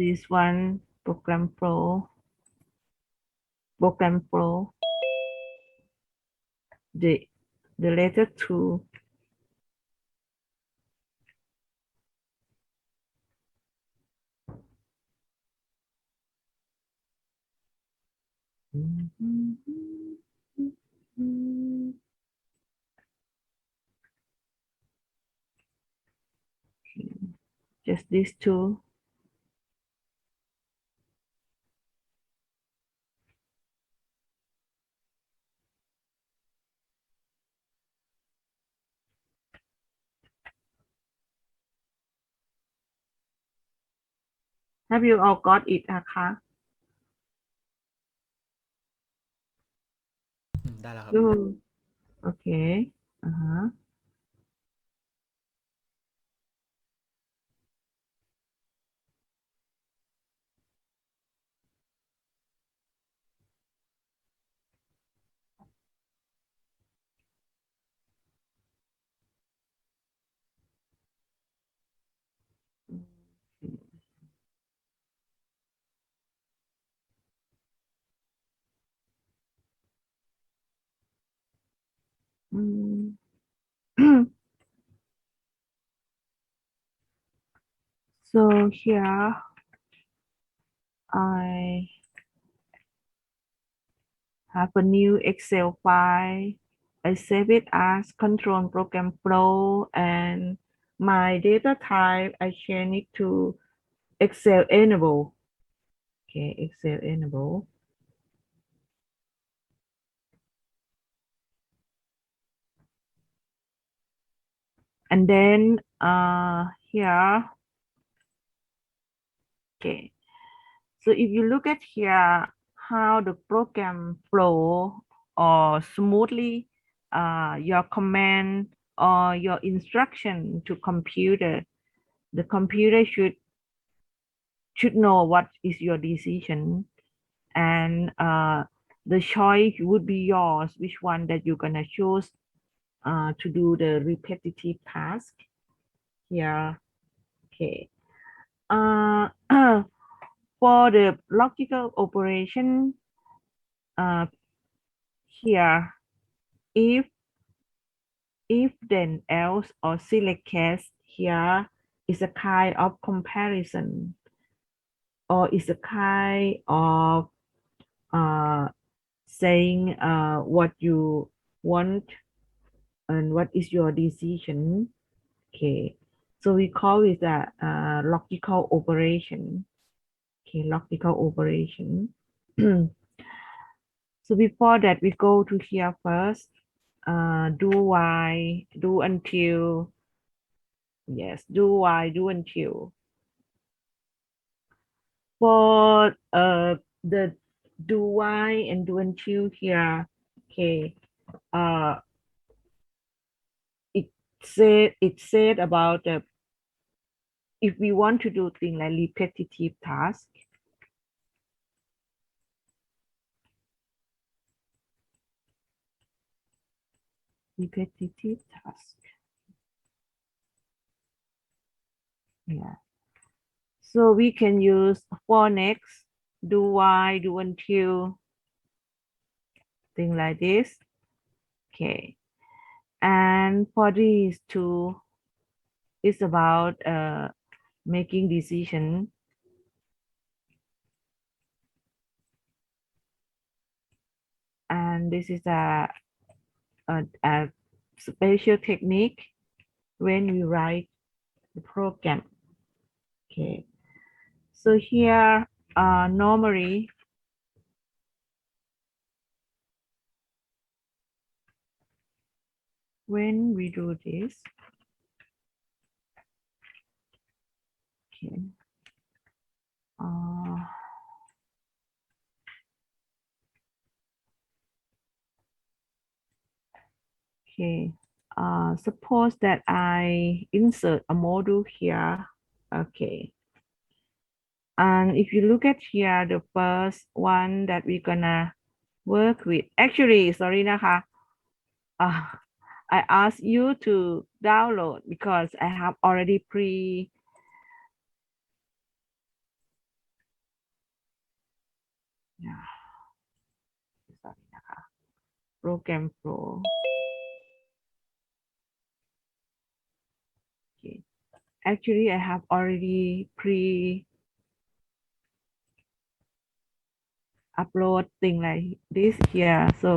this one program pro the letter 2. Just these two. Have you all got it นะคะ ได้แล้วครับ Good. Okay. Uh-huh. Mm. So here I have a new Excel file. I save it as control program flow, and my data type I change it to Excel enable. Okay, Excel enable. And then here, okay. So if you look at here, how the program flow or smoothly your command or your instruction to computer, the computer should know what is your decision, and the choice would be yours, which one that you're gonna choose to do the repetitive task here. Okay. Uh, for the logical operation here, if then else or select case here is a kind of comparison, or is a kind of uh, saying what you want and what is your decision. Okay, so we call it a logical operation. Okay, logical operation. So before that, we go to here first. Do while, do until. Yes, do while, do until. For the do while and do until here, okay. Uh, it said about if we want to do things like repetitive task. Repetitive task. Yeah. So we can use for next, do while, do until, thing like this. Okay. And for these two, it's about making decision. And this is a special technique when we write the program. Okay. So here, normally, when we do this, okay. Uh, okay. Suppose that I insert a module here. Okay. And if you look at here, the first one that we're gonna work with, actually, sorry,นะคะ. I asked you to download because I have already sorry นะคะ program flow okay. Actually I have already upload thing like this here so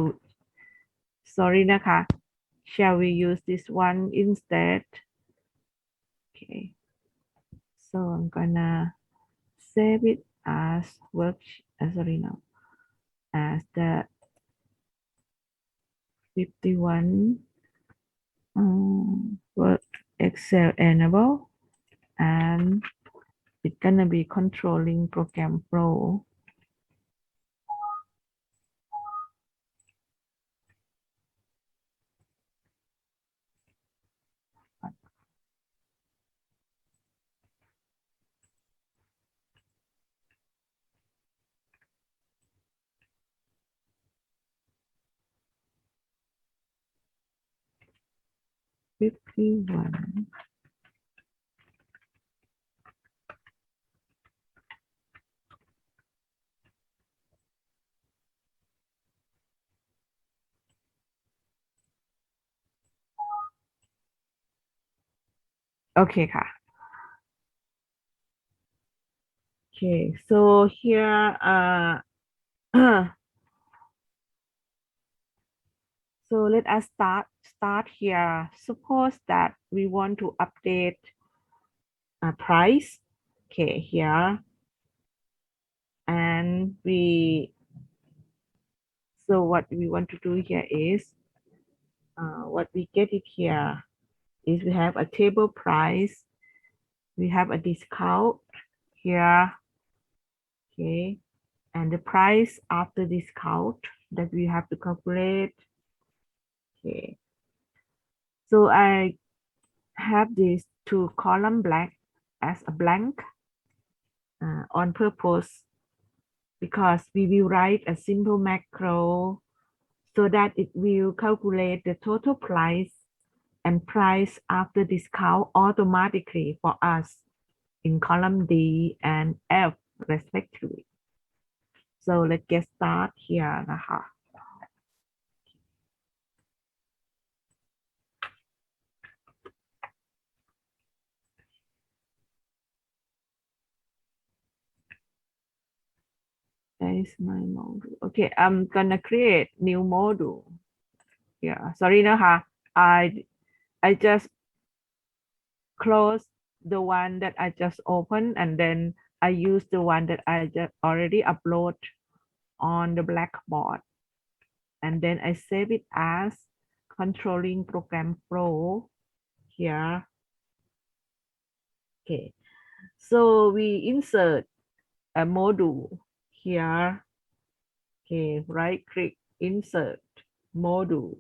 sorry นะคะ shall we use this one instead okay so I'm gonna save it as work sorry no as the 51 work Excel enable and it's gonna be controlling program flow. $51. Okay ค่ะ Okay, so here so let us start here. Suppose that we want to update a price. Okay, here and so what we want to do here is what we get it here is we have a table price, we have a discount here, okay, and the price after discount that we have to calculate. Okay, so I have these two column blank as a blank on purpose because we will write a simple macro so that it will calculate the total price and price after discount automatically for us in column D and F respectively. So let's get started here นะคะ That is my module. Okay, I'm gonna create new module. Yeah, sorry นะคะ I just close the one that I just opened and then I use the one that I just already upload on the blackboard and then I save it as controlling program flow here. Okay, so we insert a module here. Okay, right click, insert module.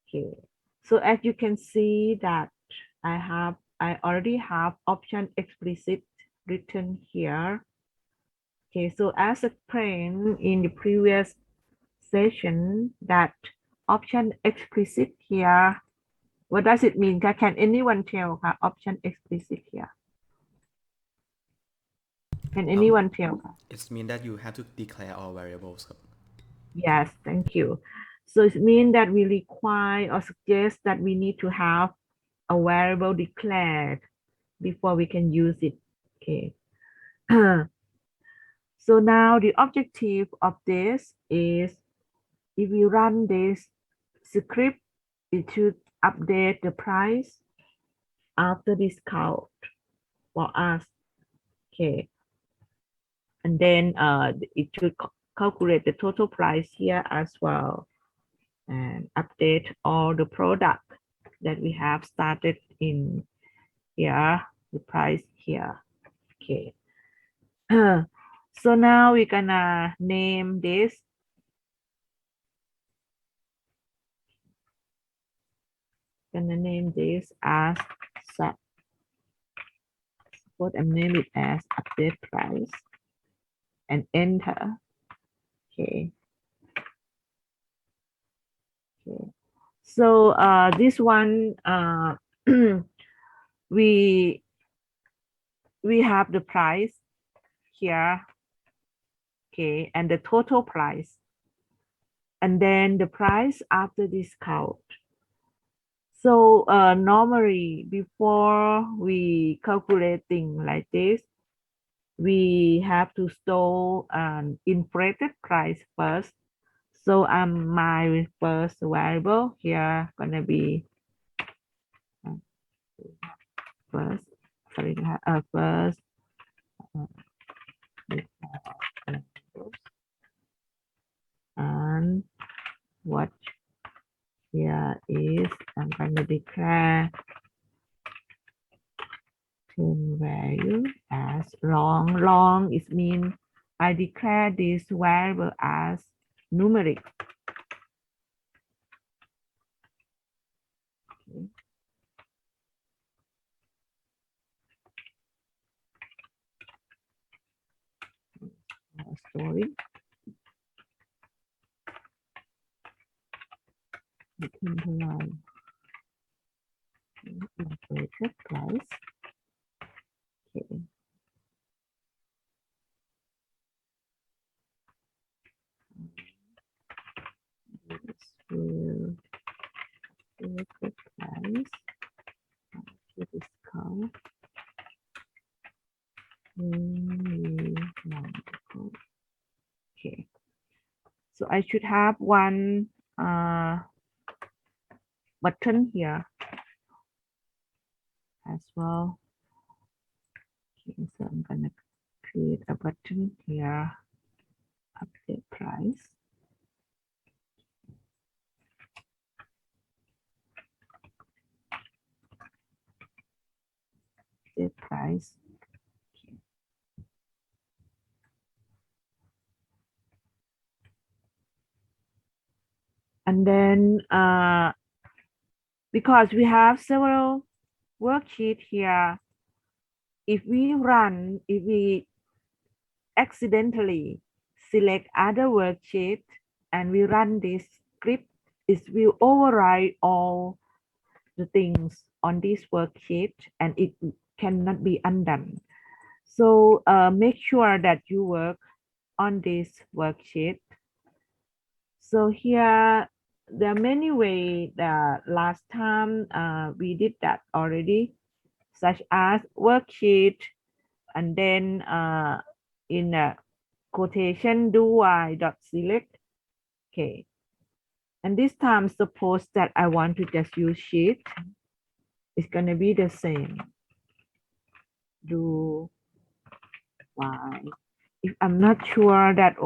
Okay, so as you can see that I already have option explicit written here. Okay, so as explained in the previous session that option explicit here, what does it mean? Can anyone tell option explicit here? Can anyone tell? It means that you have to declare all variables. Yes, thank you. So it means that we require or suggest that we need to have a variable declared before we can use it. Okay. So now the objective of this is if you run this script, it should update the price after discount for us. Okay. And then it should calculate the total price here as well and update all the product that we have started in here, the price here. Okay. So now we're gonna name this. Gonna name this as set. Suppose I'm name it as update price and enter. Okay. Okay. So this one we have the price here. Okay, and the total price. and then the price after discount. So normally before we calculating like this, we have to store an inflated price first. So my first variable here gonna be uh, first, sorry, first and what here is I'm gonna declare value as long. Long is mean I declare this variable as numeric. Okay. Story between the line inflated price. Okay. This will inflated price to discount. Okay. So I should have one button here as well. Okay, so I'm gonna create a button here, update price. Update price. Okay. And then because we have several worksheets here, if we accidentally select other worksheet and we run this script, it will override all the things on this worksheet and it cannot be undone. So make sure that you work on this worksheet. So here, there are many ways that last time we did that already, such as worksheet, and then in a quotation do y dot select. Okay. And this time, suppose that I want to just use sheet. It's going to be the same. Do y. If I'm not sure that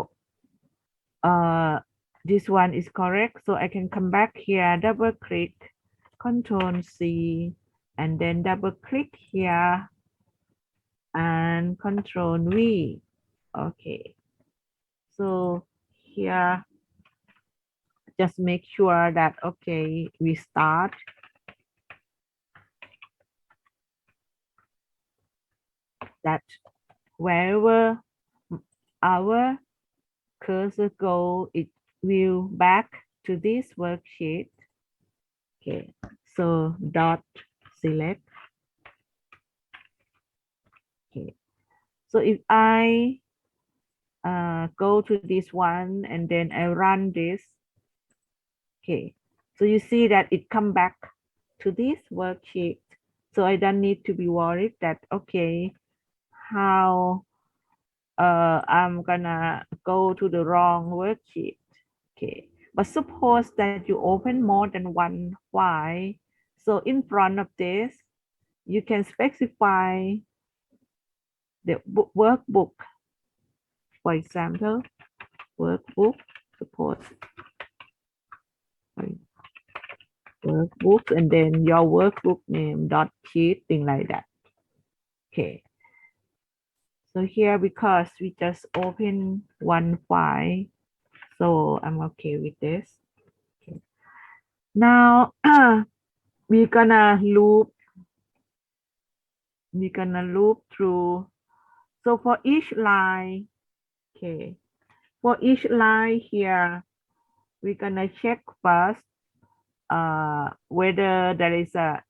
this one is correct, so I can come back here, double click, Control C, and then double click here and Control V. Okay. So here, just make sure that, okay, we start. That wherever our cursor go, it will back to this worksheet. Okay, so dot select. Okay, so if I go to this one and then I run this. Okay, so you see that it come back to this worksheet. So I don't need to be worried that, okay, how I'm gonna go to the wrong worksheet. Okay, but suppose that you open more than one file. So in front of this, you can specify the workbook. For example, workbook, suppose workbook, and then your workbook name dot sheet, thing like that. Okay. So here, because we just open one file, so I'm okay with this. Okay. Now we're gonna loop through. So for each line, okay, for each line here, we're gonna check first whether there is a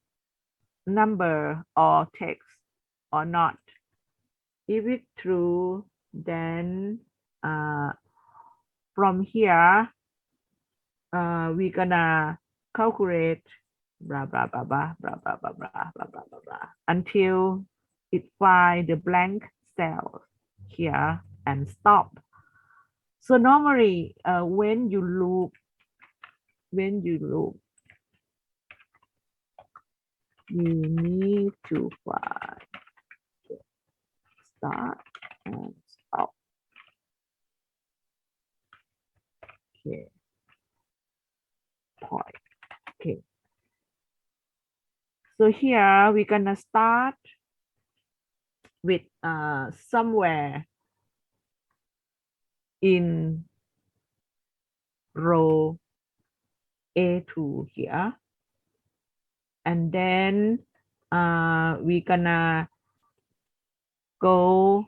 number or text or not. If it's true, then from here we're gonna calculate blah blah blah blah blah blah blah blah blah blah blah blah until it find the blank cell here and stop. So normally when you loop you need to find start and stop. Okay, point. Okay, so here we're gonna start with somewhere in row A2 here, and then we're gonna go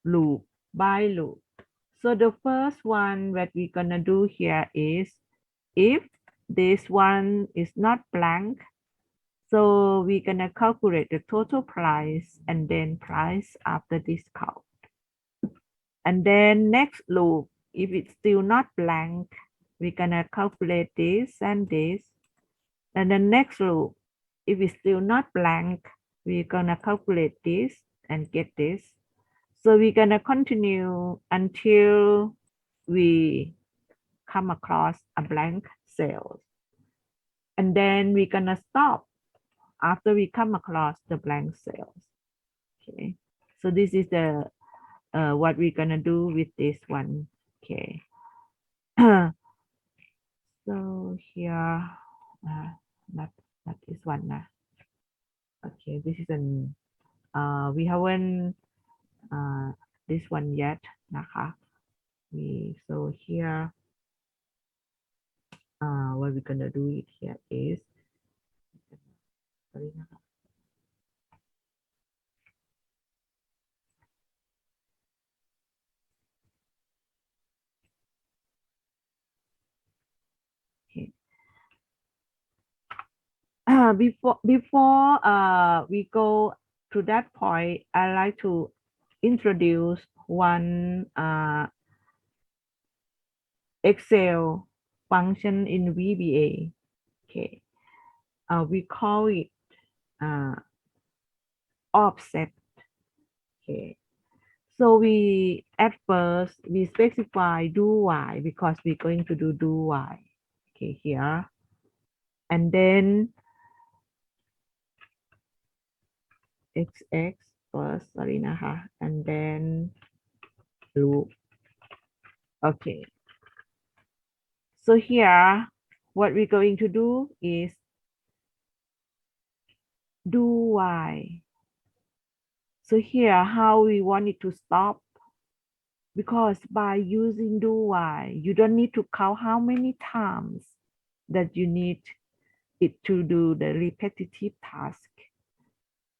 loop by loop. So the first one that we're gonna do here is if this one is not blank, so we're gonna calculate the total price and then price after discount. And then next loop, if it's still not blank, we're gonna calculate this and this. And the next loop, if it's still not blank, we're gonna calculate this and get this. So we're gonna continue until we come across a blank cell. And then we're gonna stop after we come across the blank cells. Okay, so this is the what we're gonna do with this one. Okay, so here, not this one. Okay, this is an we haven't this one yet นะคะ so here what we're gonna do it here is sorry นะคะ okay before we go to that point, I like to introduce one Excel function in VBA. Okay, we call it offset. Okay, so we at first we specify do while because we're going to do while. Okay, here, and then XX first, sorry, naha, and then loop. Okay, so here, what we're going to do is do while. So here, how we want it to stop, because by using do while, you don't need to count how many times that you need it to do the repetitive task.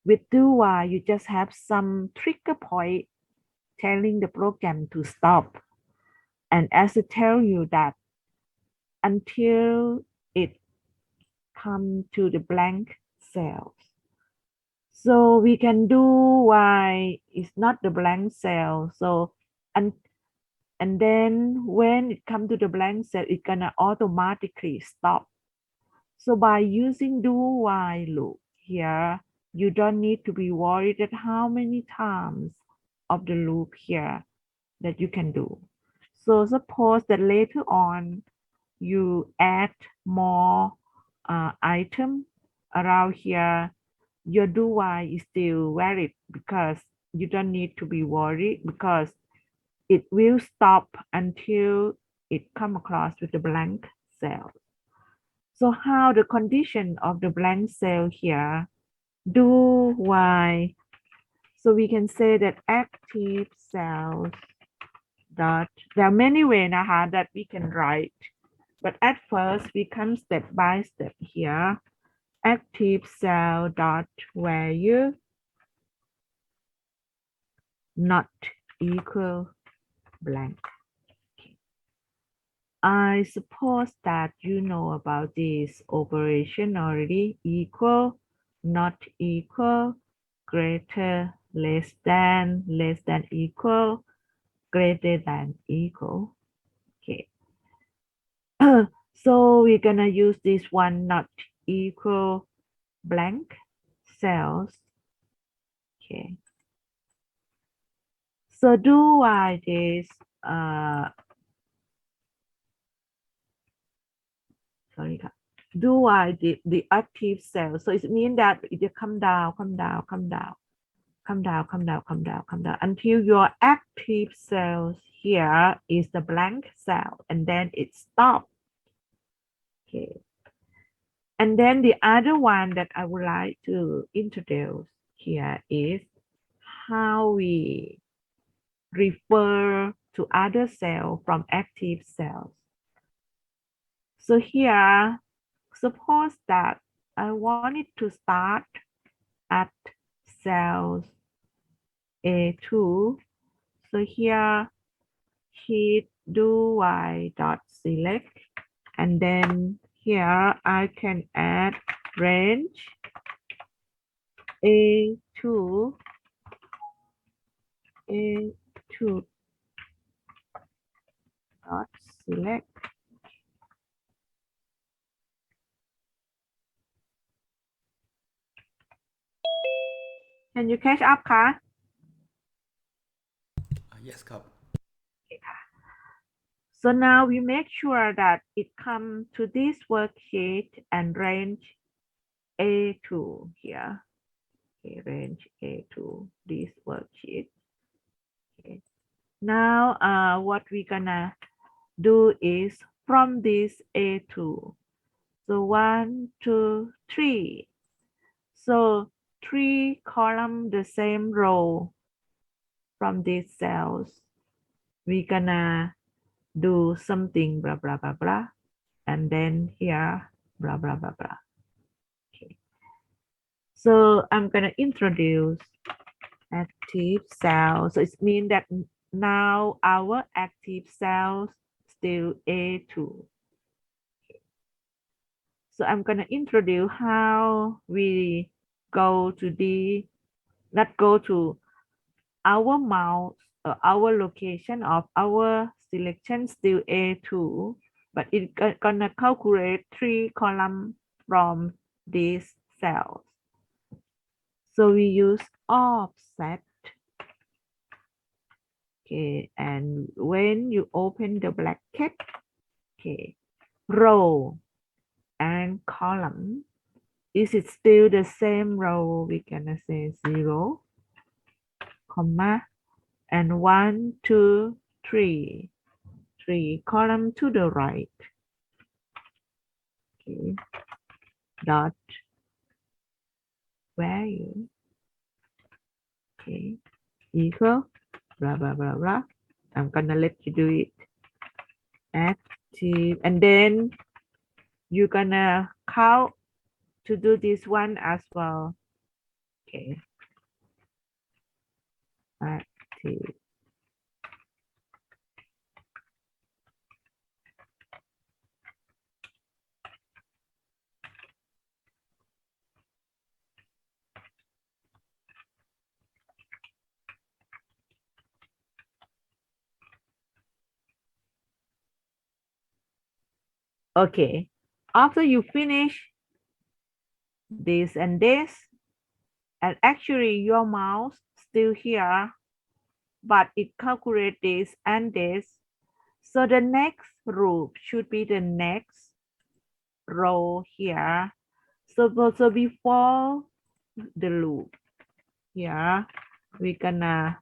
With do while, you just have some trigger point telling the program to stop. And as it tell you that until it come to the blank cells. So we can do while it's not the blank cell. So and then when it come to the blank cell, it's gonna automatically stop. So by using do while loop here, you don't need to be worried at how many times of the loop here that you can do. So suppose that later on you add more item around here, your do while is still valid because you don't need to be worried because it will stop until it come across with the blank cell. So how the condition of the blank cell here, do while, so we can say that active cells dot, there are many ways that we can write, but at first we come step by step here. Active cell dot value not equal blank. Okay. I suppose that you know about this operation already. Equal, not equal, greater, less than equal, greater than equal. Okay. So we're gonna use this one not equal blank cells. Okay. So do I this sorry, do I the active cell. So it means that it will come down, come down, come down, come down, come down, come down, come down until your active cells here is the blank cell and then it stops. Okay. And then the other one that I would like to introduce here is how we refer to other cell from active cells. So here, suppose that I wanted to start at cells A2. So here, hit do y dot select, and then here I can add range A2 dot select. Can you catch up คะ Yes ครับ So now we make sure that it comes to this worksheet and range A2 here. Okay, range A2, this worksheet. Okay. Now what we're gonna do is from this A2. So 1, 2, 3. So 3 column the same row from these cells. We're gonna do something blah blah blah blah, and then here blah blah blah blah. Okay. So I'm gonna introduce active cells. So it means that now our active cells still A2. So I'm gonna introduce how we go to the not go to our mouse our location of our selection still A2, but it's gonna calculate 3 columns from these cells. So we use offset. Okay, and when you open the bracket, okay, row and column, is it still the same row? We're gonna say 0, comma, and 1, 2, 3. 3 column to the right. Okay. Dot value. Okay. Equal blah blah blah blah. I'm gonna let you do it. Active, and then you're gonna count to do this one as well. Okay. Active. Okay. After you finish this and this, and actually your mouse still here, but it calculates this and this. So the next row should be the next row here. So before the loop here, we're gonna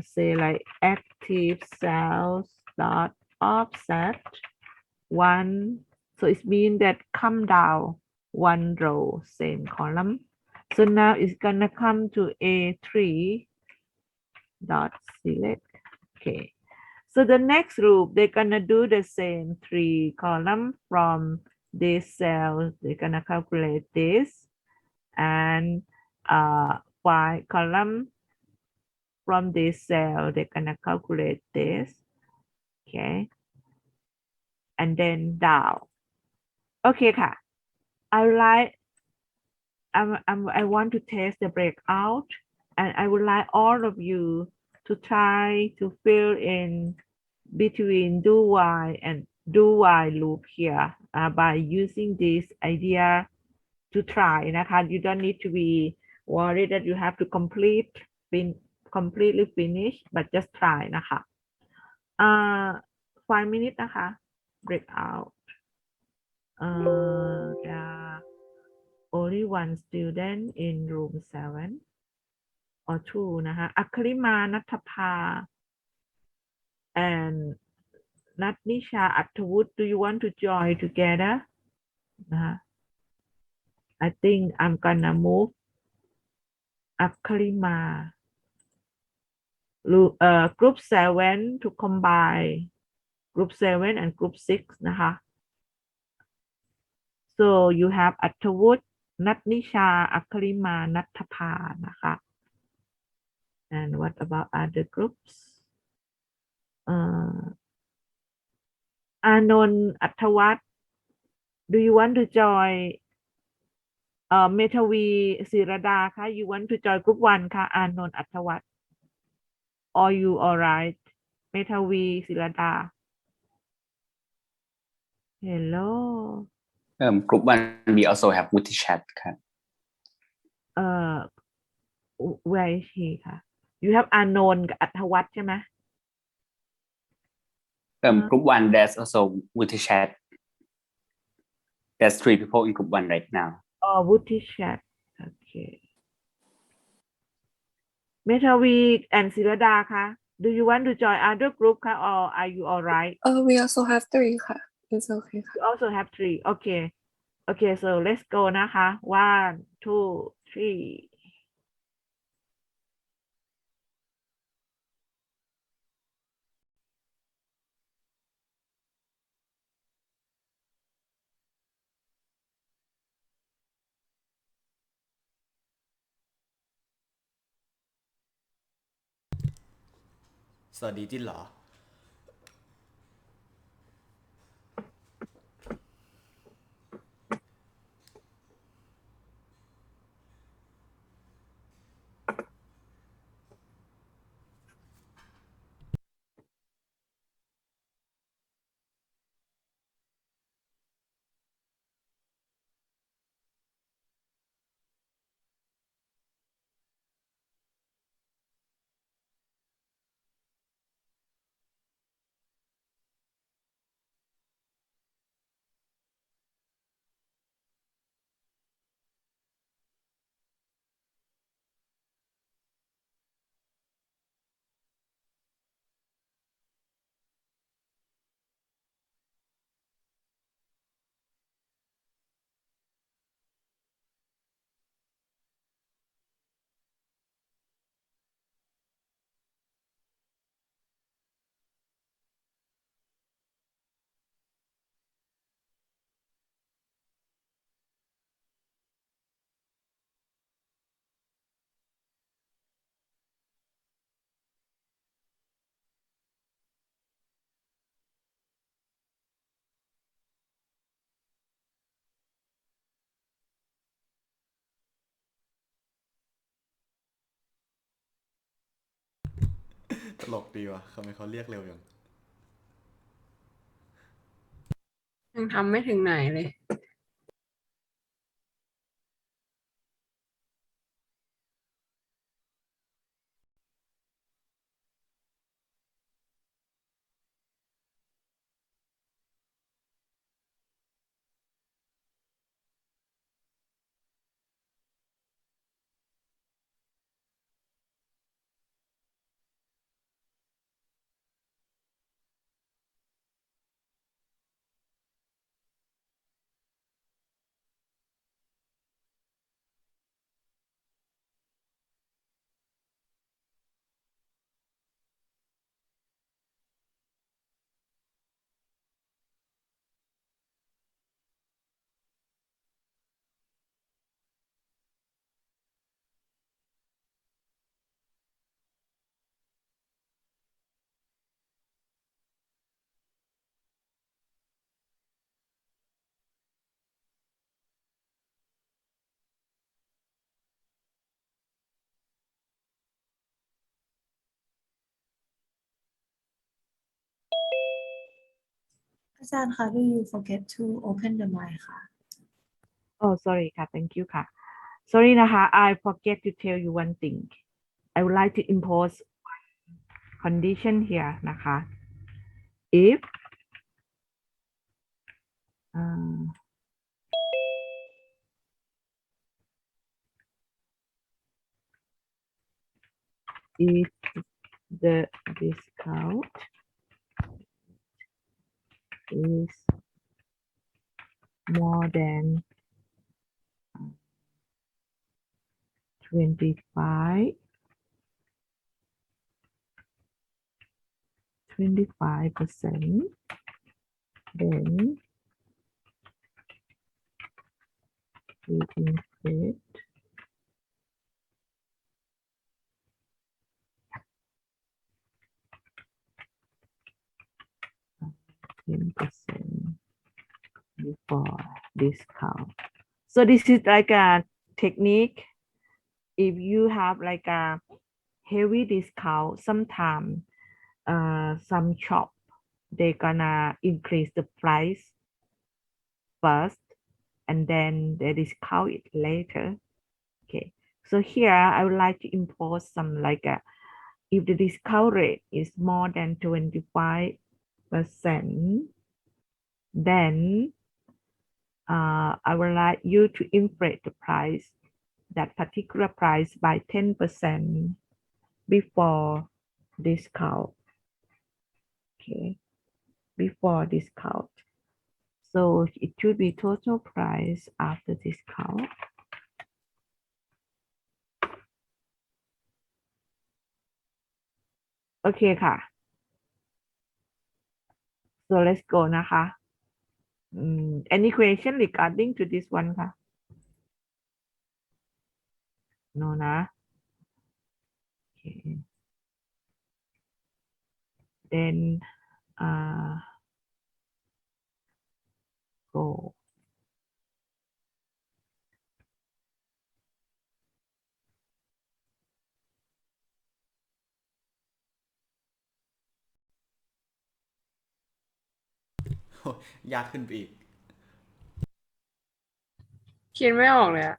say like active cells dot offset 1. So it means that come down 1 row, same column. So now it's gonna come to A3 dot select. Okay. So the next group, they're gonna do the same 3 column from this cell. They're gonna calculate this, and 5 column from this cell. They're gonna calculate this. Okay, and then down. Okay,ค่ะ. I want to test the breakout, and I would like all of you to try to fill in between do y and do while loop here by using this idea to try นะคะ you don't need to be worried that you have to completely finish but just try นะคะ 5 minutes นะคะ break out there are only one student in room 7 or 2 นะคะอัคริมานัทภา and Natnisha Attawut do you want to join together นะคะ I think I'm gonna move Akharima group 7 to combine group 7 and group 6 นะคะ so you have Attawut Natnisha Akharima Natapha นะคะ and what about other groups Anand Attawat do you want to join Metavi Sirada คะ you want to join group 1 ค่ะ Anand Attawat or you alright Metavi Sirada hello Group 1 we also have multi chat ครับ where is he ค่ะ you have อานนท์กับอัธวัฒน์ใช่ไหม Group 1 there's also multi chat there's 3 people in group 1 right now วุฒิชัดโอเคเมทาวี and ศิรดาคะ do you want to join other group คะ or are you alright We also have 3 ค่ะ It's okay ค่ะ you also have 3 okay okay so let's go นะคะ 1 2 3สวัสดีจิ้นเหรอตลกดีว่ะทำไมเขาเรียกเร็วอย่างยังทำไม่ถึงไหนเลย อาจารย์คะ do you forget to open the mic ค่ะ Oh, sorry ค่ะ thank you ค่ะ sorry นะคะ I forget to tell you one thing I would like to impose condition here นะคะ if if the discount is more than 25 25%, then we increase 10% before discount. So this is like a technique. If you have like a heavy discount, sometimes some shop they gonna increase the price first and then they discount it later. Okay, so here I would like to impose some like a if the discount rate is more than 25%, then I would like you to inflate the price, that particular price by 10% before discount. Okay, before discount. So it should be total price after discount. Okay ค่ะ so let's go นะคะ any question regarding to this one ค่ะ no นะ okay then goยากขึ้นไปอีก คิดไม่ออกเลยอะ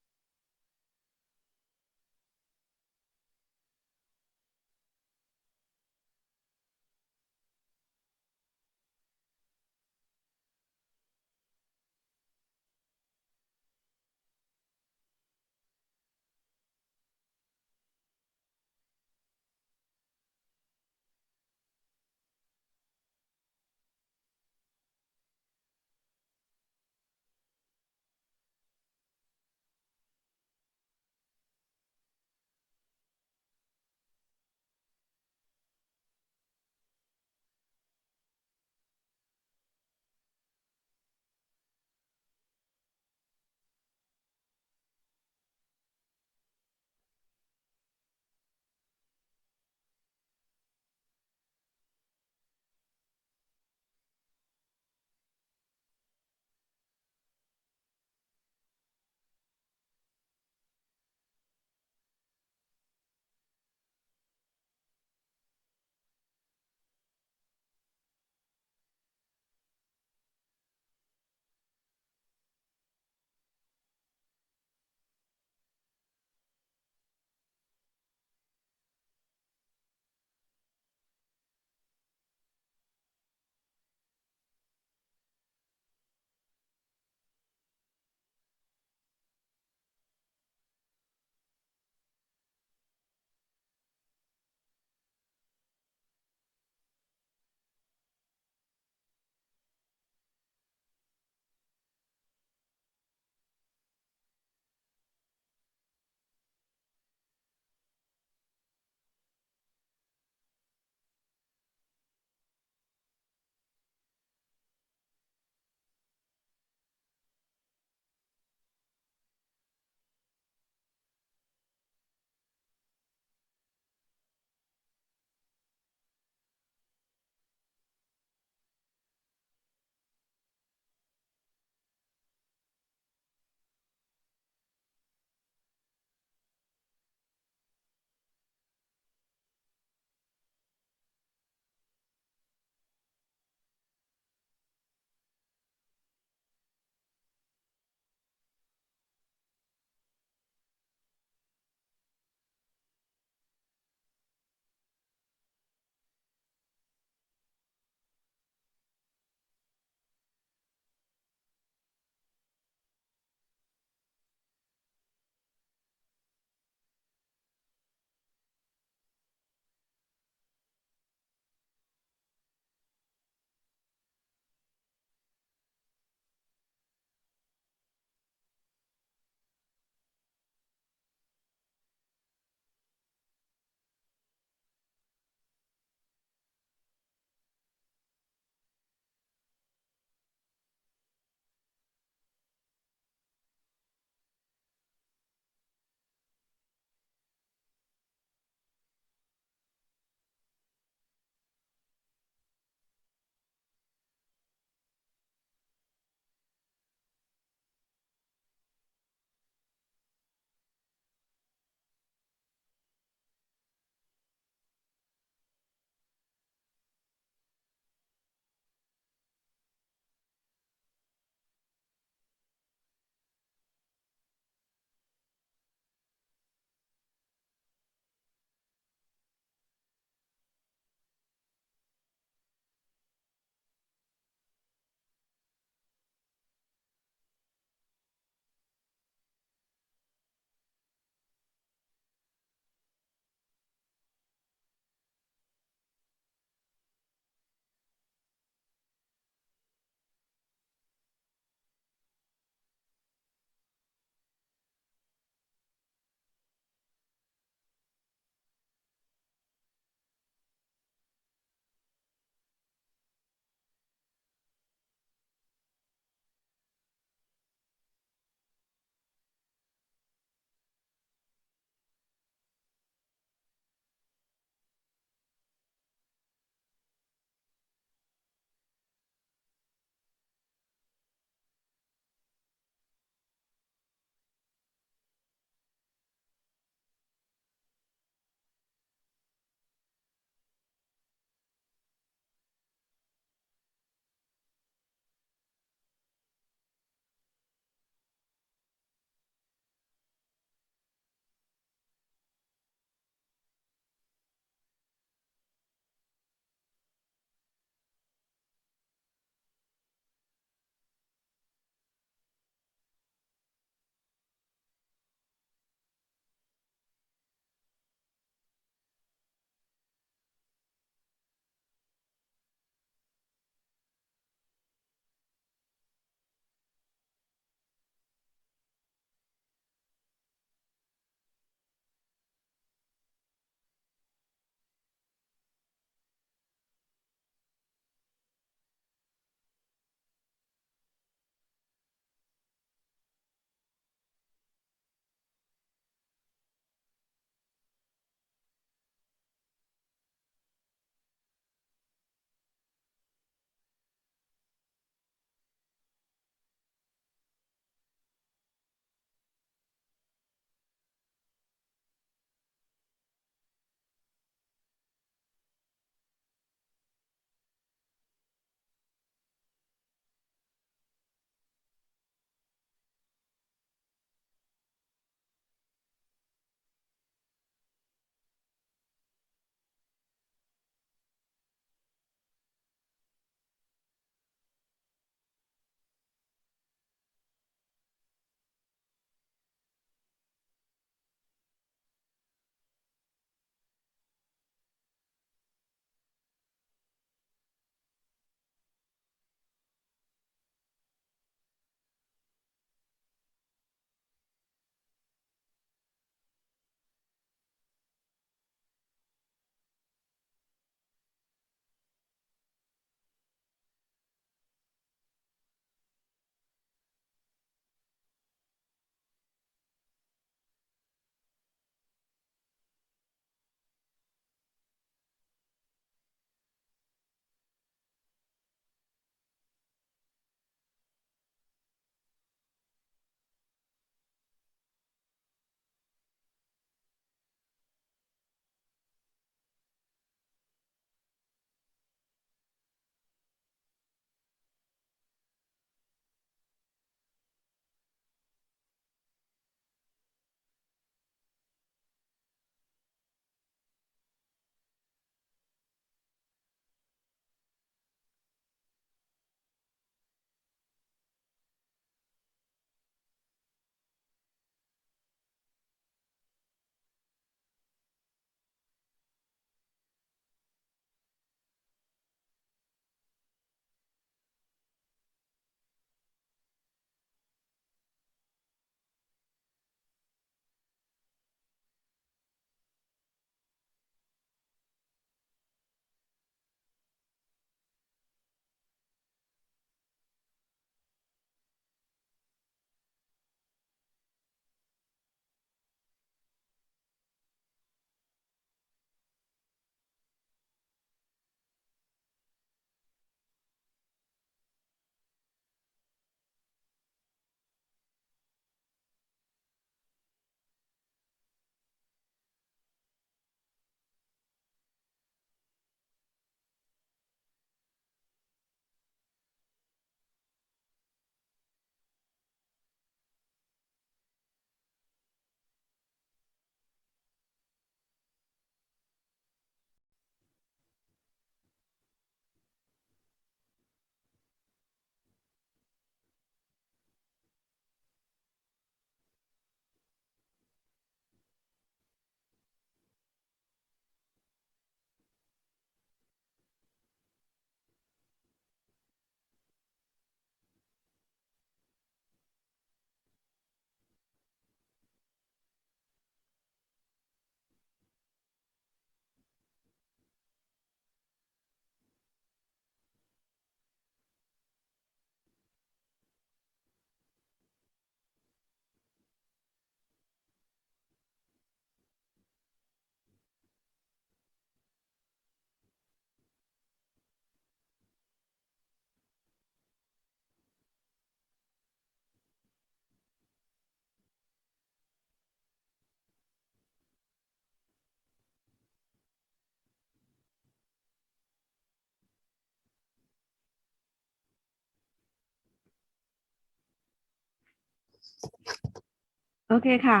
Okay ค่ะ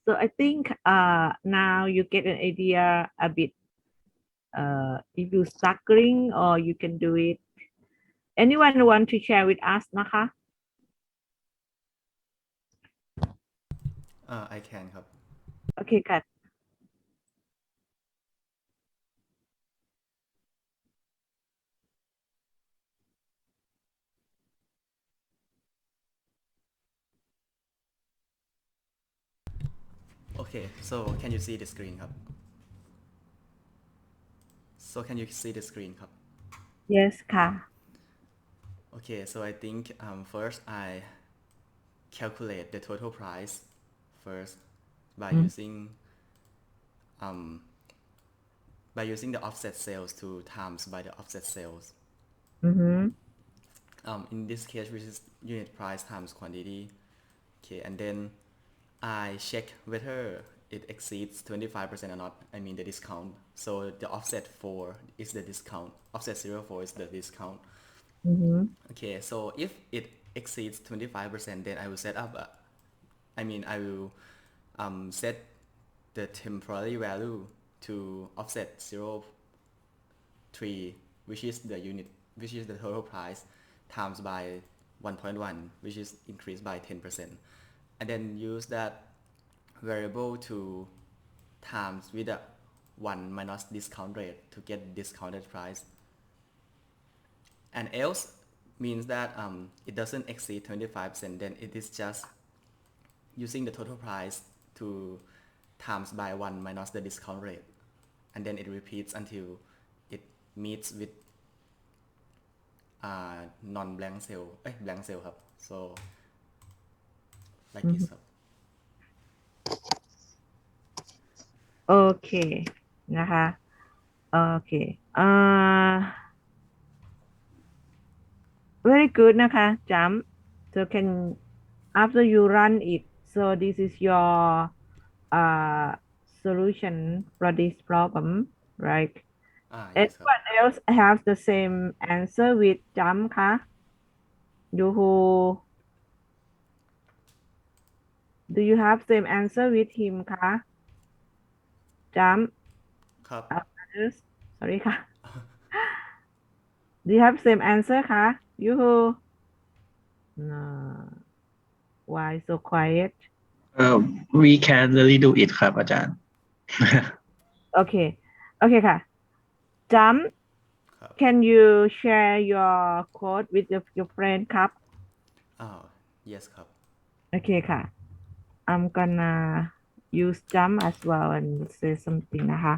so I think now you get an idea a bit if you struggling or you can do it anyone want to share with us นะคะ I can ครับ โอเคค่ะ Okay so can you see the screen ครับ so can you see the screen ครับ yes ค่ะ Okay so I think first I calculate the total price first by using um, by using the offset sales to times by the offset sales in this case which is unit price times quantity okay and then I check whether it exceeds 25% or not I mean the discount so the offset 4 is the discount offset 04 is the discount okay so if it exceeds 25% then I will set up I will set the temporary value to offset 0.3 which is the unit which is the total price times by 1.1 which is increased by 10% and then use that variable to times with a 1 minus discount rate to get discounted price and else means that it doesn't exceed 25% then it is just using the total price to times by 1 minus the discount rate and then it repeats until it meets with non blank cell blank cell ครับ so like this ครับ โอเคนะคะโอเคvery good นะคะ jump so can after you run it so this is your uh, solution for this problem right yes ครับ anyone else has the same answer with jump คะ do you have same answer with him คะ jump ครับ others sorry ค่ะ do you have same answer คะ no why so quiet We can really do it ครับอาจารย์ okay okay ค่ะ jump ครับ can you share your code with your friend ครับ yes ครับ okay ค่ะ I'm gonna use jump as well and say something นะคะ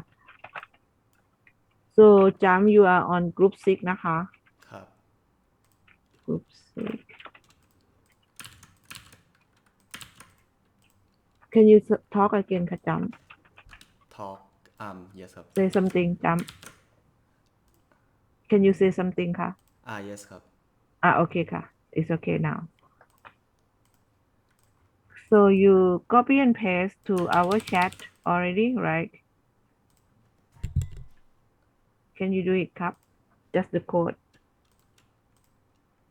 so jump you are on group 6 นะคะ ครับ group 6 can you talk again ค่ะ jump talk yes ครับ say something jump can you say something ค่ะ yes ครับ okay ค่ะ it's okay now so you copy and paste to our chat already right can you do it ครับ just the code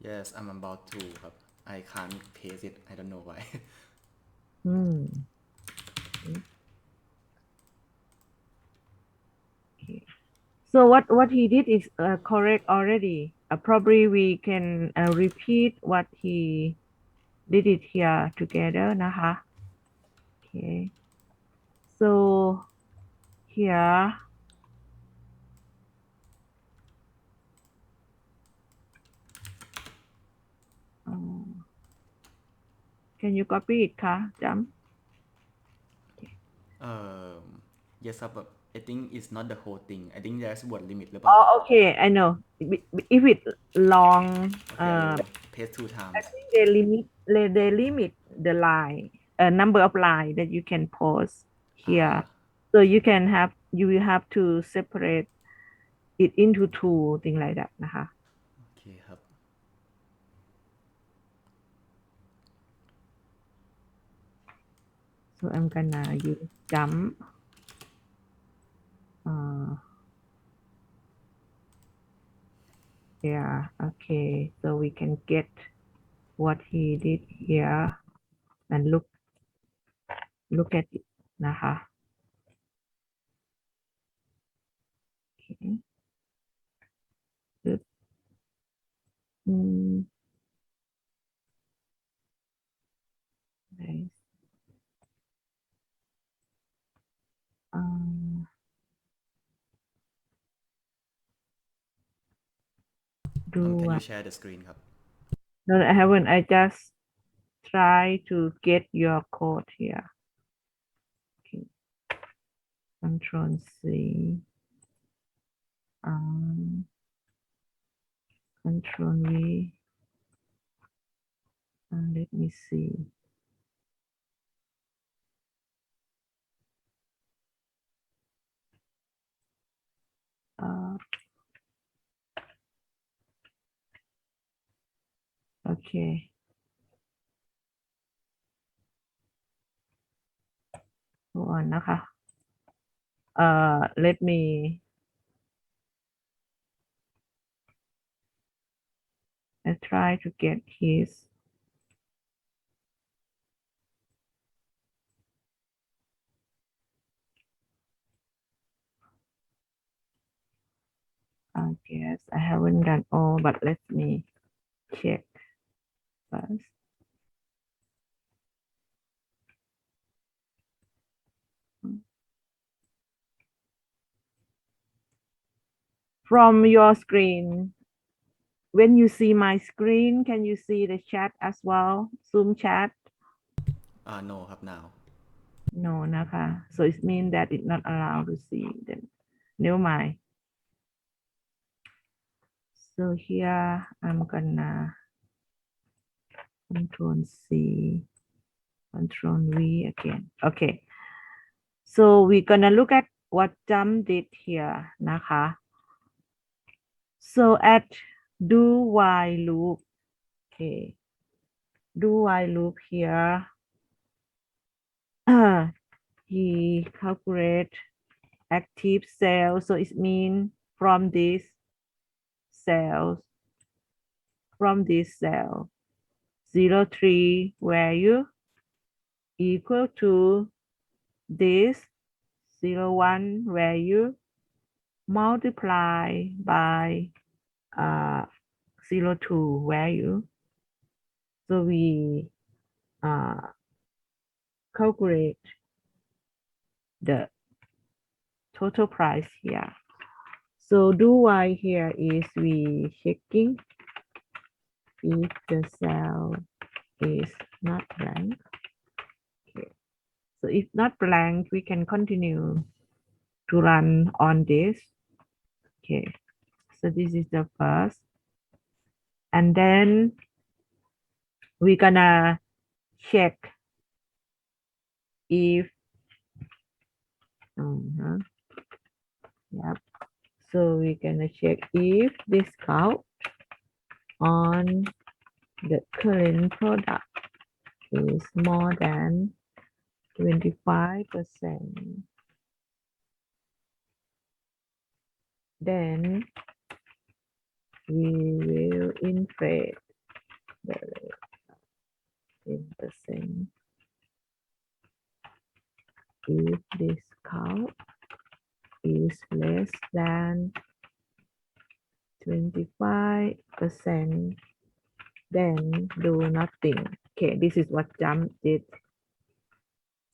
yes I'm about to ครับ I can't paste it I don't know why okay. So what he did is correct already. Probably we can repeat what he did it here together นะคะ Okay. So here can you copy it คะ Jump yes ครับ but I think it's not the whole thing I think there's word limit หรือเปล่า Oh okay I know if it long okay I will paste 2 I times think they limit the line number of line that you can post here so you will have to separate it into two thing like that นะคะ โอเคครับ so I'm gonna use jump yeah okay so we can get what he did here and look at it นะคะ okay. Good. Nice. Do can you what? share the screen ครับ No, I haven't. I just try to get your code here. Okay. Control C. Control V. Let me see. Okay. Hold on นะคะ let me I try to get his I guess I haven't done all, but let me check first. From your screen, when you see my screen, can you see the chat as well? Zoom chat? no ครับ now No, นะคะ so it means that it's not allowed to see. Then never mind. So here I'm gonna Control C, Control V again. Okay. So we're gonna look at what Jump did here นะคะ So at do while loop, okay, do while loop here, he calculate active cell, so it means from this cells, from this cell, 0.3 value equal to this 0.1 value multiply by 0.2 value. So we calculate the total price here. So do while here is we checking if the cell is not blank. Okay. So if not blank, we can continue to run on this. Okay. So this is the first. And then we're gonna check if yep. So we're gonna check if discount on the current product is more than 25%. Then we will inflate the rate 10%. If discount is less than 25%, then do nothing. Okay, this is what Jump did.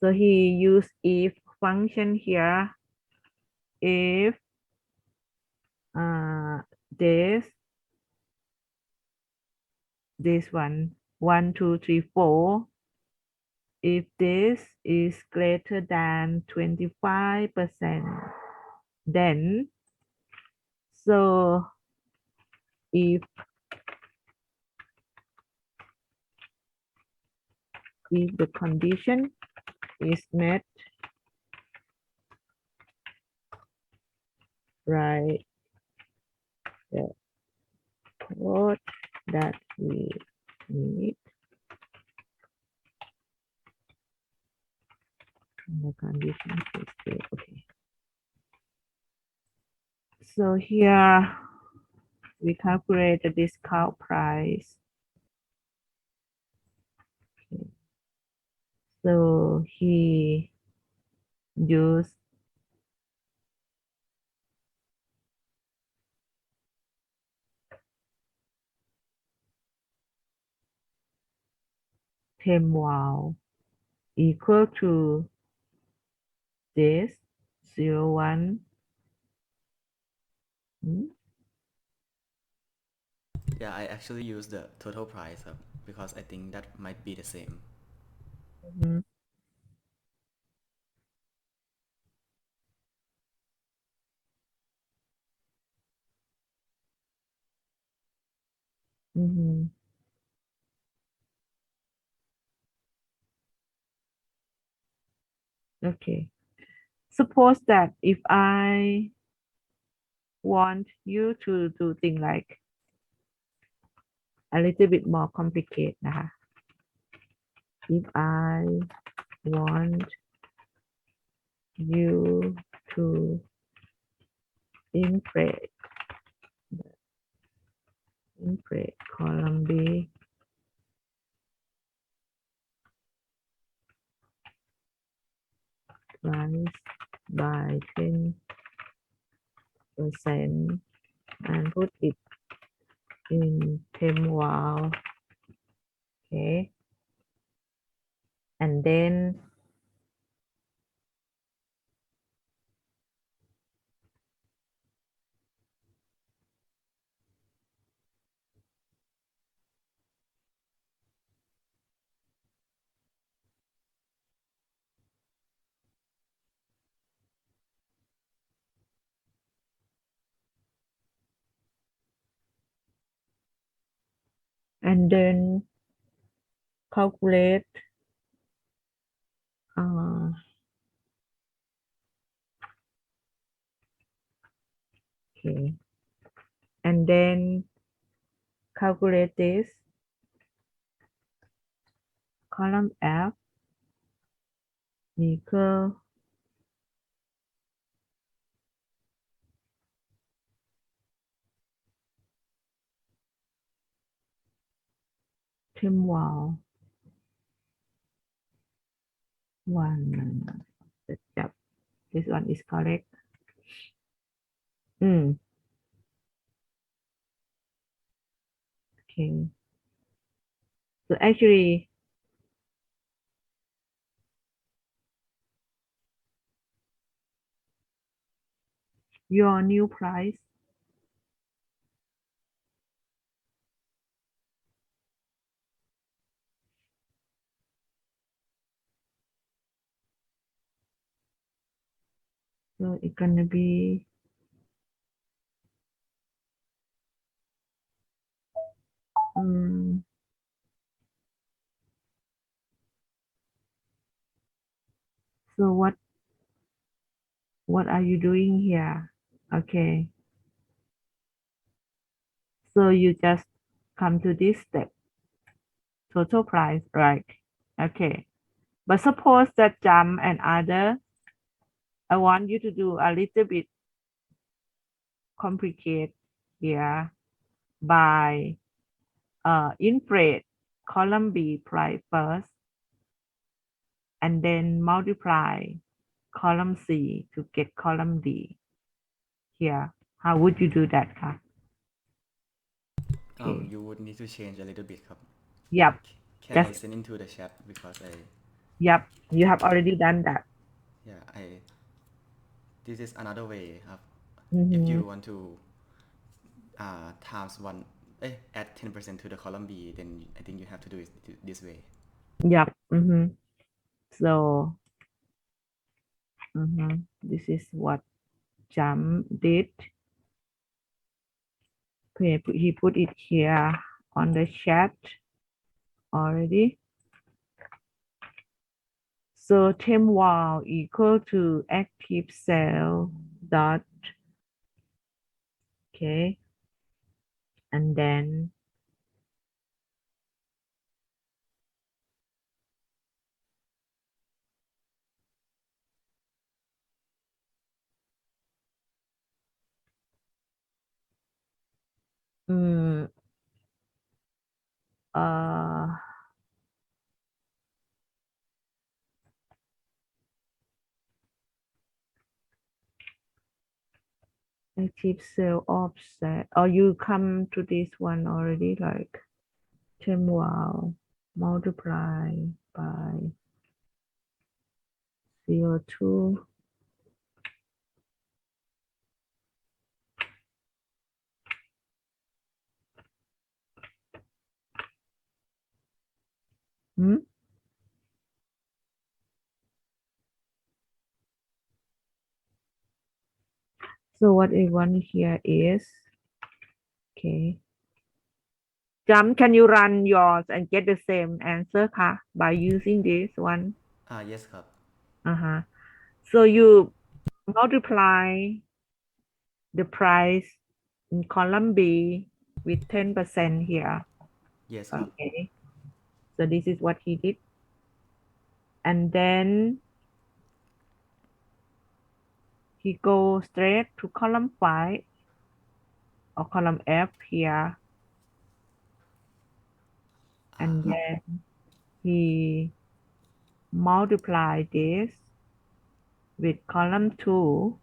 So he used if function here. If this one 1 2 3 4, if this is greater than 25%, then so if the condition is met, write the code that we need. The condition is still okay. So here we calculate the discount price So he used temp wow equal to this 01. Yeah, I actually use the total price because I think that might be the same. Mhm. Mhm. Okay. Suppose that if I want you to do things like a little bit more complicated นะคะ if I want you to inflate column B price by 10% and put it in temp wow. Okay, and then calculate okay, and then calculate this column F equal temp wow one. Yep, this one is correct. Okay, so actually your new price so it's gonna be so what are you doing here? Okay, so you just come to this step, total price, right? Okay, but suppose that jump and other, I want you to do a little bit complicated here by inflate column B price first and then multiply column C to get column D here. How would you do that,คะ? Okay. You would need to change a little bit ครับ Yep. Can I Just send into the chat because yep. You have already done that. yeah this is another way ครับ if Mm-hmm. you want to times one add 10% to the column B then I think you have to do it this way. Yep. Mm-hmm. So this is what Jam did. He put it here on the chat already. So temp wow equal to active cell dot okay, and then mm, uh active cell offset, or you come to this one already, like temp wow multiply by CO2. Hmm? So what I want here is, okay. Jump, can you run yours and get the same answer by using this one? Yes ครับ Uh-huh. So you multiply the price in column B with 10% here. yes ครับ Okay. So this is what he did. And then he goes straight to column 5 or column F here. And then he multiply this with column 2,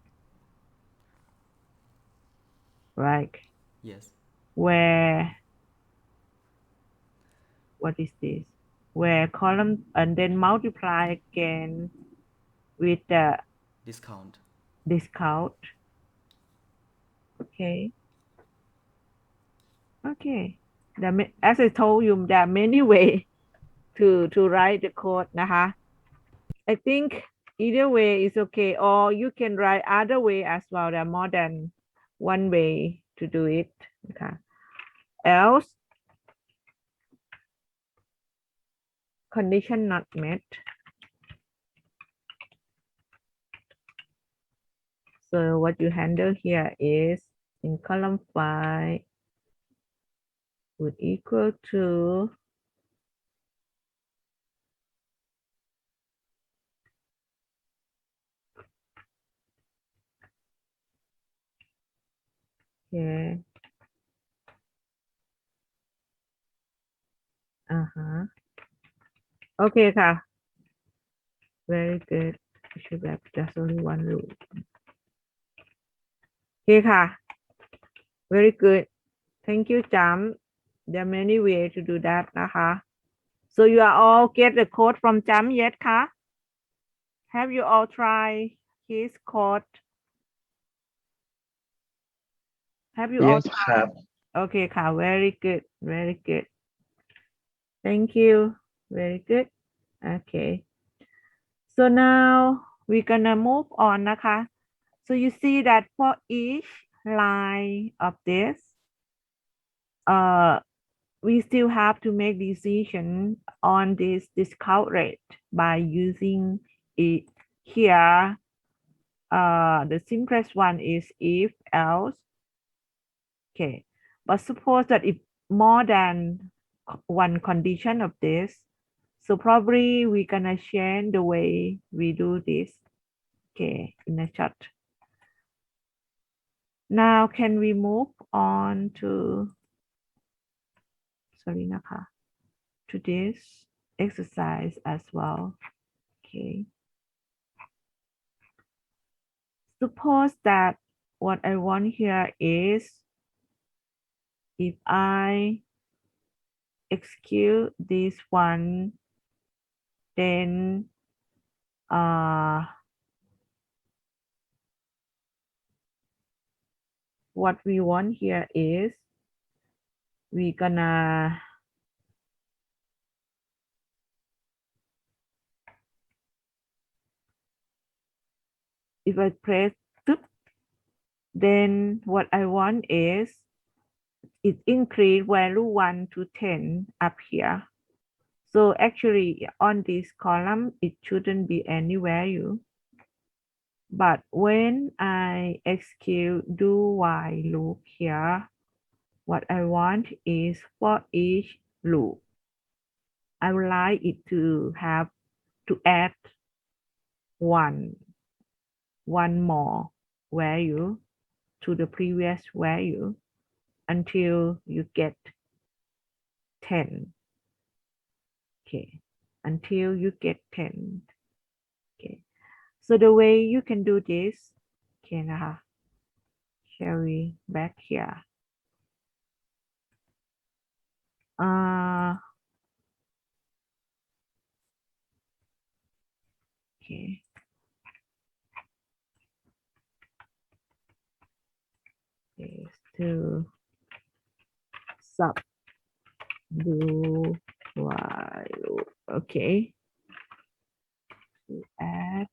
right? yes Where, what is this? Where column, and then multiply again with the discount discount. Okay. Okay. As I told you, there are many ways to write the code นะคะ I think either way is okay, or you can write other way as well. There are more than one way to do it นะคะ else condition not met. So what you handle here is in column 5 would equal to yeah. Uh-huh. Okay ค่ะ very good. I should have just only one rule. Okay ค่ะ very good. Thank you, Jam. There are many ways to do that นะคะ So you are all get the code from Jam yet คะ Have you all tried his code? Have you all yes ค tried? รับ Okay ค่ะ very good, very good. Thank you. Very good. Okay. So now we're gonna move on นะคะ So you see that for each line of this, we still have to make decision on this discount rate by using it here. The simplest one is if else. Okay, but suppose that if more than one condition of this, so probably we're gonna change the way we do this. Okay, in a shot. Now can we move on to, sorry นะคะ to this exercise as well. Okay. Suppose that what I want here is if I execute this one, then what we want here is we gonna if I press toop, then what I want is it increase value 1 to 10 up here. So actually on this column, it shouldn't be any value. But when I execute do while loop here, what I want is for each loop, I would like it to have to add one more value to the previous value until you get 10. Okay, until you get 10. Okay, so the way you can do this, okay นะคะ carry back here. Okay. Is to sub do while loop. Okay. To add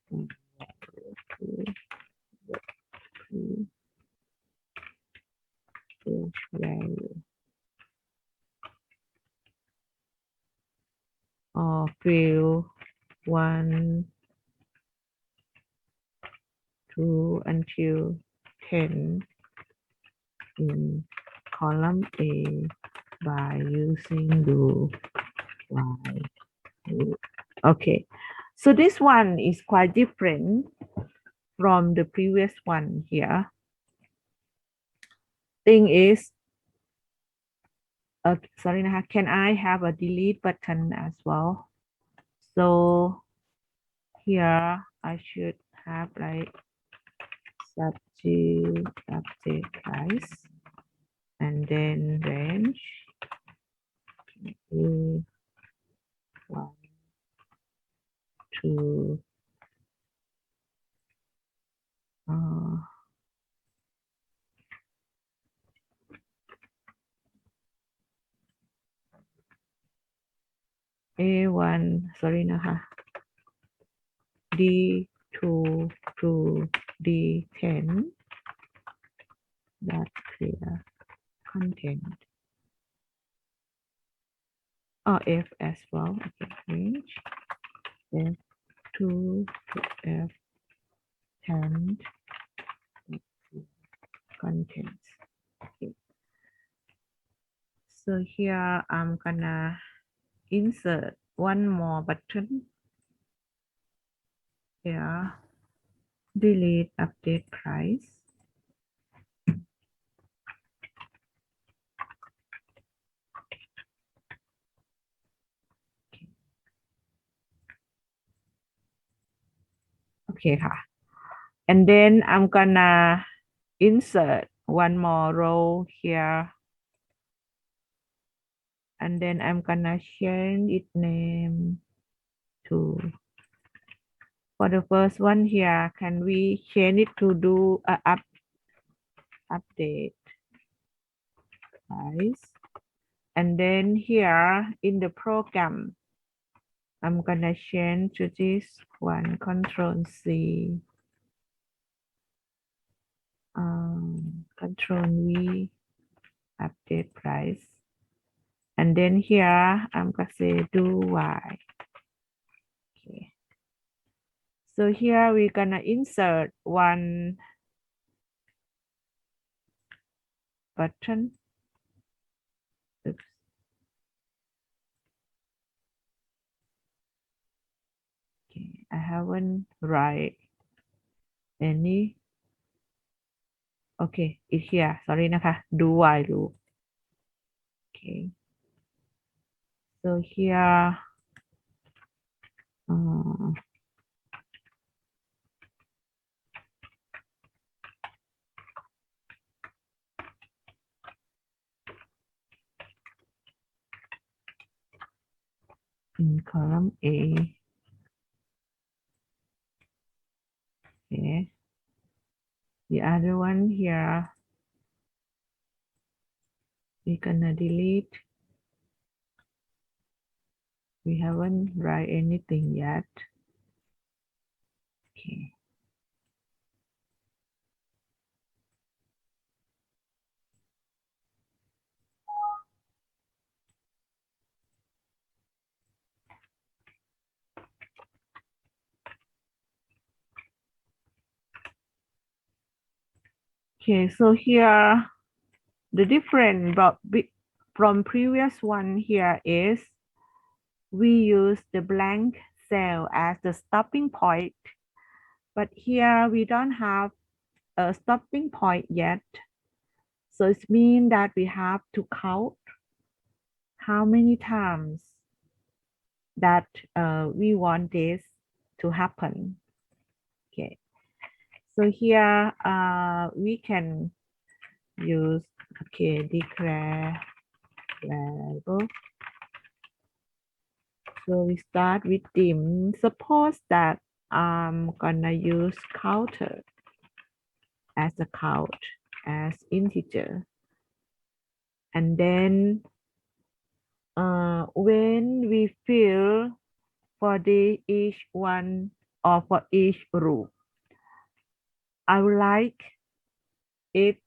to each value or field 1 2 until 10 in column A by using do while loop. Okay, so this one is quite different from the previous one here. Thing is, sorry, can I have a delete button as well? So here I should have like subject update price and then range A1 to A1 sorry D2 to D10 that clear content. Oh, F as well. Okay, range F2 to F10 contents. Okay. So here I'm gonna insert one more button here. Delete update price. Okay, and then I'm gonna insert one more row here, and then I'm gonna change its name to, for the first one here, can we change it to do a update price? And then here in the program, I'm gonna change to this one, Control C, Control V, update price. And then here I'm gonna say do Y. Okay. So here we're gonna insert one button. Oops. Okay, I haven't write any. Okay, it's here. Sorry do while loop. Okay. So here in column A. Okay. The other one here, we're gonna delete. We haven't write anything yet. Okay. Okay, so here the difference from previous one here is we use the blank cell as the stopping point, but here we don't have a stopping point yet. So it means that we have to count how many times that we want this to happen. Okay. So here we can use declare variable. So we start with dim. Suppose that I'm gonna use counter as a count as integer, and then when we fill for each one or for each row, I would like it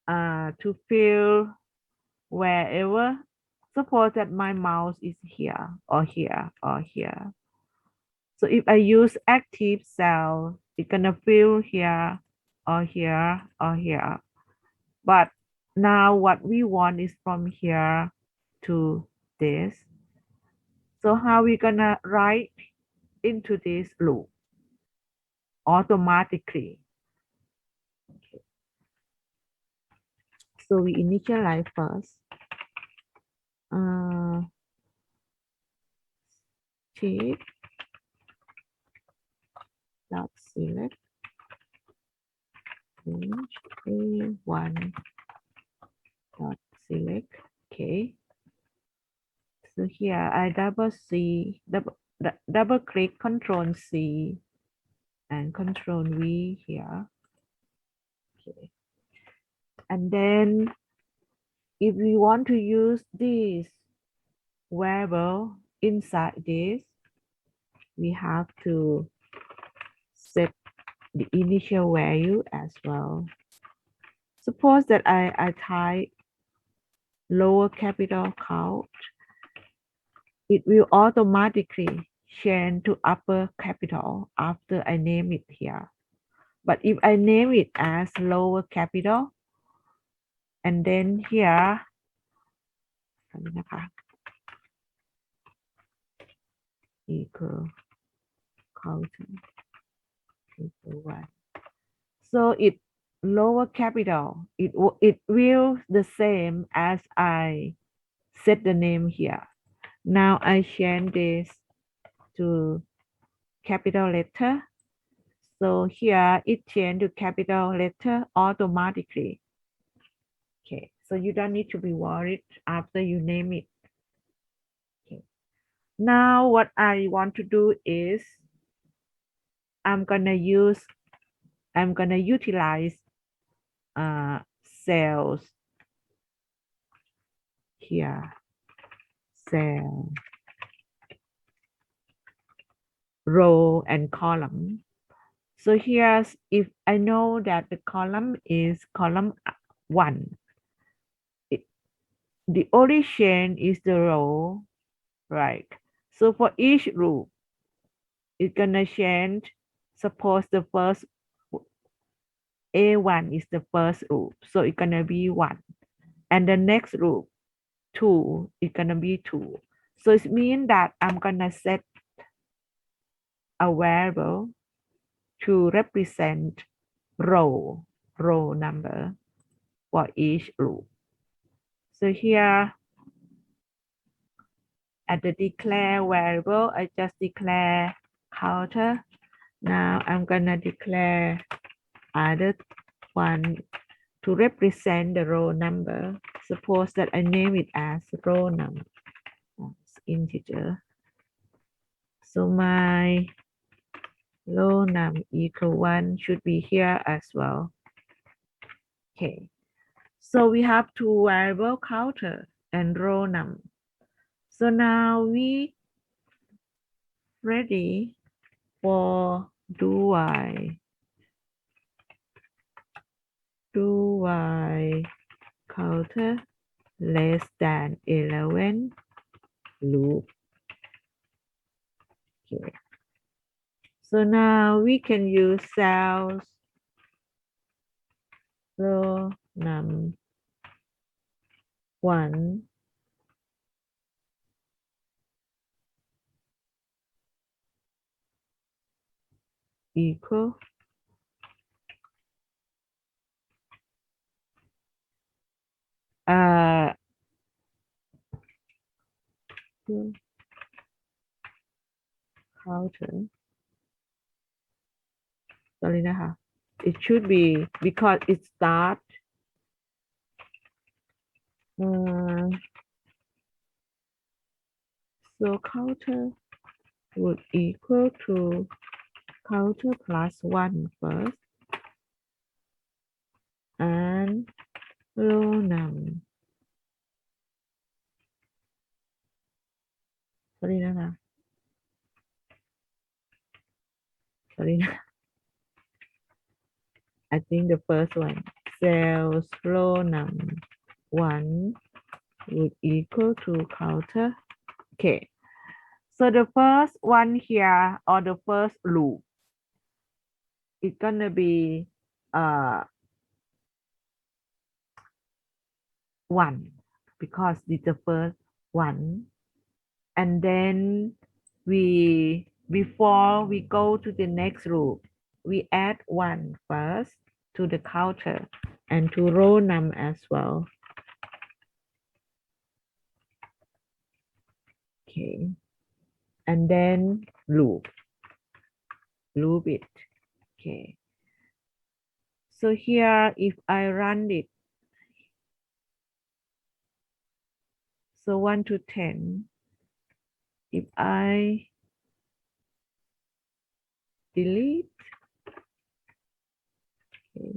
to fill wherever. Suppose that my mouse is here or here or here. So if I use active cell, it's gonna fill here or here or here. But now what we want is from here to this. So how we gonna write into this loop automatically? Okay. So we initialize first. Check dot select range A1 dot select. Okay. So here I double click Control C and Control V here. Okay. And then if we want to use this variable inside this, we have to set the initial value as well. Suppose that I type lower capital count, it will automatically change to upper capital after I name it here. But if I name it as lower capital, and then here, equal counter equal 1. So it lower capital, it will the same as I set the name here. Now I change this to capital letter. So here it changed to capital letter automatically. Okay, so you don't need to be worried after you name it. Okay. Now what I want to do is I'm gonna utilize cells here, cell, row and column. So here's if I know that the column is column 1. The origin is the row, right? So for each row, it's gonna change. Suppose the first A1 is the first row, so it's gonna be 1. And the next row, 2, is gonna be 2. So it means that I'm gonna set a variable to represent row number for each row. So here at the declare variable, I just declare counter. Now I'm gonna declare other one to represent the row number. Suppose that I name it as row number, integer. So my row num equal 1 should be here as well. Okay. So we have two variable counter and row num. So now we ready for do while counter less than 11 loop. Okay. So now we can use cells row num 1 equal counter sorry นะคะ it should be because it start so counter would equal to counter plus 1 first and row num sorry นะคะ sorry นะ I think the first one cells row num 1 would equal to counter. Okay, so the first one here or the first loop it's gonna be 1 because it's the first one, and then before we go to the next loop we add 1 first to the counter and to row num as well. Okay, and then loop it. Okay, so here if I run it, so 1 to 10, if I delete, okay,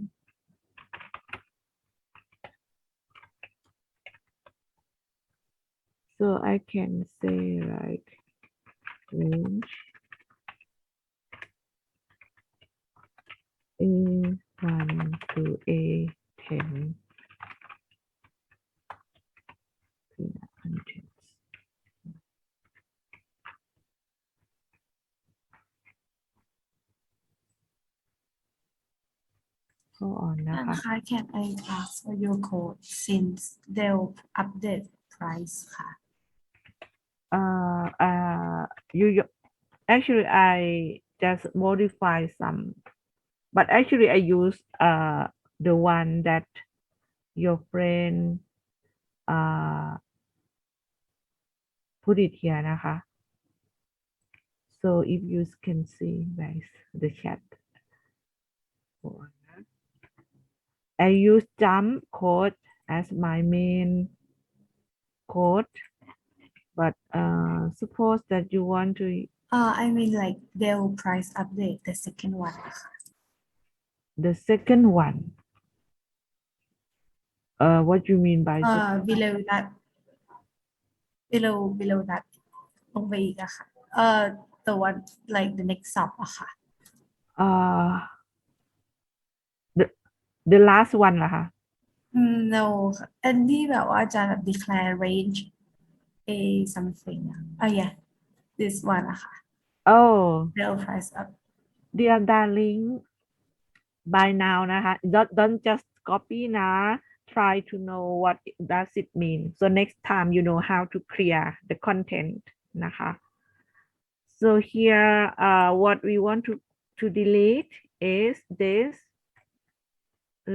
so I can say like range A1 to A10 contents. Go on นะ and คะ ค่ะ can I ask for your code since they'll update price ค่ะ you actually I just modify some, but actually I use the one that your friend put it here นะคะ so if you can see guys the chat I use jump code as my main code, but suppose that you want to I mean like they'll price update the second one ค่ะ the second one. What you mean by below that below that ลงไปอีกอะค่ะthe one like the next sub อะค่ะ uh the last one เหรอคะ no ค่ะอันที่แบบว่าจะแบบ declare range a something อะyeah this one อะค่ะ oh they'll price up dear darling by now นะคะ don't just copy นะ try to know what does it mean so next time you know how to clear the content นะคะ so here what we want to delete is this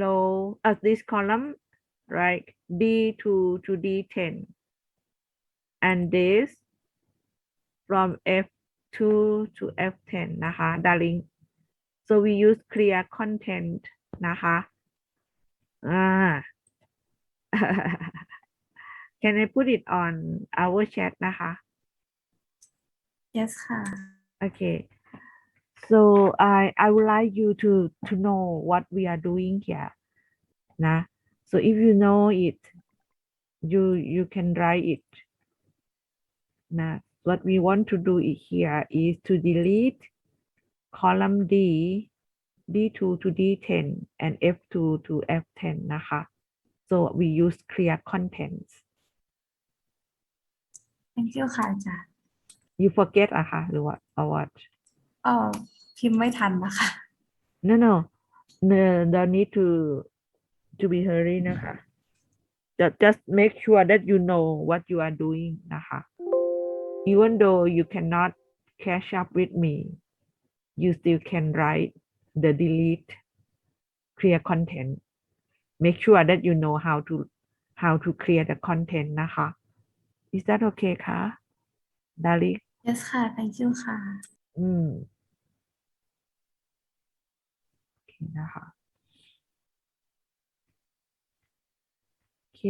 row this column right D2 to D10 and this from F2 to F10 นะคะ darling so we use clear content นะคะcan I put it on our chat นะคะ yes ค่ะ okay so I would like you to know what we are doing here นะ so if you know it you can write it นะ what we want to do here is to delete column D2 to D10 and F2 to F10 นะคะ so we use clear contents thank you ค่ะอาจารย์ you forget อะคะหรือว่า or what พิมพ์ไม่ทันนะคะ no no need to be hurry นะคะ just make sure that you know what you are doing นะคะ even though you cannot catch up with me you still can write the delete clear content make sure that you know how to clear the content นะคะ is that okay คะ darling yes ค่ะ thank you ค่ะ โอเค นะคะโอเค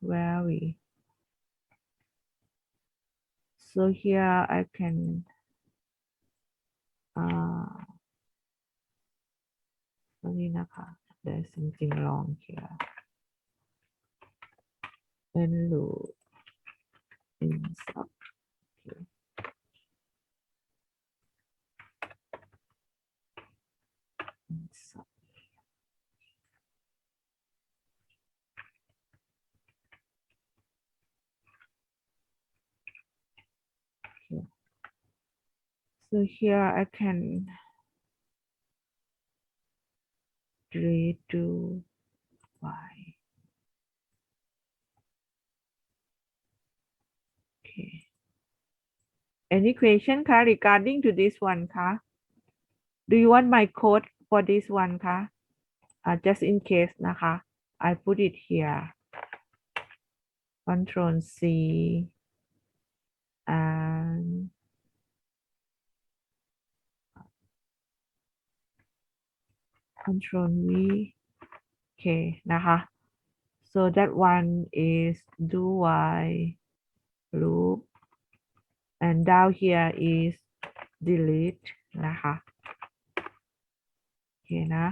where are we so here I can ตรงนี้นะคะ there's something wrong here and loop in sub okay. In sub. Okay. So here I can redo y. Okay. Any question ka regarding to this one ka? Do you want my code for this one ka? Just in case นะคะ I put it here. Control C and Control V. Okay นะคะ so that one is do while loop and down here is delete นะคะโอเคนะ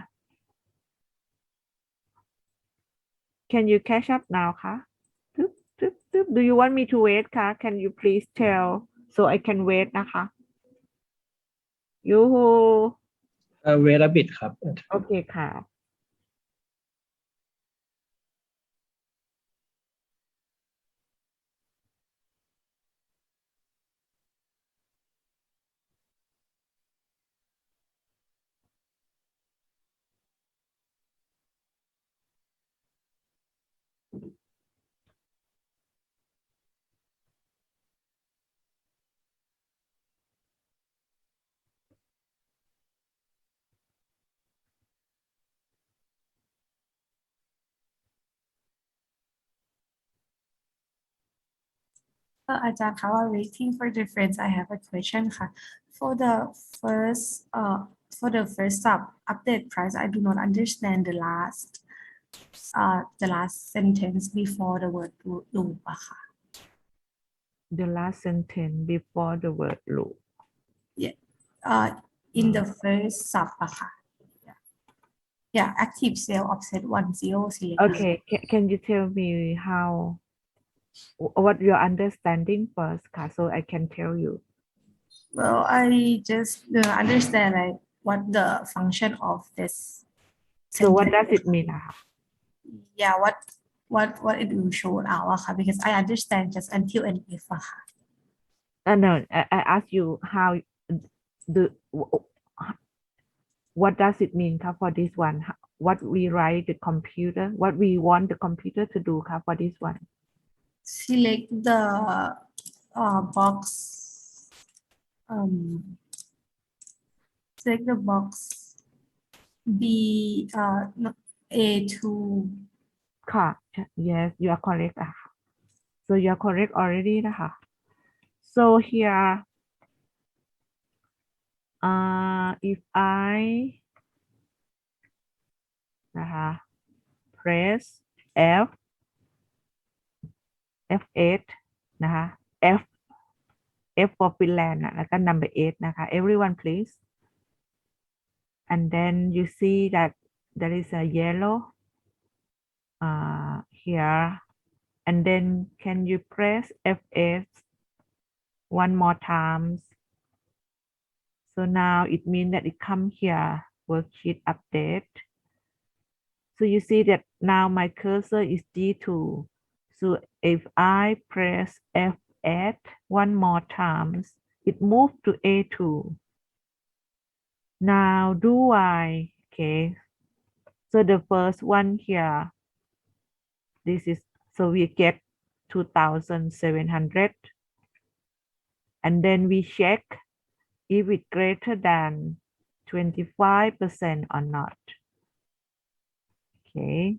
Can you catch up now คะตึ๊บตึ๊บตึ๊บ Do you want me to wait คะ Can you please tell so I can wait นะคะ ยูฮู wait a bit ครับ โอเคค่ะ อาจารย์คะว่า waiting for difference I have a question ค่ะ for the first sub update price I do not understand the last sentence before the word loop อะค่ะ The last sentence before the word loop in the first sub อะค่ะ yeah active cell offset 10 select Okay can you tell me how what your understanding first ค่ะ so I can tell you well I just understand like what the function of this so what sentence does it mean นะคะ yeah what it will show เอาอะค่ะ because I understand just until and if อะค่ะ no I ask you how the what does it mean ค่ะ for this one what we write the computer what we want the computer to do ค่ะ for this one select the box select the box B A2 ค่ะ yes you are correct อะค่ะ so you are correct already นะคะ so here if I นะคะ press F F8 นะคะ F for Finland นะแล้วก็ number 8นะคะ everyone please and then you see that there is a yellow here and then can you press F8 one more times so now it means that it come here worksheet update so you see that now my cursor is D2 so if I press F8 one more times it moved to A2 now do I okay so the first one here this is so we get 2700 and then we check if it greater than 25% or not okay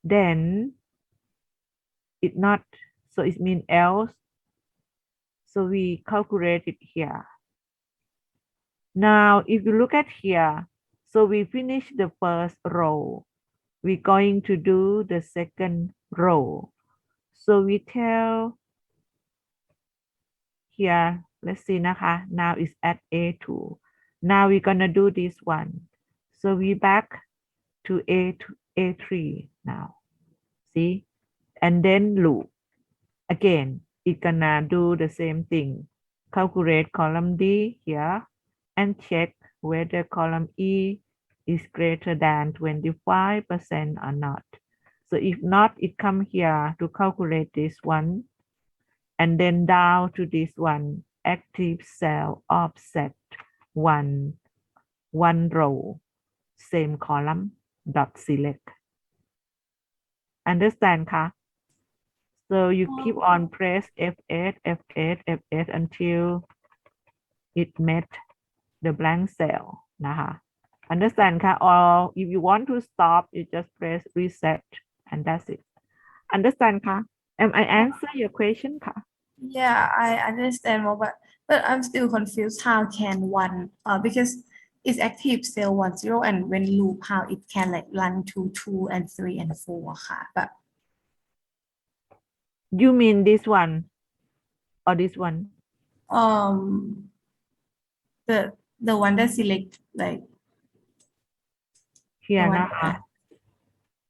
then it not so it means else so we calculate it here now if you look at here So we finish the first row. We're going to do the second row. So we tell here, let's seeนะคะ. Now it's at A2. Now we're gonna do this one. So we back to A3 now. See? And then loop. Again, it's gonna do the same thing. Calculate column D here and check whether column E is greater than 25% or not. So if not, it come here to calculate this one and then down to this one, active cell offset one row, same column, dot select. Understand คะ So you keep on press F8, F8, F8 until it met the blank cell นะคะ Understand คะ Or if you want to stop, you just press reset and that's it. Understand คะ Am I answer your question คะ Yeah, I understand more, but I'm still confused. How can one because it's active cell 10 and when loop how it can like run to 2 and 3 and 4 ค่ะ but You mean this one or this one? The one that select like Here the one นะคะ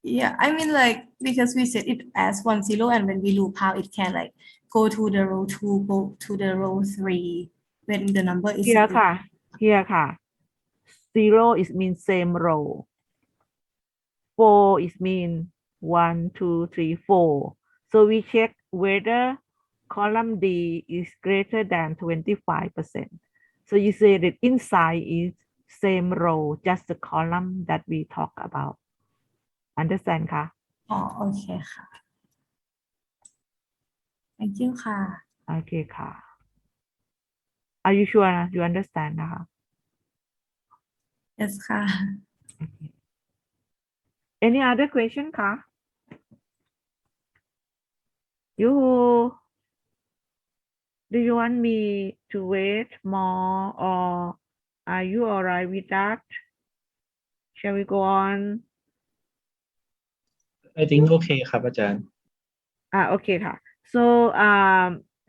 yeah, I mean like because we set it as 10 and when we loop how it can like go to the row 2, go to the row 3 when the number is Here ค่ะ Here ค่ะ Zero is mean same row. 4 is mean 1, 2, 3, 4. So we check whether column D is greater than 25%. So you say that inside is same row, just the column that we talk about. Understand คะ อ๋อโอเคค่ะ thank you ค่ะ โอเคค่ะ Are you sure นะ you understand นะคะ yes ค่ะ Any other question คะ You do you want me to wait more or are you alright with that? Shall we go on? I think okay ครับอาจารย์ Okay ค่ะ so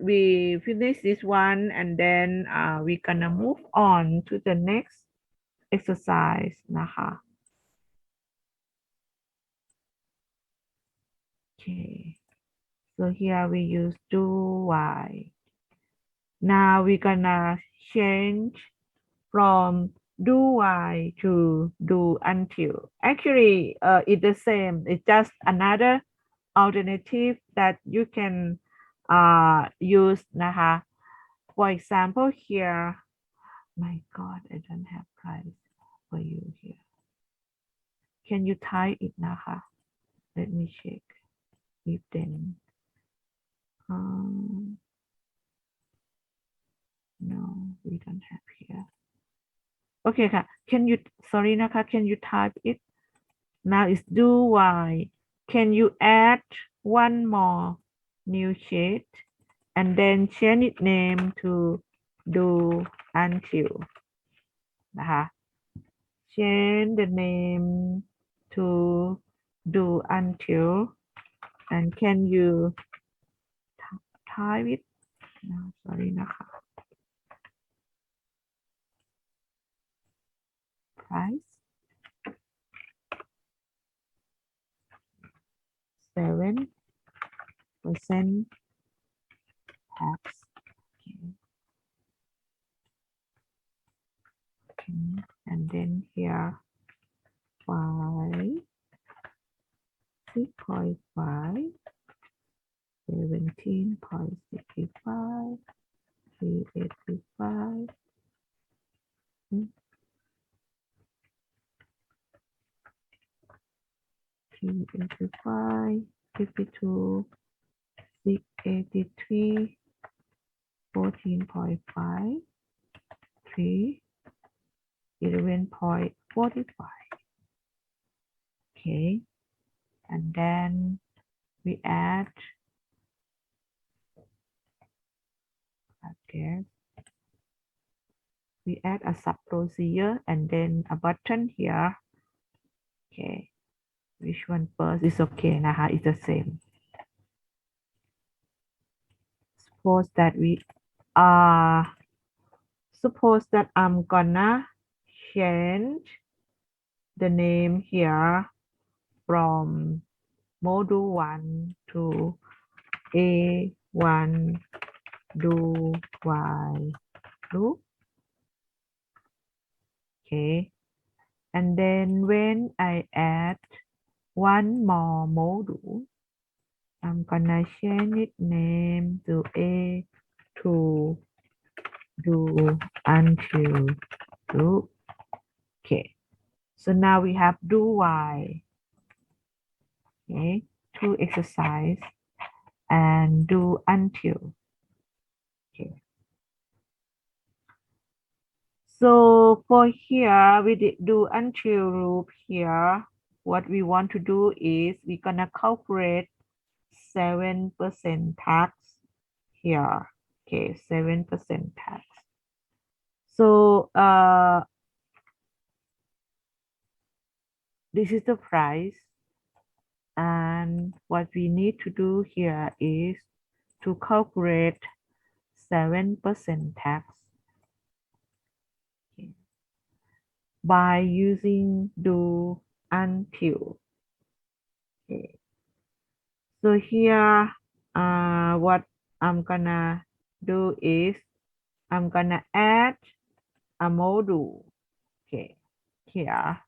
we finish this one and then we gonna move on to the next exercise นะคะ Okay so here we use do while now we gonna change from do while to do until actually it's the same it's just another alternative that you can use นะคะ for example here my god I don't have price for you here can you type it นะคะ let me check if then no we don't have here okay ค่ะ can you sorry นะคะ can you type it now is do while can you add one more new sheet and then change its name to do until นะคะ change the name to do until and can you type it no, sorry นะคะ price 7% tax okay. Okay. And then here 5 6.5 17.65 385 385 52 683 14.5 3 11.45 okay and then we add I guess we add a sub procedure and then a button here. Okay, which one first is okay,นะคะ, it's the same. Suppose that I'm gonna change the name here from module 1 to A1 do while loop. Okay, and then when I add one more module, I'm gonna change its name to A2 do until loop. Okay, so now we have do while. Okay, 2 exercise and do until. Okay. So for here, we did do until loop here. What we want to do is we're gonna calculate 7% tax here. Okay, 7% tax. So this is the price. And what we need to do here is to calculate 7% tax by using do until. Okay. So here, what I'm gonna do is I'm gonna add a module. Okay, here,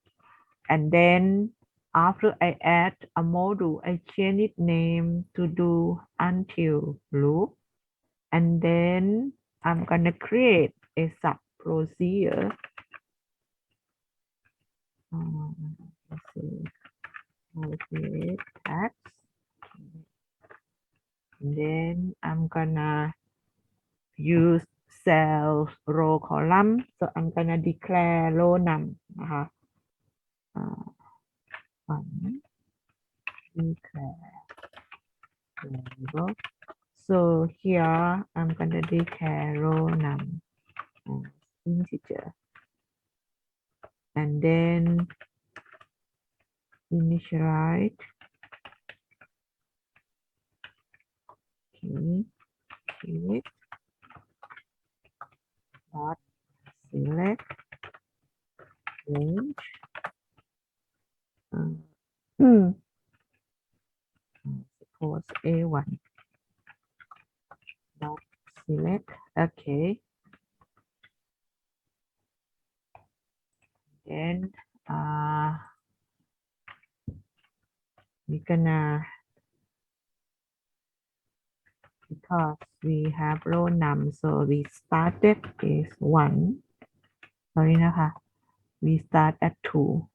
and then after I add a module, I change its name to do until loop, and then I'm gonna create a sub procedure. Let's see, I'll create tax. And then I'm gonna use cell row column. So I'm gonna declare row num. One, declare label. So here I'm gonna declare row num as integer. And then initialize. Okay, select dot select range. Suppose A1 dot select. Okay. Then we're gonna, because we have row num, so we started is 1. Sorry,นะคะ. We start at 2.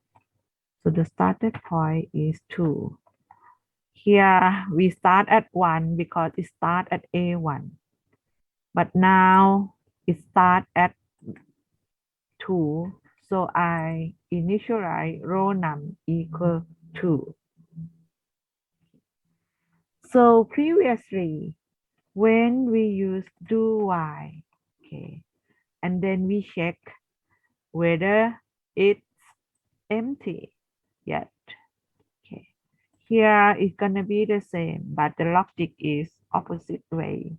So the started point is 2. Here we start at 1 because it start at A1. But now it start at 2. So I initialize row num equal 2. So previously, when we use do while, okay, and then we check whether it's empty yet. Okay, here it's gonna be the same, but the logic is opposite way.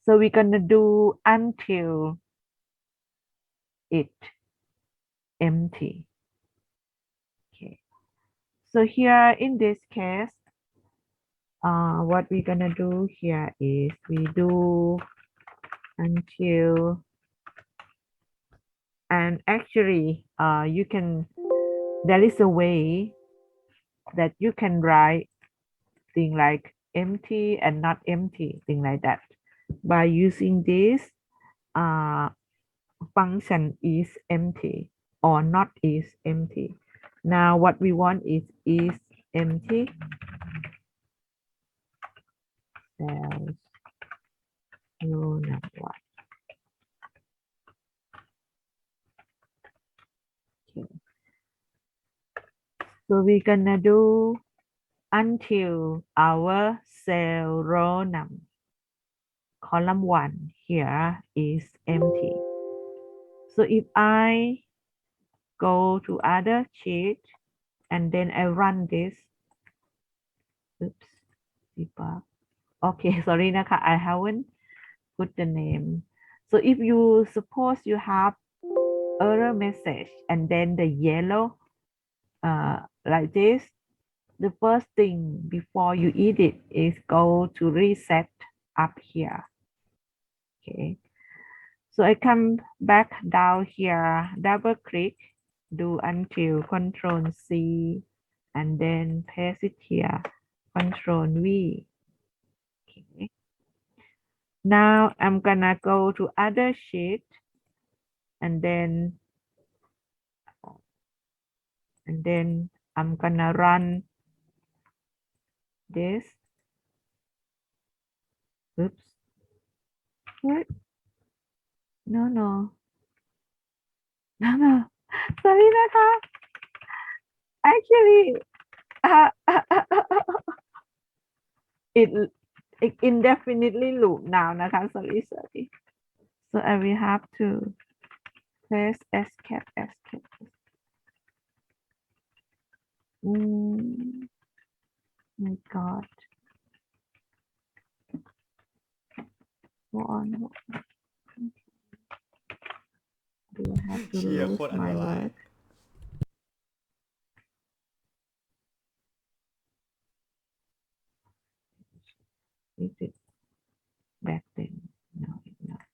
So we're gonna do until it empty. Okay, so here in this case, what we're gonna do here is we do until, and actually you can, there is a way that you can write thing like empty and not empty, thing like that, by using this function is empty or not is empty. Now what we want is empty cells row number 1. Okay. So we're gonna do until our cell row num column 1 here is empty. So if I go to other sheet and then I run this, oops, debug. Okay, sorry, Naka, I haven't put the name. So if you suppose you have error message and then the yellow like this, the first thing before you edit is go to reset up here. Okay, so I come back down here, double click, do until Control C, and then paste it here, Control V. Okay. Now I'm gonna go to other sheet and then I'm gonna run this. Oops. What? No, no. No, no. Sorry, Naka. Actually, uh, it indefinitely loop now, Naka. Sorry, sorry. So I will have to press escape, escape. My God. Go on. Do I have to เชี่ย lose โคตรอันต my ราย work? Is it back then? No, it's not.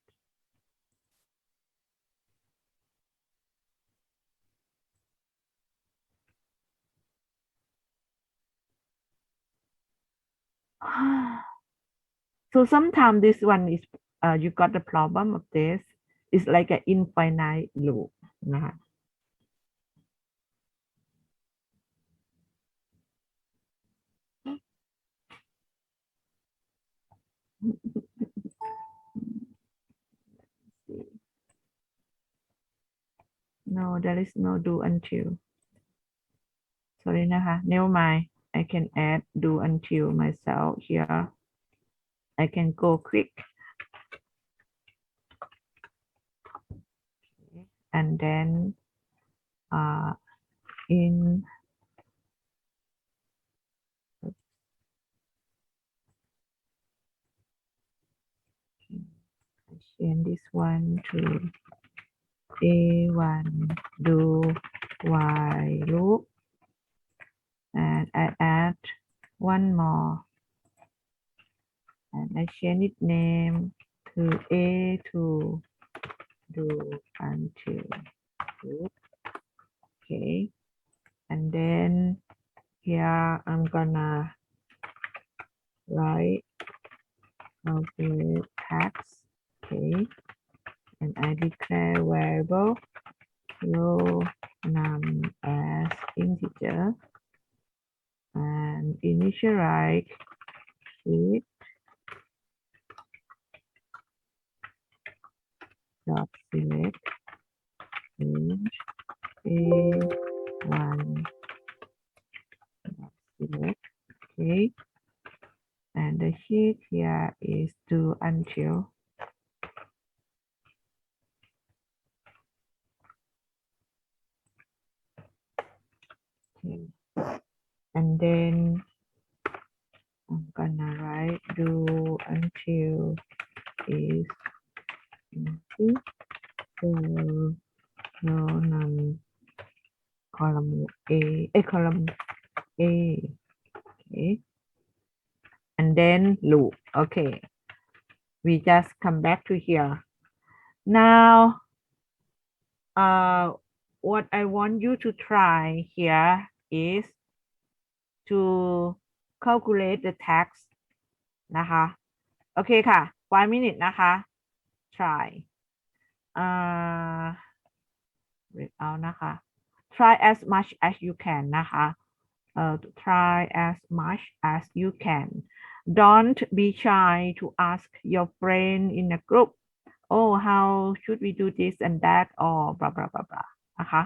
So sometimes this one is you got the problem of this. It's like an infinite loop นะคะ No, there is no do until. Sorry นะคะ Never mind. I can add do until myself here. I can go quick. And then in I change this one to A1 do while loop, and I add one more, and I change its name to A2 do until loop. Okay, and then here I'm gonna write calculate tax. Okay, and I declare variable row num as integer and initialize it dot select range A1 dot select. Okay, and the sheet here is do until. Okay, and then I'm gonna write do until is empty, so no num column column A. Okay, and then loop. Okay, we just come back to here. Now what I want you to try here is to calculate the tax นะคะโอเคค่ะ one minute นะคะ try read out นะคะ try as much as you can นะคะ try as much as you can don't be shy to ask your friend in a group oh how should we do this and that or blah blah blah blah นะคะ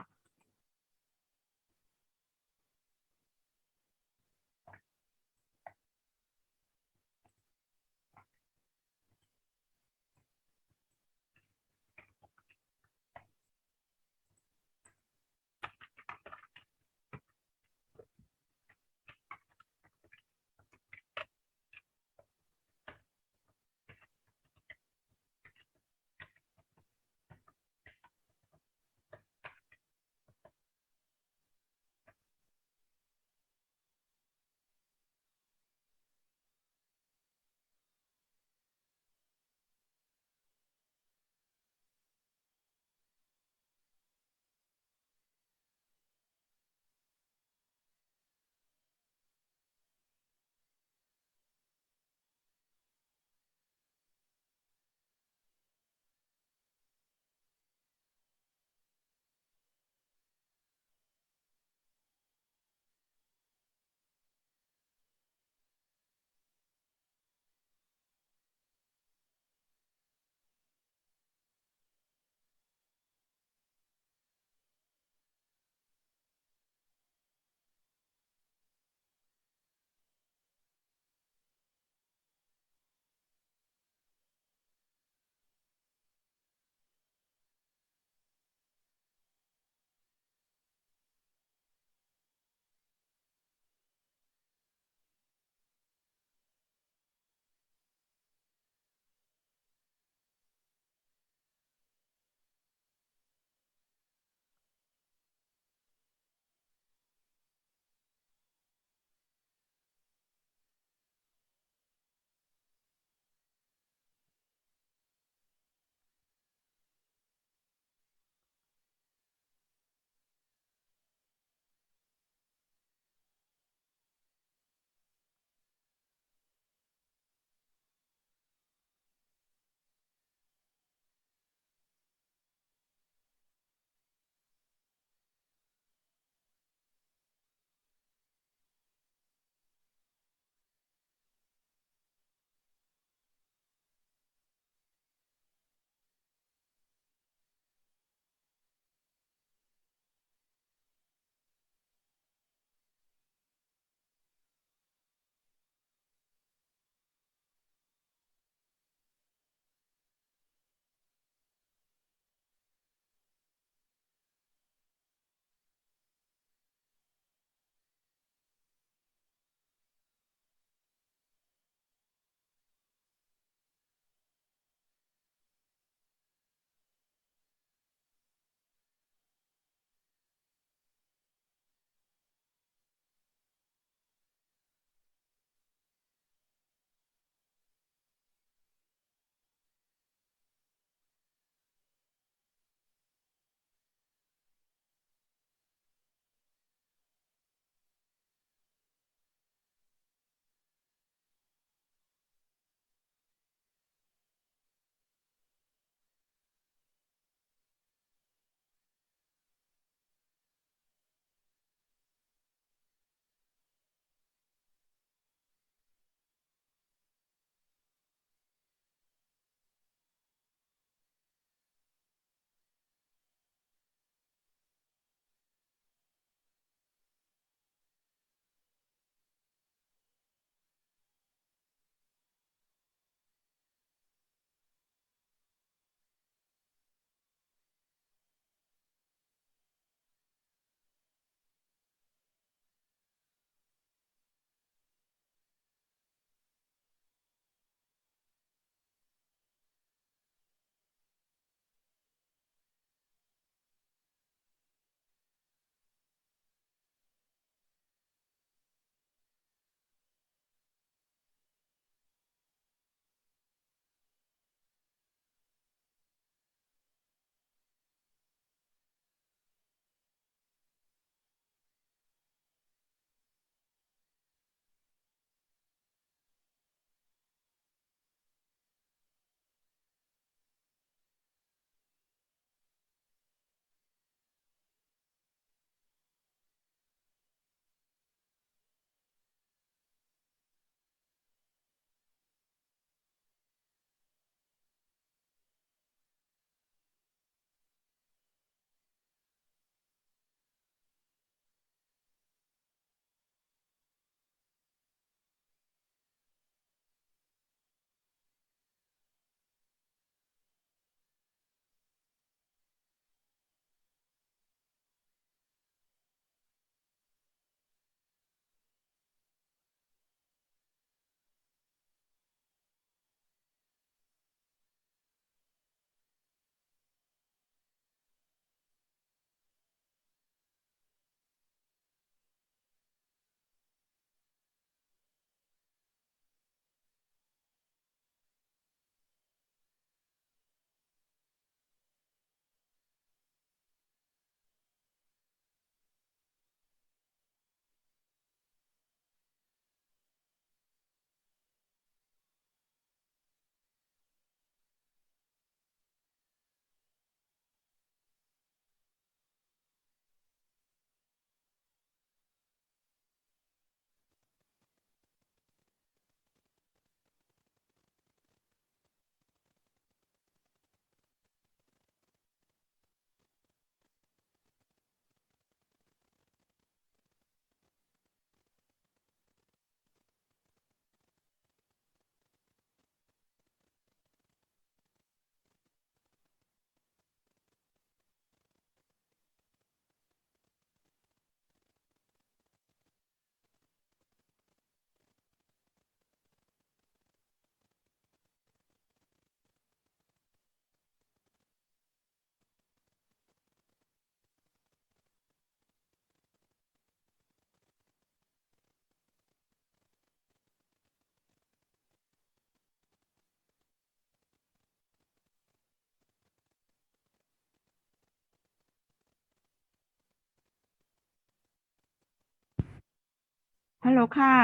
Hello ค่ะ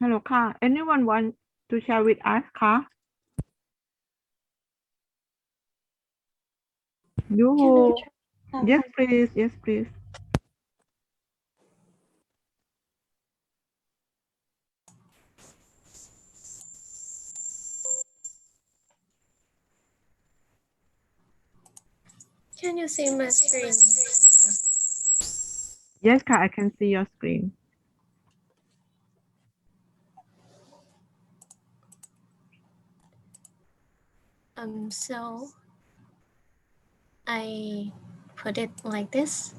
Hello ค่ะ Anyone want to share with us คะ You Yes please Yes please Can you see my screen? Yes ค่ะ I can see your screen So I put it like this.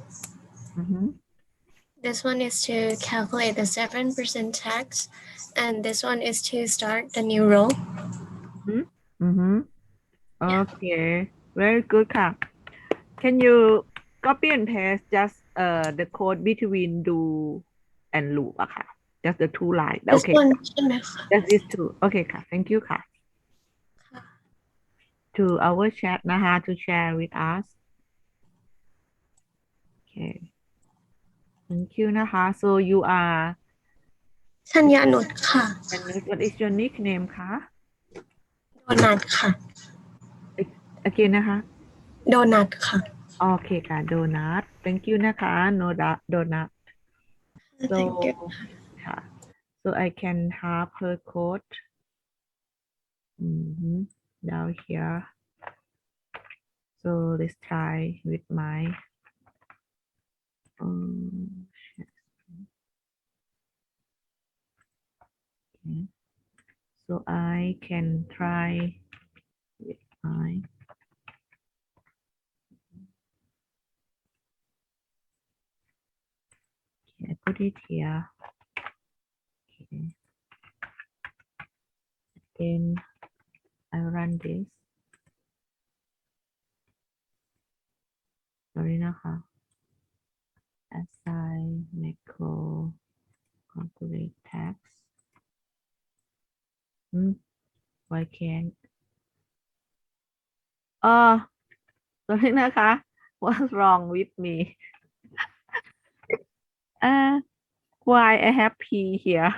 This one is to calculate the 7% tax, and this one is to start the new row. Okay very good ค่ะ Can you copy and paste just the code between do and loop อะค่ะ just the two line This okay one ใช่ไหมคะ just these two okay ค่ะ thank you ค่ะ to our chat นะคะ to share with us okay thank you นะคะ so you are ชัญญานุชค่ะ and what is your nickname คะ โดนัทค่ะ again นะคะ โดนัทค่ะ โอเคค่ะ donut thank you นะคะ no donut Thank you. so ค่ะ so I can have her code down here so let's try with my um, okay. So I can try with my okay, I put it here okay then I run this sorry นะคะ assign macro calculate tax why can't sorry นะคะ what's wrong with me why I have P here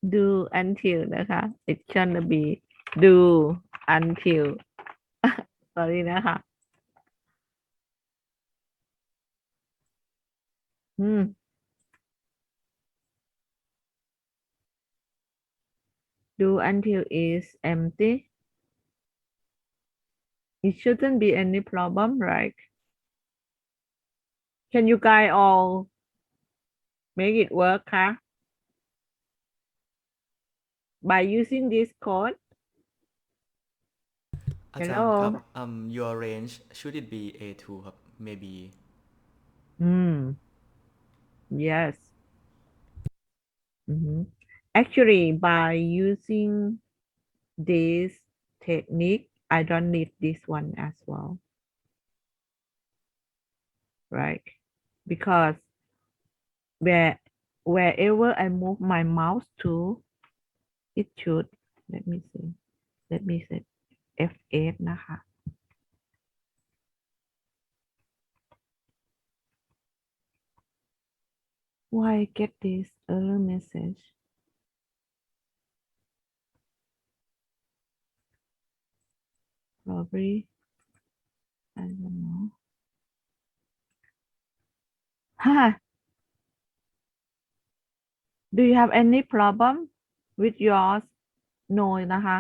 do until นะคะ it gonna be do until sorry นะคะ do until is empty it shouldn't be any problem right can you guys all make it work คะ by using this code อาจารย์ครับ hello your range should it be A2 ครับ maybe yes actually by using this technique I don't need this one as well right because wherever I move my mouse to it should let me see let me set F8 นะคะ why I get this error message probably I don't know do you have any problem with yours no นะคะ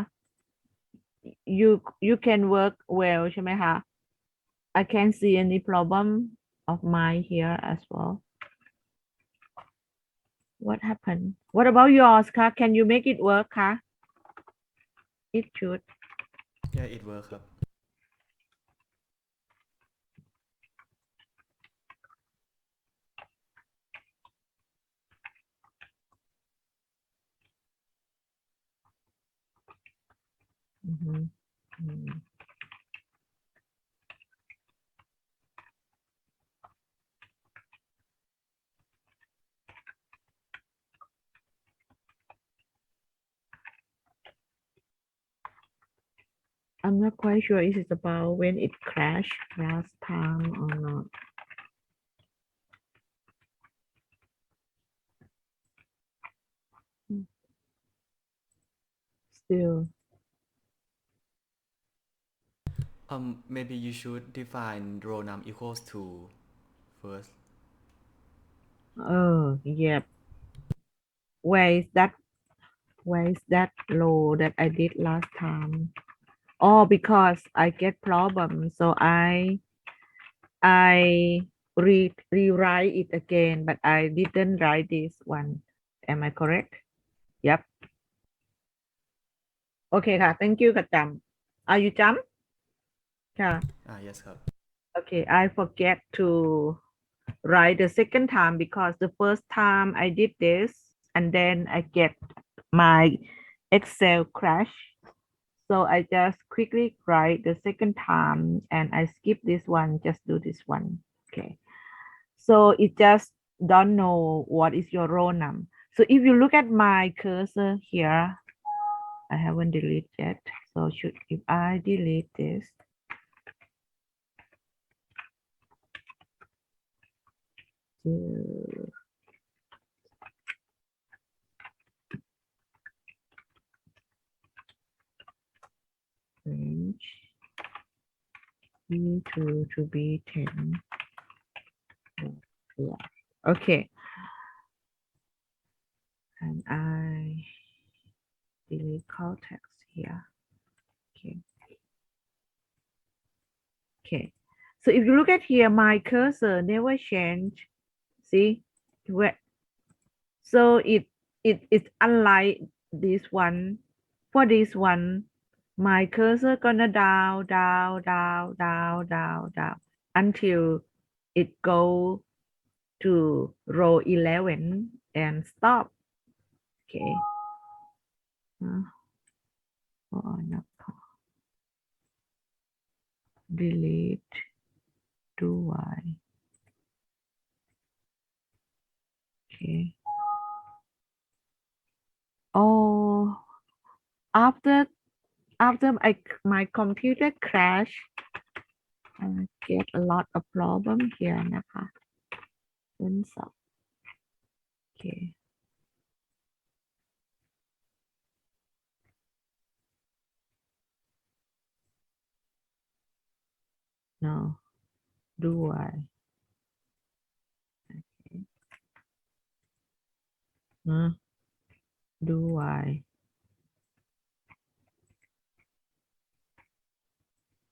you can work well ใช่ไหมคะ I can't see any problem of mine here as well what happened what about yours คะ can you make it work คะ it should yeah it work ครับ I'm not quite sure if it's about when it crashed last time or not still Maybe you should define row num equals to first. oh yep. Where is that row that I did last time? Oh, because I get problem, so I rewrite it again, but I didn't write this one. Am I correct? Yep. Okay ค่ะ thank you ค่ะจำ Are you จำค่ะ Yes ครับ Okay, I forget to write the second time because the first time I did this and then I get my Excel crash. So I just quickly write the second time and I skip this one, just do this one. Okay. So it just don't know what is your row number. So if you look at my cursor here, I haven't deleted yet. So if I delete this, range B2 to B10. Yeah. Okay. And I delete call text here. Okay. Okay. So if you look at here, my cursor never change. See where? So it's unlike this one. For this one, my cursor gonna down until it go to row 11 and stop. Okay. Oh, no. Delete do y. Okay. Oh, after my computer crash, I get a lot of problem here นะคะTurns out. Okay. No, do I? Okay. Do I?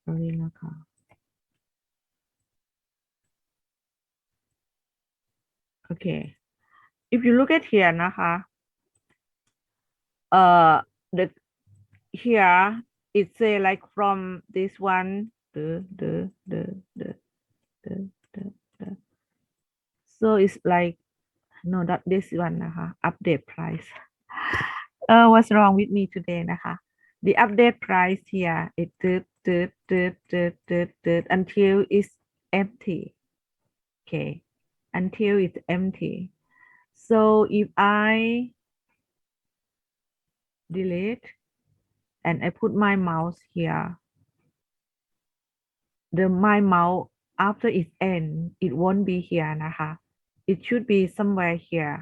Sorry นะคะ Okay. If you look at here นะคะ the here it say like from this one the so it's like no that this one นะคะ update price what's wrong with me today นะคะ the update price here it until it's empty. Okay, until it's empty. So if I delete and I put my mouse here, my mouse after it end, it won't be here นะคะ it should be somewhere here.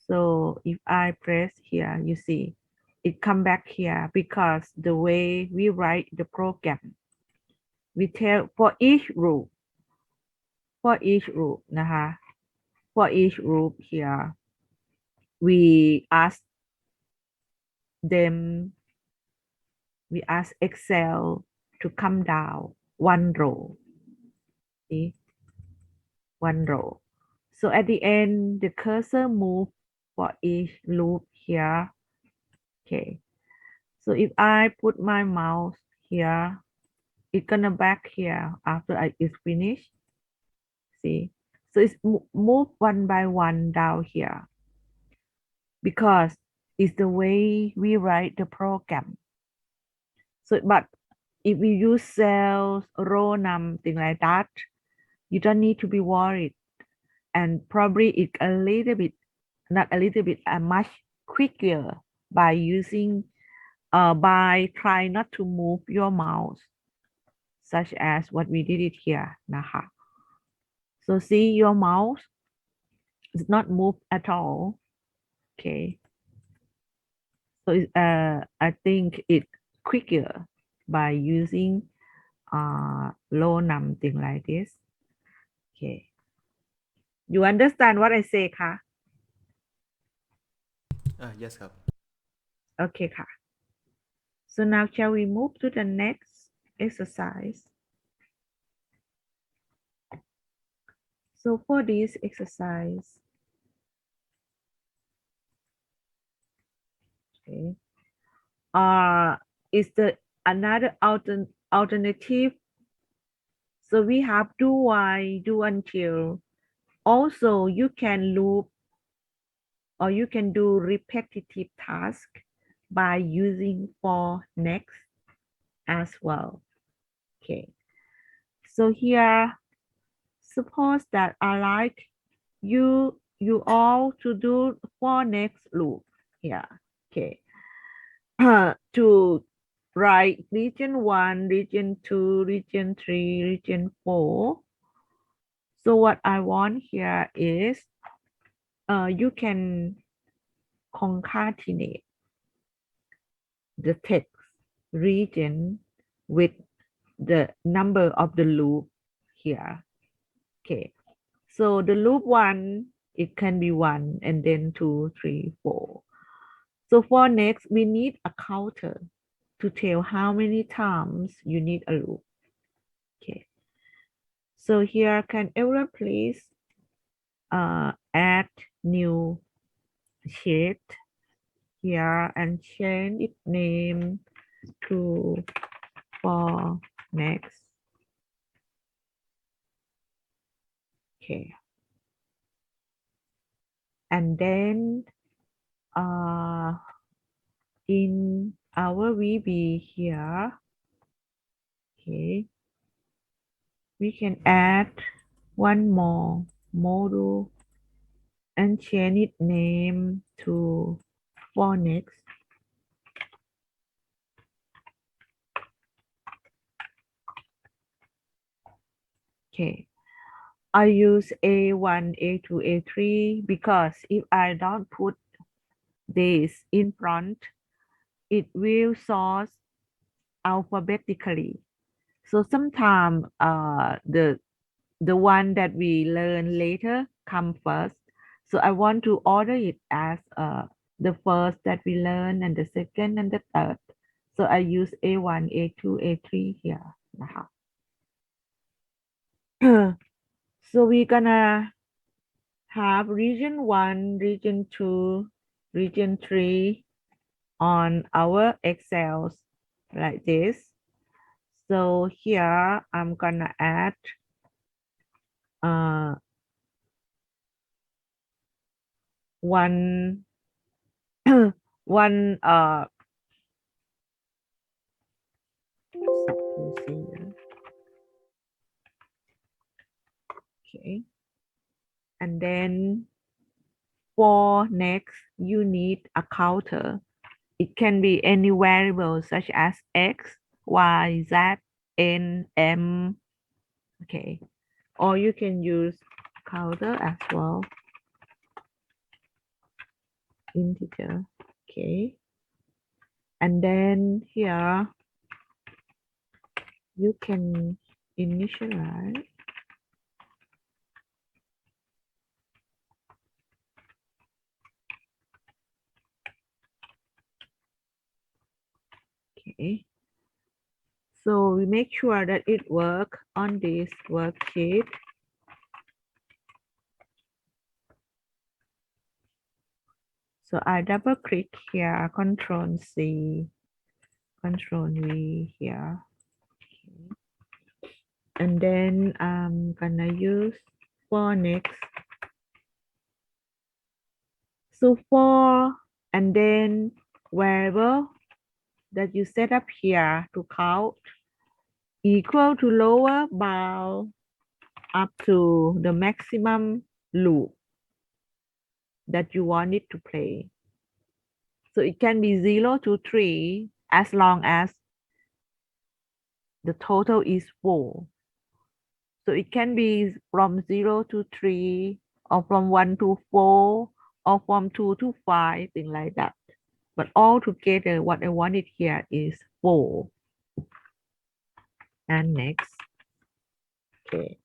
So if I press here, you see it come back here because the way we write the program, we tell for each rule นะคะ for each group here we ask them we ask Excel to come down one row. See? One row. So at the end, the cursor move for each loop here. Okay. So if I put my mouse here, it's gonna back here after it's finished. See? So it's move one by one down here because it's the way we write the program. So, but if we use cells, row num, thing like that, you don't need to be worried. And probably it's a little bit, not a little bit, much quicker by using, by try not to move your mouse, such as what we did it here.นะคะ. So see your mouse is not moved at all. Okay. So I think it quicker by using low num thing like this. Okay. You understand what I say, ka? Yes ครับ Okay, ka. So now shall we move to the next exercise? So for this exercise, okay, is the another alternative. So we have do while, do until. Also, you can loop or you can do repetitive task by using for next as well. Okay. So here, suppose that I like you all to do for next loop here. Okay. To write region 1, region 2, region 3, region 4. So what I want here is you can concatenate the text region with the number of the loop here. Okay. So the loop 1, it can be 1 and then 2, 3, 4. So for next, we need a counter to tell how many times you need a loop. Okay. So here, can everyone please add new sheet here and change its name to for next. Okay. And then in our VB here, okay, we can add one more module and change its name to for next. Okay, I use A1, A2, A3 because if I don't put this in front, it will sort alphabetically. So sometimes the one that we learn later come first. So I want to order it as the first that we learn and the second and the third. So I use A1, A2, A3 here. นะคะ So we're gonna have region 1, region 2, region 3 on our Excels like this. So here I'm gonna add one one okay, and then for next you need a counter. It can be any variable such as x, y, z, n, m. Okay, or you can use counter as well, integer. Okay, and then here you can initialize. Okay, so we make sure that it works on this worksheet. So I double click here, Control C, Control V here. Okay. And then I'm gonna use for next. So for and then variable that you set up here to count equal to lower bound up to the maximum loop that you want it to play. So it can be 0 to 3 as long as the total is 4. So it can be from 0 to 3 or from 1 to 4 or from 2 to 5, things like that. but all together what I wanted here is 4 and next. Okay,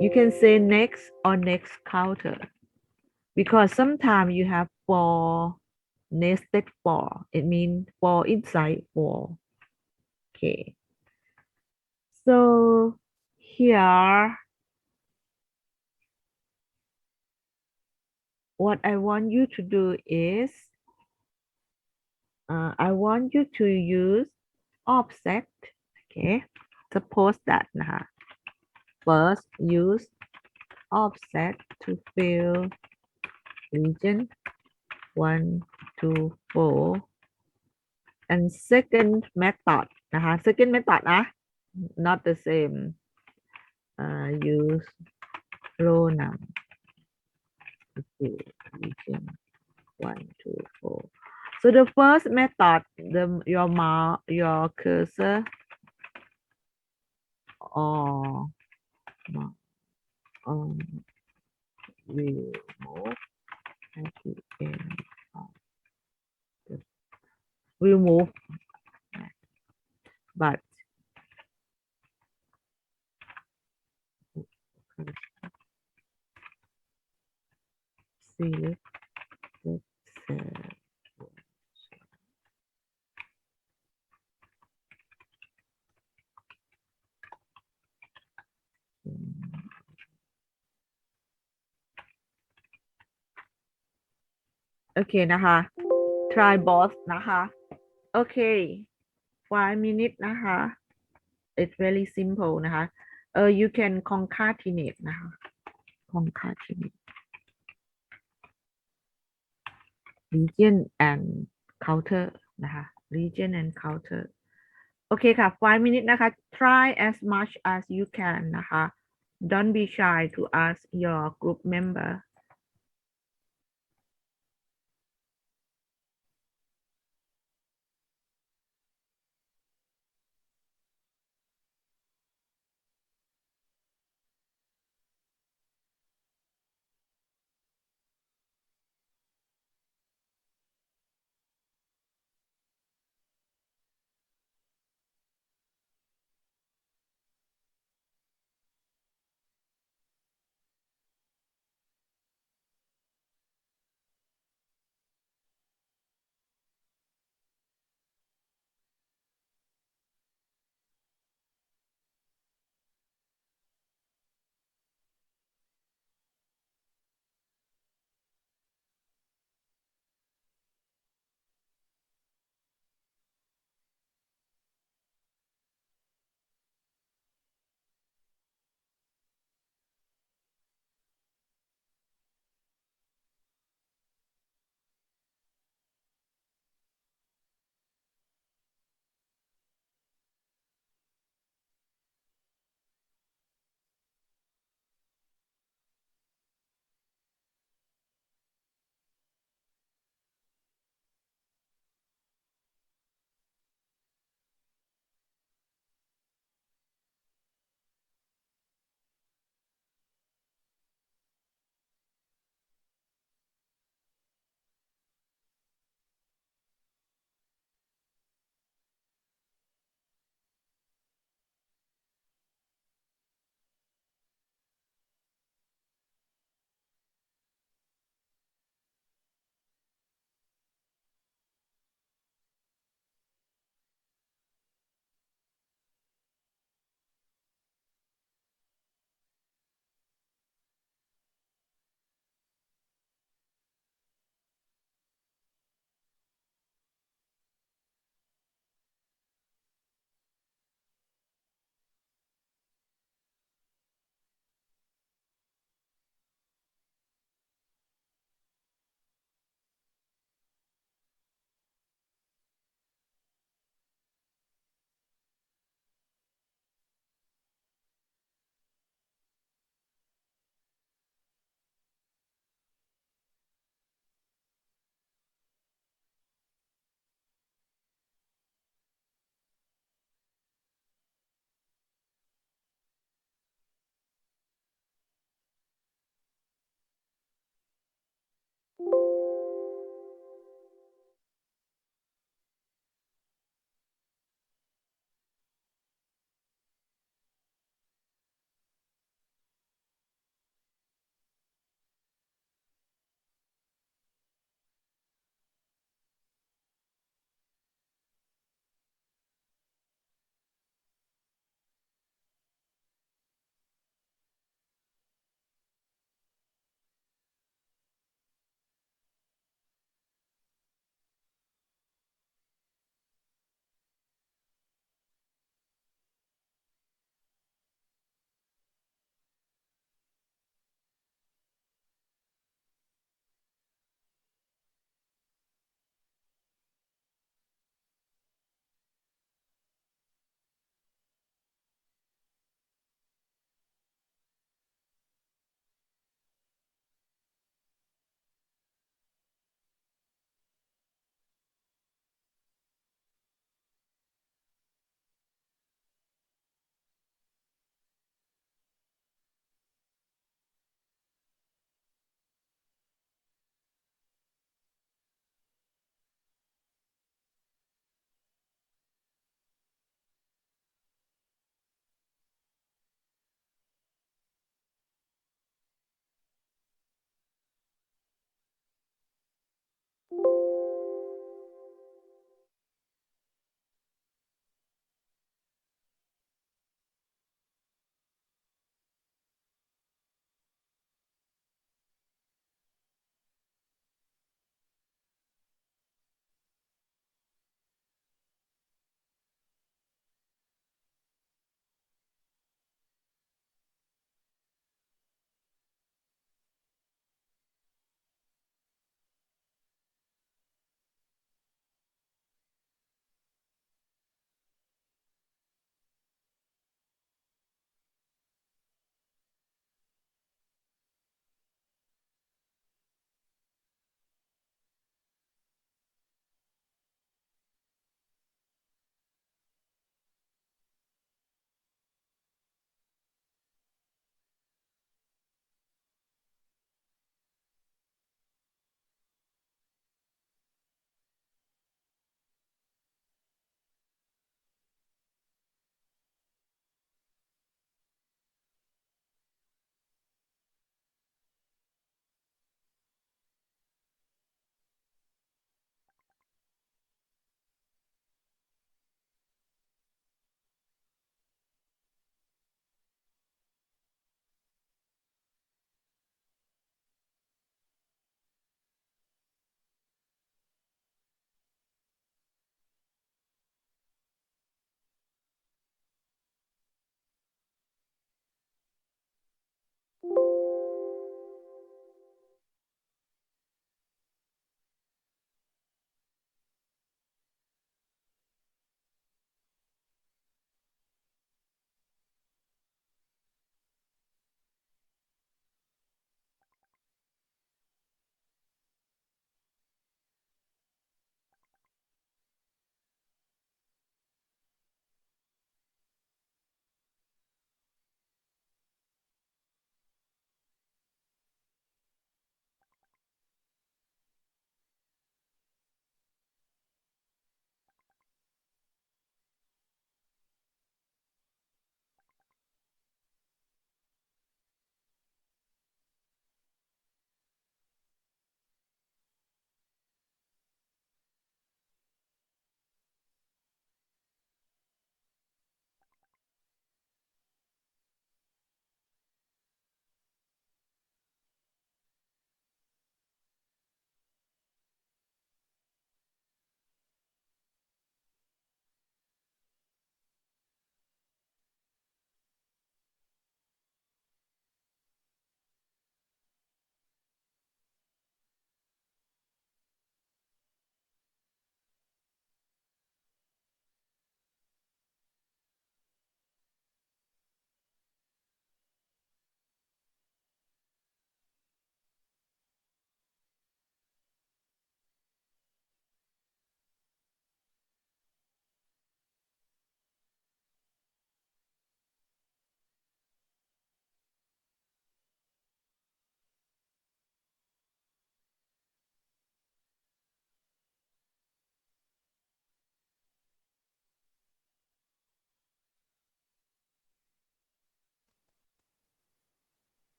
you can say next or next counter because sometimes you have 4 nested 4. It means 4 inside 4. Okay, so here what I want you to do is I want you to use offset. Okay, suppose that นะคะ first use offset to fill region 1 2 4 and second method นะคะ second method นะ not the same use row num to region 1 2 4 so the first method your mouse your cursor or will move will move but select the cell.โอเคนะคะ try both นะคะ okay 5 minutes นะคะ it's very simple นะคะ you can concatenate นะคะ concatenate region and counter นะคะ region and counter โอเคค่ะ 5 minutes นะคะ try as much as you can นะคะ don't be shy to ask your group member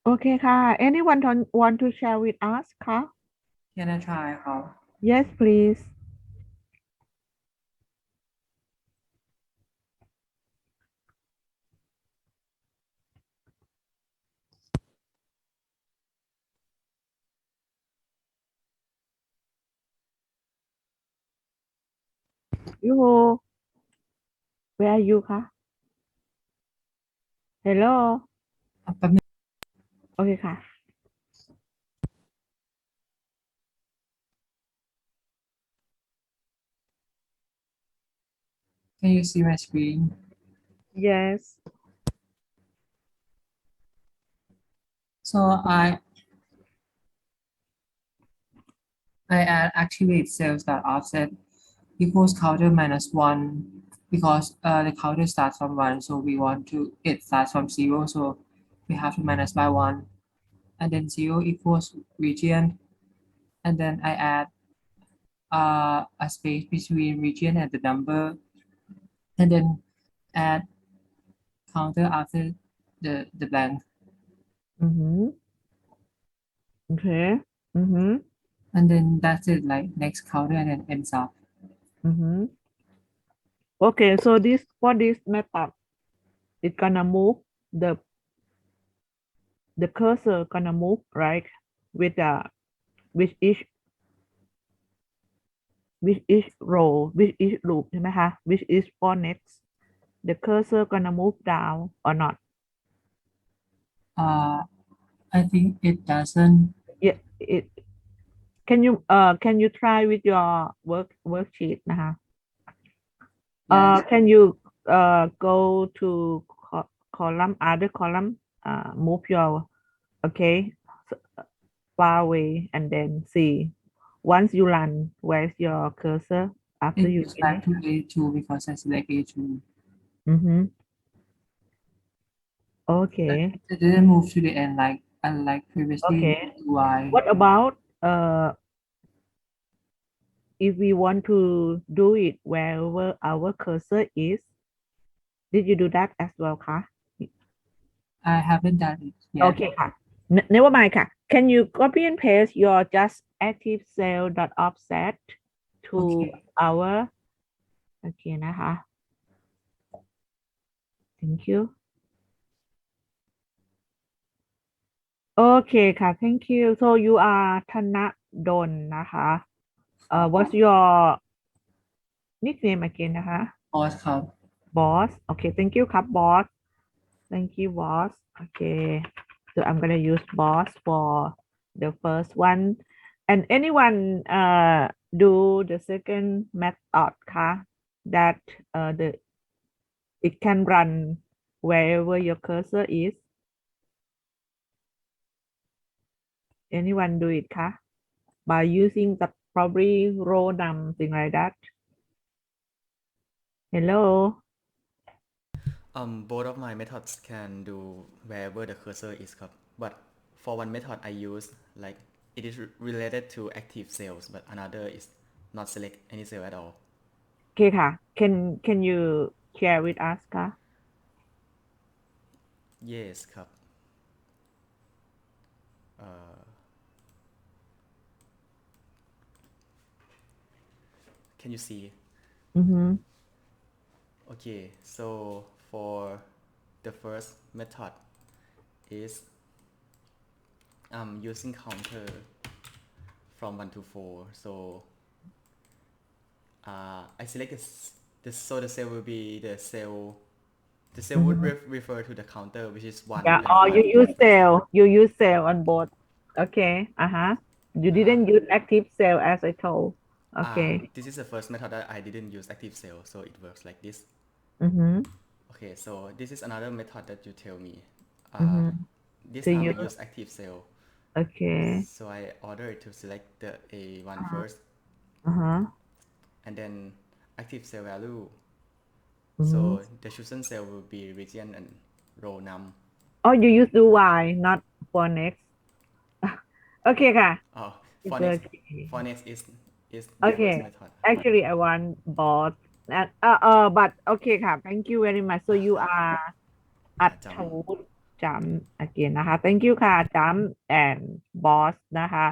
โอเคค่ะ anyone want to share with us คะ Can I try ครับ yes please you where are you คะ hello แป๊บนึง โอเคค่ะ Can you see my screen yes so I add activate cells that offset equals counter minus 1 because the counter starts from 1, so we want to it starts from 0, so we have to minus by 1, and then 0 equals region, and then I add a space between region and the number, and then add counter after the blank, okay and then that's it, like next counter and then ends up. okay so this for this method it gonna move the cursor gonna move right with with each row with each loop ใช่ไหมคะ with each for next the cursor gonna move down or not I think it doesn't. yeah it can you try with your worksheet นะคะ Yes. can you go to column other column move your okay far away and then see once you run where's your cursor after It you goes back finish to A2 because I select A2. Okay. It didn't move to the end like previously Okay. Y. What about if we want to do it wherever our cursor is? Did you do that as well คะ I haven't done it yet. โอเคค่ะ never mind ค่ะ Can you copy and paste your just active cell dot offset to Okay. our โอเคนะคะ Thank you โอเคค่ะ Thank you so you are ธนดลนะคะ what's your nickname again นะคะ Pause ครับ boss okay thank you ครับ boss thank you boss okay so I'm gonna use boss for the first one and anyone do the second method คะ that the it can run wherever your cursor is anyone do it คะ by using the probably row something like that hello Both of my methods can do wherever the cursor is ครับ but for one method I use like it is related to active cells but another is not select any cell at all โอเคค่ะ can you share with us คะ yes ครับ can you see okay so for the first method is using counter from 1 to 4 so I select this so the cell will be the cell would refer to the counter which is 1 Yeah, and or 1 you use cell on both. Okay, You didn't use active cell as I told. Okay. This is the first method that I didn't use active cell so it works like this Mm-hmm. okay so this is another method that you tell me Mm-hmm. this to time you. we use active cell. Okay. So I ordered to select the A1 first, Uh-huh. and then active cell value. Mhm. So the chosen cell will be region and row num. Oh, you use do Y, not for next. Okay,ค่ะ. Oh, It's for next, okay. for next is the Okay. first method. Actually, I want both. And but okay ค่ะ. Thank you very much. So you are อัธวุฒิจำ again นะคะ Thank you ค่ะจำ and boss นะคะ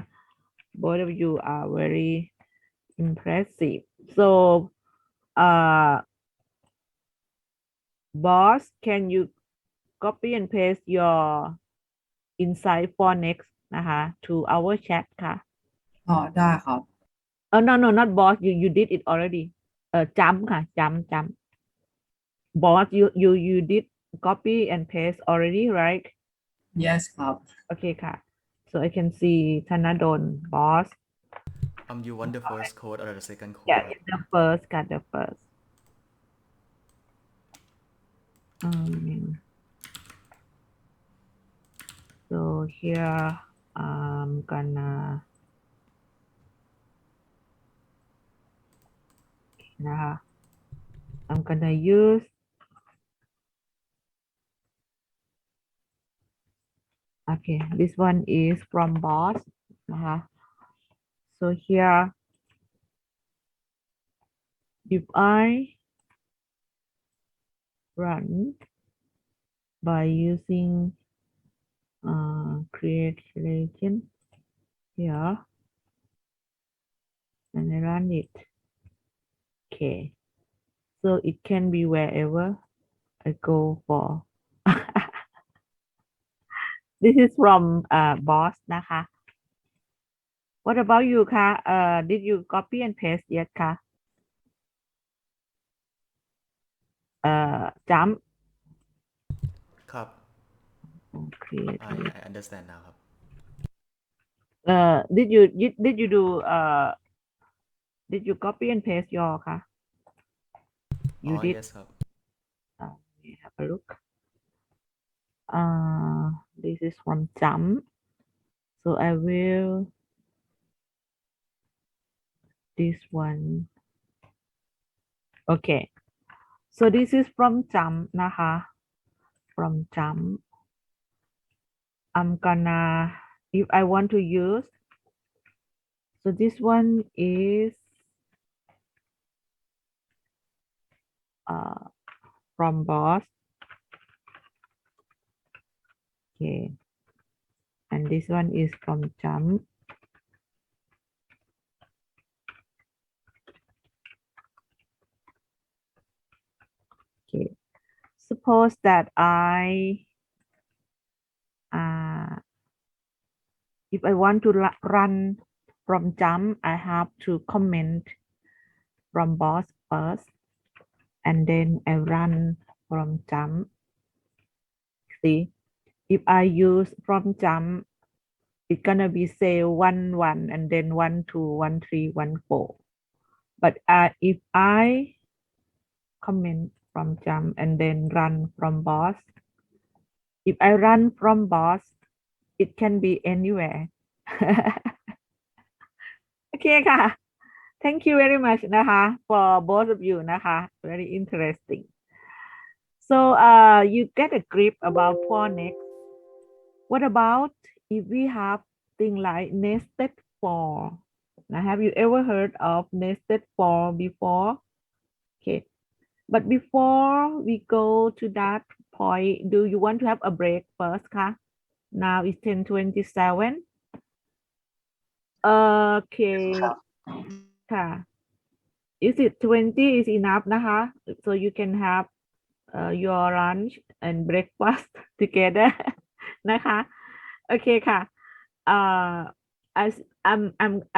Both of you are very impressive. So boss, can you copy and paste your insight for next นะคะ to our chat ค่ะ อ๋อได้ครับ no not boss, you did it already จำค่ะจำ boss, you did copy and paste already, right? yes ครับ Okay ค่ะ so I can see ธนดล boss. You want the first code or the second code? Yeah, it's the first, got the first. So here I'm gonna use okay, this one is from boss. So here if I run by using create relation here and I run it. Okay, so it can be wherever I go for. This is from boss นะคะ What about you คะ did you copy and paste yet คะ jump ครับ create I understand now ครับ did you do did you copy and paste your คะ you did yes ครับ let me have a look this is from jump so I will this one okay so this is from jump นะคะ from jump I'm gonna if I want to use so this one is from boss okay and this one is from jump okay suppose that I if I want to run from jump I have to comment from boss first and then I run from jump see if I use from jump it's gonna be say 1 1 and then 1 2 1 3 1 4 but if I comment from jump and then run from boss if I run from boss it can be anywhere โอเคค่ะ thank you very much นะคะ for both of you นะคะ very interesting so you get a grip about for next what about if we have thing like nested for now have you ever heard of nested for before okay but before we go to that point do you want to have a break first คะ now it's 10:27 okay ค่ะ is it 20 is enough นะคะ so you can have your lunch and breakfast together นะคะ โอเคค่ะ as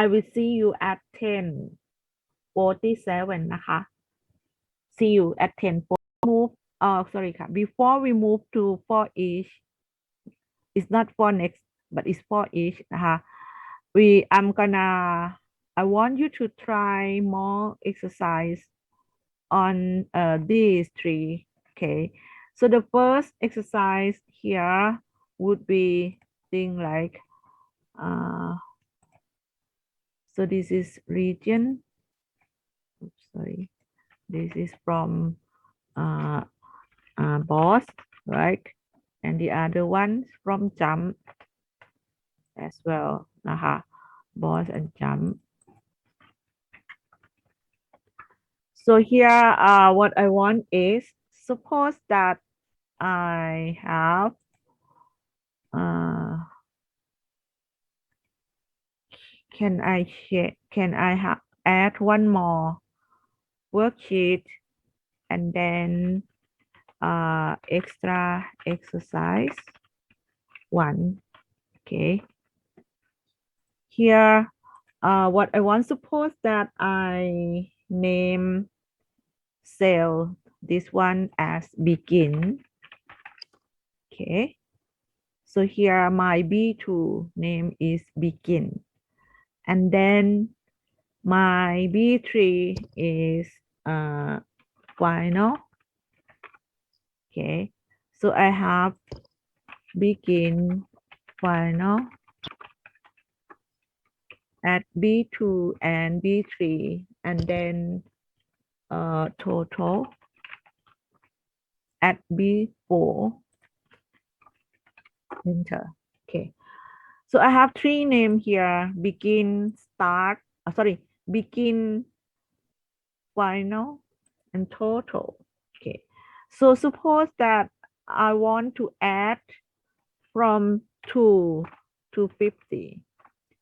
I will see you at 10:47 นะคะ see you at 10 move sorry ค่ะ before we move to for each it's not for next but it's for each นะคะ I want you to try more exercise on these three okay so the first exercise here would be thing like so this is region. Oops, sorry, this is from boss, right? And the other ones from jump as well, boss and jump. So here, what I want is, suppose that I have can I have add one more worksheet and then extra exercise one. Okay. Here, what I want, suppose that I name cell this one as begin. Okay. So here my B2 name is begin. And then my B3 is final. Okay. So I have begin, final at B2 and B3, and then total at B4, enter. Okay. So I have three names here, begin, start, begin, final, and total. Okay. So suppose that I want to add from 2 to 50.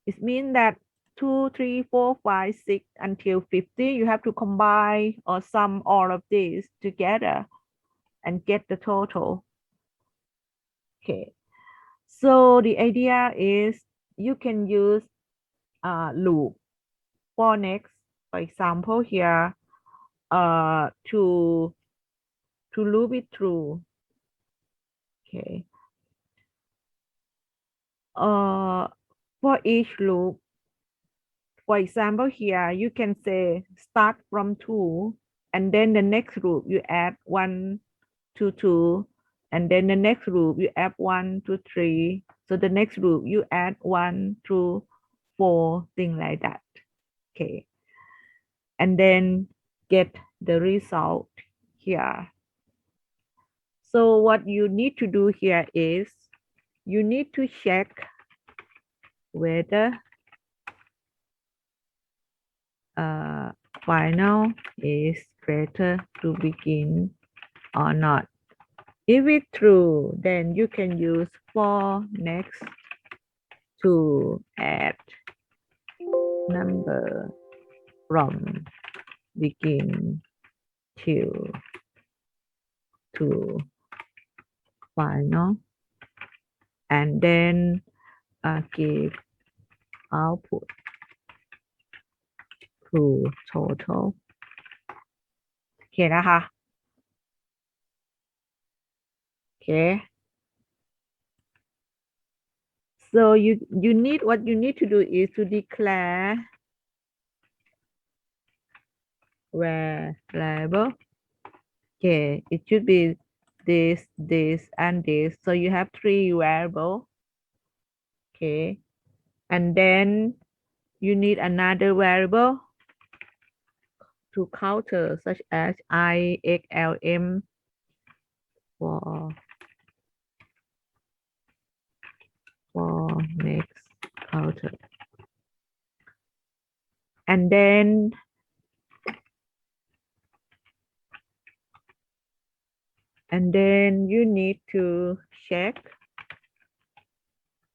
It means that 2, 3, 4, 5, 6 until 50, you have to combine or sum all of these together and get the total. Okay. So the idea is you can use loop for next. For example, here to loop it through. Okay. For each loop, for example, here you can say start from 2, and then the next loop you add 1 to 2, and then the next loop you add 1 to 3. So the next loop you add 1 to 4, things like that. Okay. And then get the result here. So what you need to do here is you need to check whether final is greater to begin or not. If it's true, then you can use for next to add number from begin to final, and then give output to total. โอเคนะคะ Okay. So you need, what you need to do is to declare variable. Okay, it should be this, and this. So you have 3 variables. Okay. And then you need another variable to counter, such as I, X, L, M for next counter. And then you need to check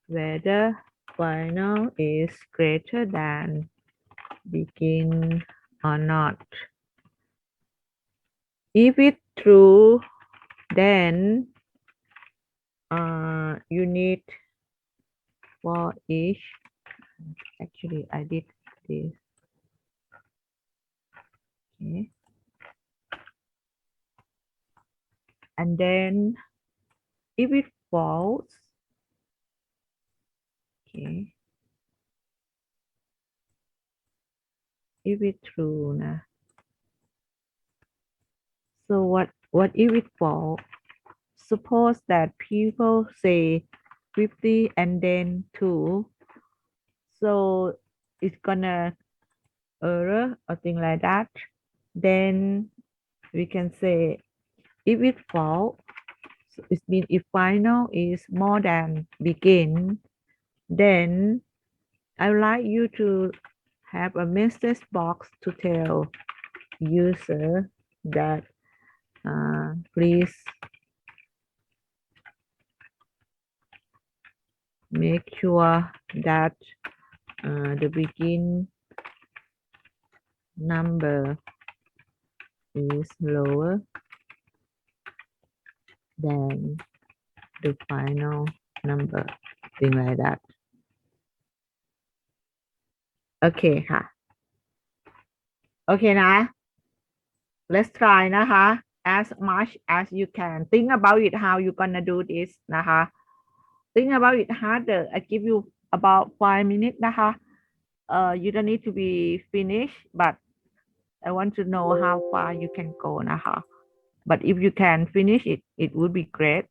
whether final is greater than begin or not. If it's true, then you need for each. Actually, I did this. Okay. And then if it false, okay. If it's true, nah. So what if it false? Suppose that people say 50 and then 2. So it's gonna error or thing like that. Then we can say if it false, so it means if final is more than begin, then I would like you to have a message box to tell user that please make sure that the begin number is lower than the final number, thing like that. โอเคค่ะ โอเคนะ let's try นะคะ as much as you can think about it how you gonna do this นะคะ think about it harder I give you about 5 minutes นะคะ you don't need to be finished but I want to know how far you can go นะคะ but if you can finish it it would be great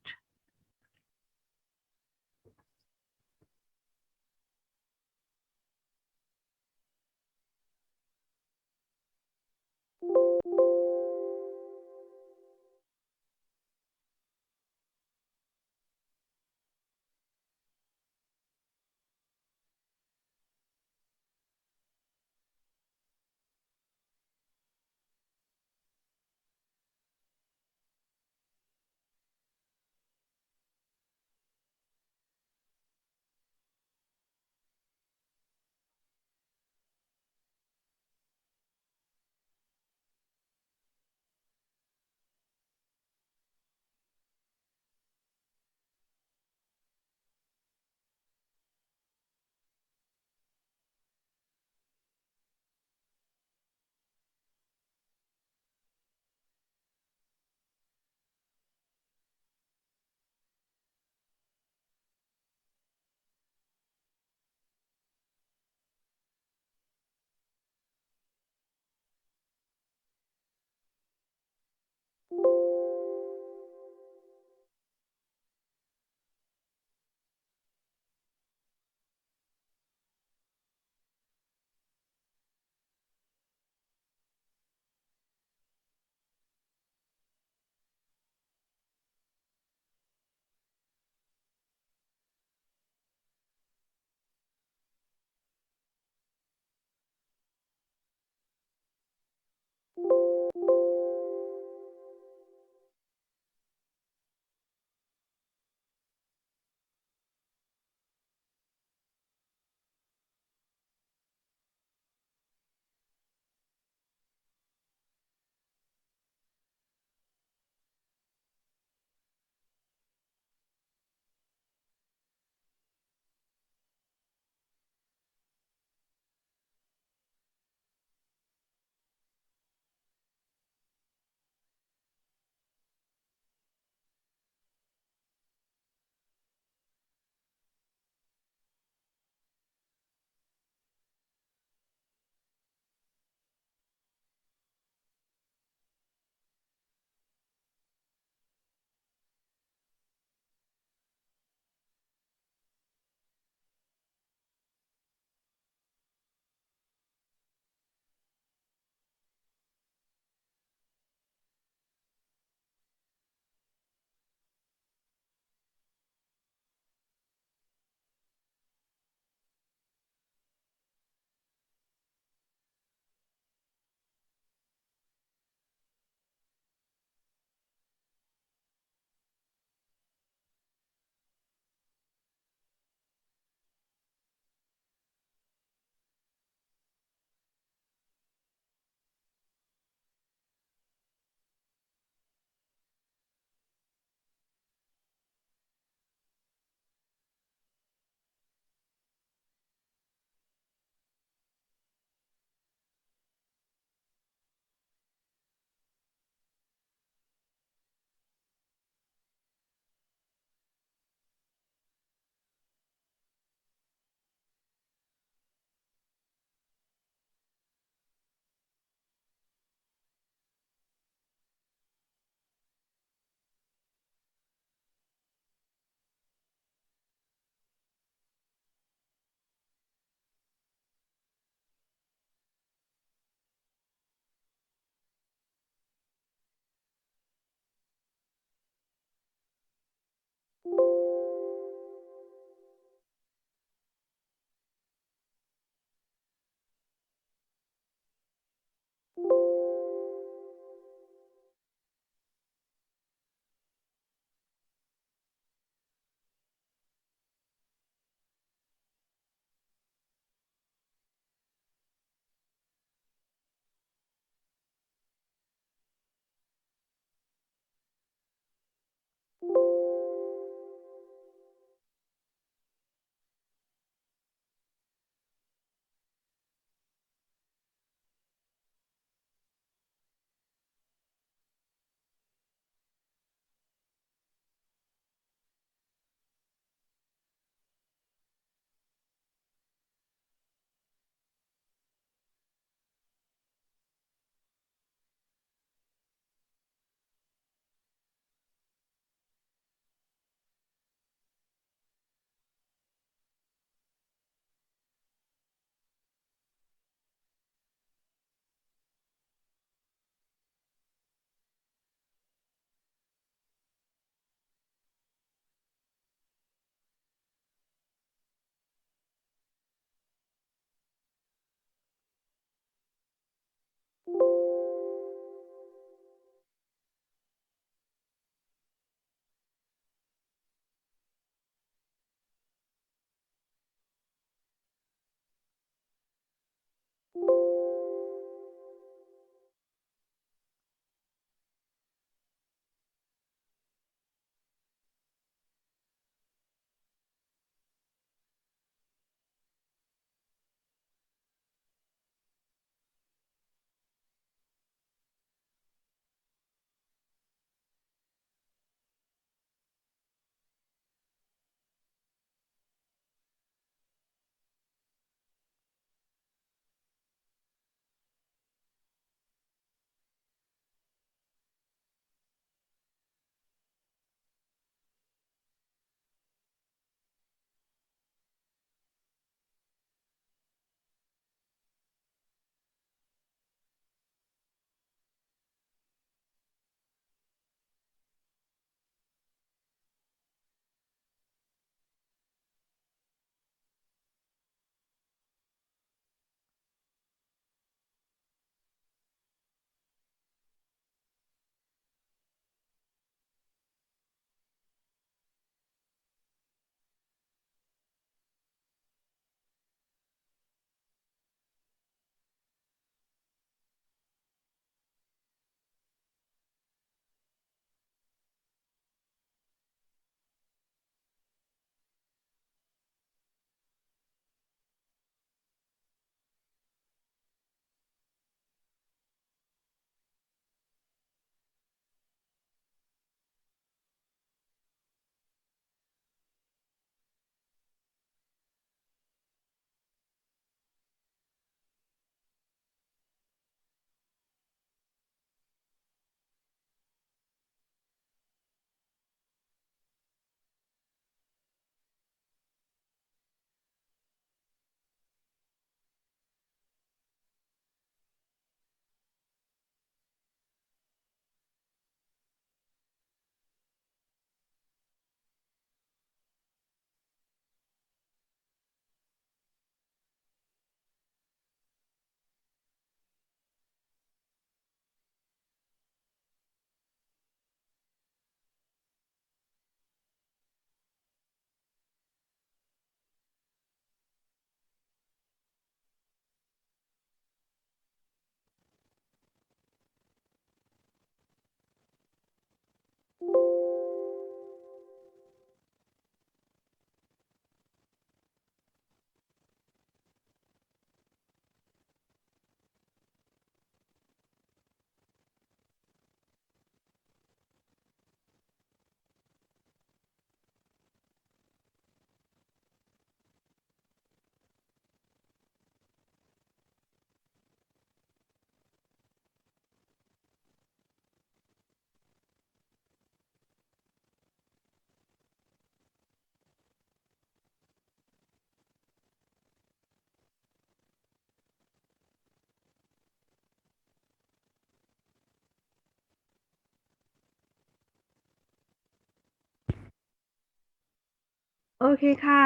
โอเคค่ะ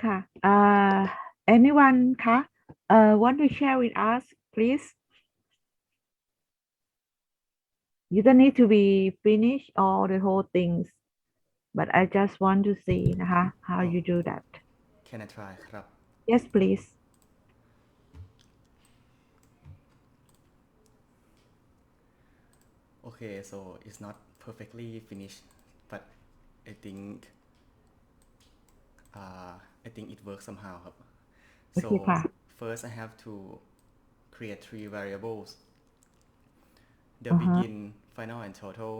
ค่ะanyone คะ want to share with us please you don't need to be finished all the whole things but I just want to see นะคะ how you do that Can I try ครับ yes please Okay, so it's not perfectly finished, but I think I think it works somehow ครับ โอเค So ค่ะ first I have to create 3 variables: the Uh-huh. begin, final, and total,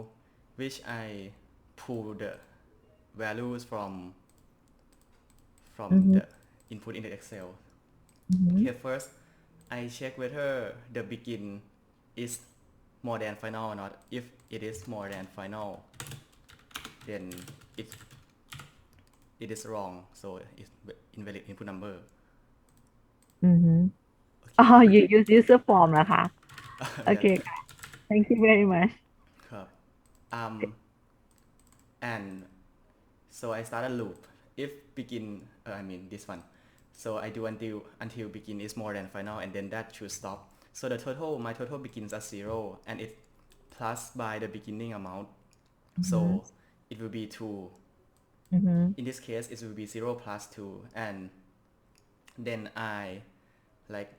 which I pull the values from Mhm. the input in the Excel. Mhm. Okay, first I check whether the begin is more than final or not. If it is more than final, then it is wrong, so it's invalid input number. Mhm. Okay. อ๋อ you use user form เหรอคะ โอ Yes. เคค่ะ thank you very much ครับ and so I start a loop. If begin, I mean this one. So I do until begin is more than final, and then that should stop. So my total begins at 0, and it plus by the beginning amount. So it will be 2. Mhm. In this case, it will be 0 plus 2, and then I like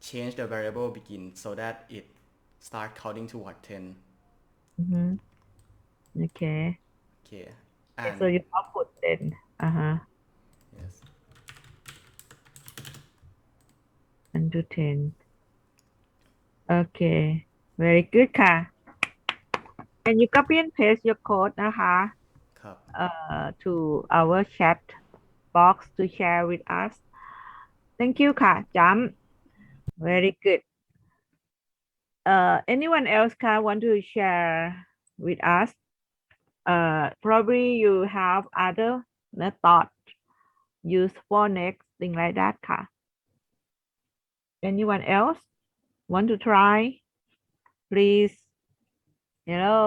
change the variable begin so that it start counting toward 10. Mhm. Okay. Okay. Okay, And so you output then. Uh-huh. yes. 1 to 10. Okay. Very good ค่ะ Can you copy and paste your code นะคะ ครับ to our chat box to share with us Thank you ค่ะ Jump Very good anyone else คะ want to share with us probably you have other method use for next thing like that ค่ะ anyone else want to try please hello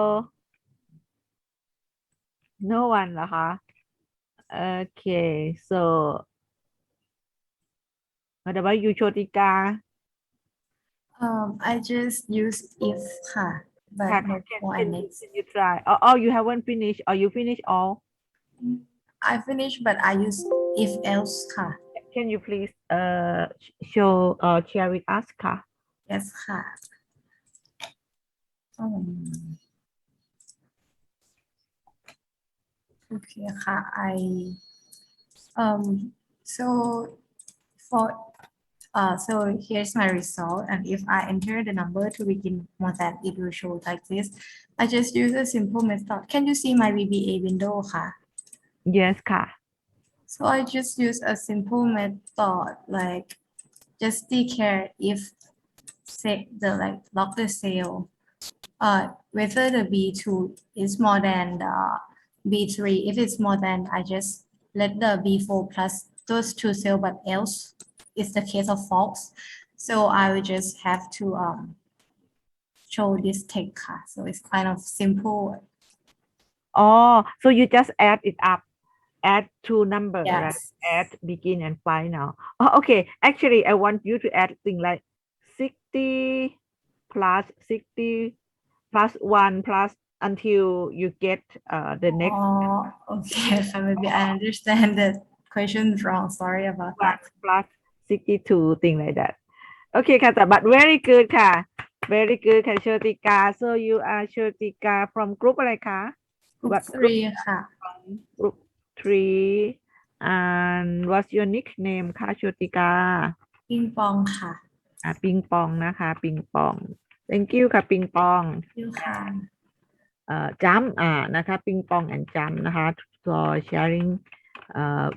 no one เหรอคะ okay so what about you โชติกา I just use if ค่ะ but ค่ะ no can, for can, next can you try oh you haven't finished or you finish all I finish but I use if else ค่ะ can you please show share with us ค่ะ yes ค่ะokay ค่ะ so for so here's my result and if I enter the number to begin more than it will show like this I just use a simple method can you see my VBA window ค่ะ yes ค่ะ so I just use a simple method like just declare if say the like lock the cell whether the B2 is more than the B3 if it's more than I just let the B4 plus those two cell but else it's the case of false so I will just have to show this text ค่ะ so it's kind of simple oh so you just add it up add two number right yes add begin and final oh okay actually I want you to add thing like 60 plus 60 plus 1 plus until you get the next oh okay so maybe I understand the question wrong sorry about that one plus 62 thing like that โอเคค่ะแต่ but very good ค่ะ very good ค่ะโชติกา so you are โชติกา from group อะไรคะ group what 3 ค่ะ group 3 and what's your nickname คะโชติกา ปิงปองค่ะ ปิงปองนะคะปิงปอง thank you ค่ะปิงปอง you ค่ะ jump นะคะปิงปอง and jump นะคะ for sharing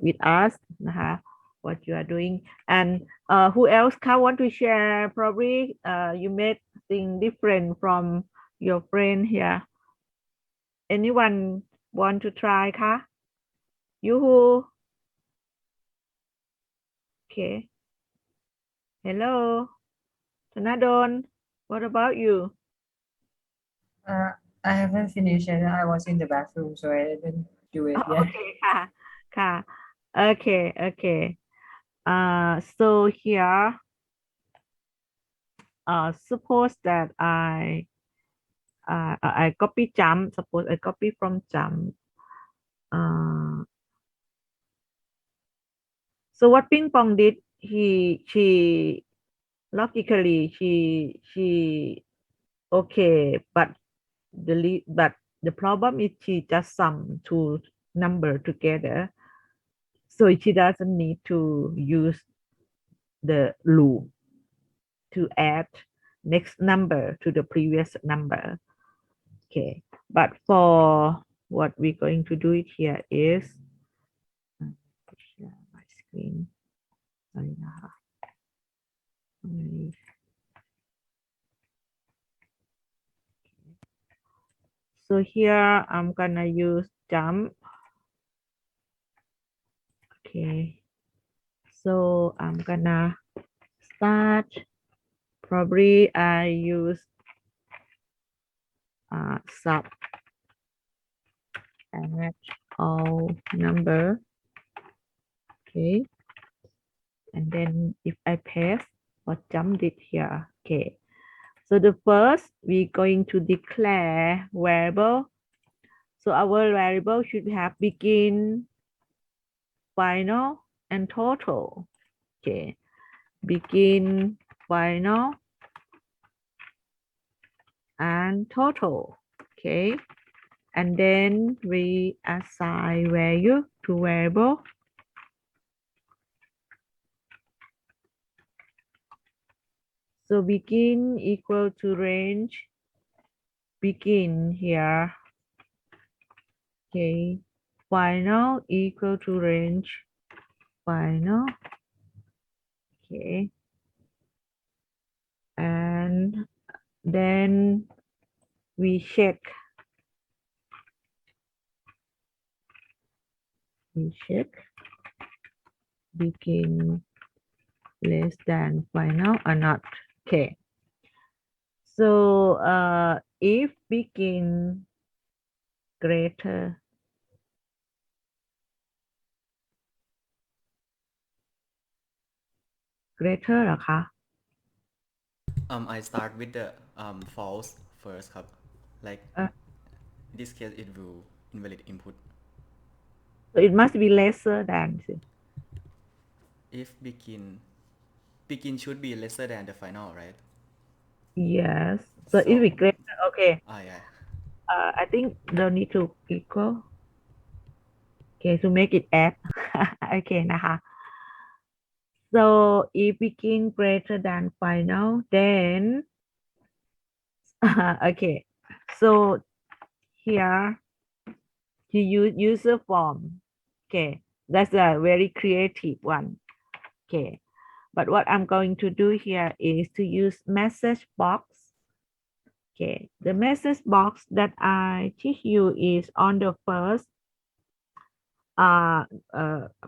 with us นะคะ what you are doing and who else คะ want to share probably you made thing different from your friend here anyone want to try คะยูฮู okay hello ธนดล what about you I haven't finished yet. I was in the bathroom, so I didn't do it โอ yet. เคค่ะ ค่ะ okay so here suppose that I copy jump. Suppose I copy from jump. So what ping pong did, she logically she okay, but the problem is she just sum two number together, so she doesn't need to use the loop to add next number to the previous number. Okay, but for what we're going to do it here is share my screen. Sorry,นะคะ. So here I'm gonna use jump. Okay, so I'm gonna start. Probably I use sub add all number. Okay, and then if I paste or jump it here. Okay, so the first we're going to declare variable. So our variable should have begin, final, and total. Okay, begin, final, and total. Okay, and then we assign value to variable. So begin equal to range, begin here. Okay, final equal to range, final. Okay, and then we check begin less than final or not. Okay, so if begin greaterเหรอคะ I start with the false first ครับ like in this case it will invalid input. So it must be lesser than. If begin should be lesser than the final, right? Yes. So So- it will be greater. Okay. Yeah. I think don't need to equal. Okay, to make it add. Okay นะคะ So if begin greater than final, then okay. So here you use user form. Okay, that's a very creative one. Okay, but what I'm going to do here is to use message box. Okay, the message box that I teach you is on the first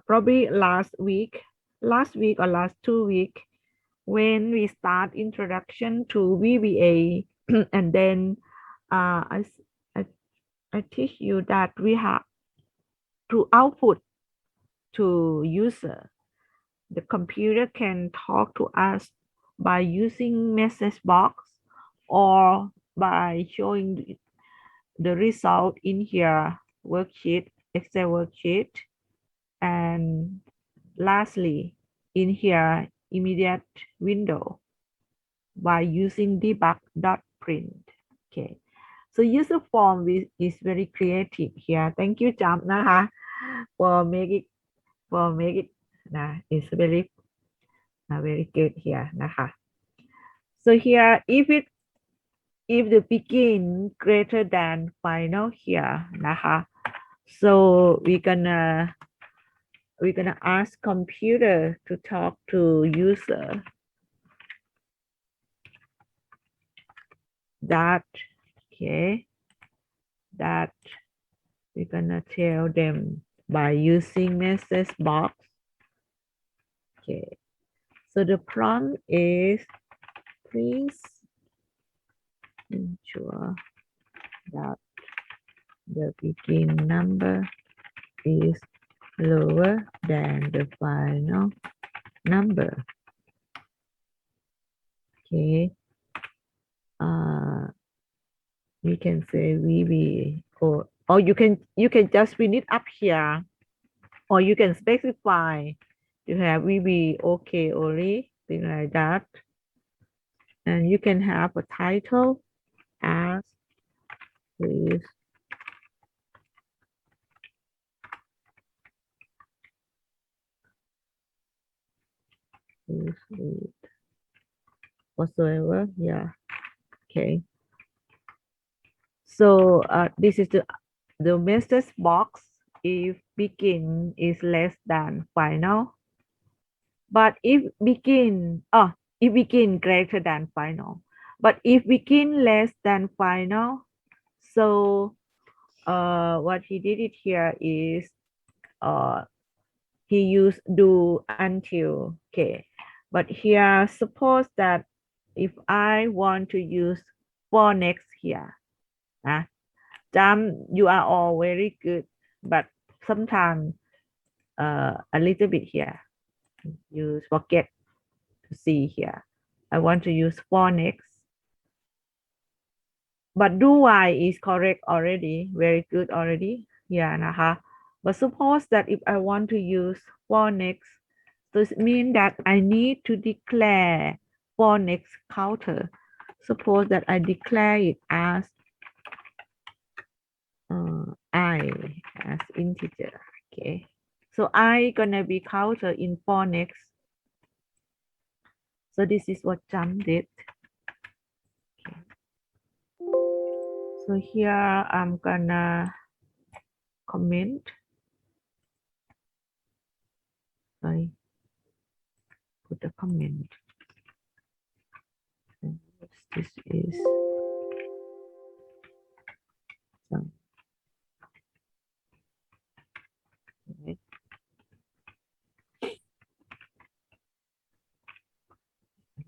probably last week or last 2 week when we start introduction to VBA and then I teach you that we have to output to user. The computer can talk to us by using message box or by showing the result in here worksheet, Excel worksheet, and lastly in here immediate window by using debug.print. Okay, so user form is very creative here. Thank you Jump นะคะ for make it it's very good here นะคะ so here if the begin greater than final here นะคะ so we're gonna ask computer to talk to user that okay that we're gonna tell them by using message box. Okay, so the prompt is please ensure that the begin number is lower than the final number. Okay. We can say VB or you can just pin it up here, or you can specify to have VB okay only, thing like that. And you can have a title as please read whatsoever. Yeah. Okay. So this is the message box if begin is less than final. But if begin greater than final. But if begin less than final, so what he did it here is he used do until. Okay. But here suppose that if I want to use for next here, you are all very good, but sometimes a little bit here you forget to see here. I want to use for next, but do while is correct already, very good already. Yeah, but suppose that if I want to use for next, this means that I need to declare for next counter. Suppose that I declare it as I as integer. Okay, so I gonna be counter in for next. So this is what Jump did. Okay. So here I'm gonna comment. Sorry, put a comment. And this is some. Right.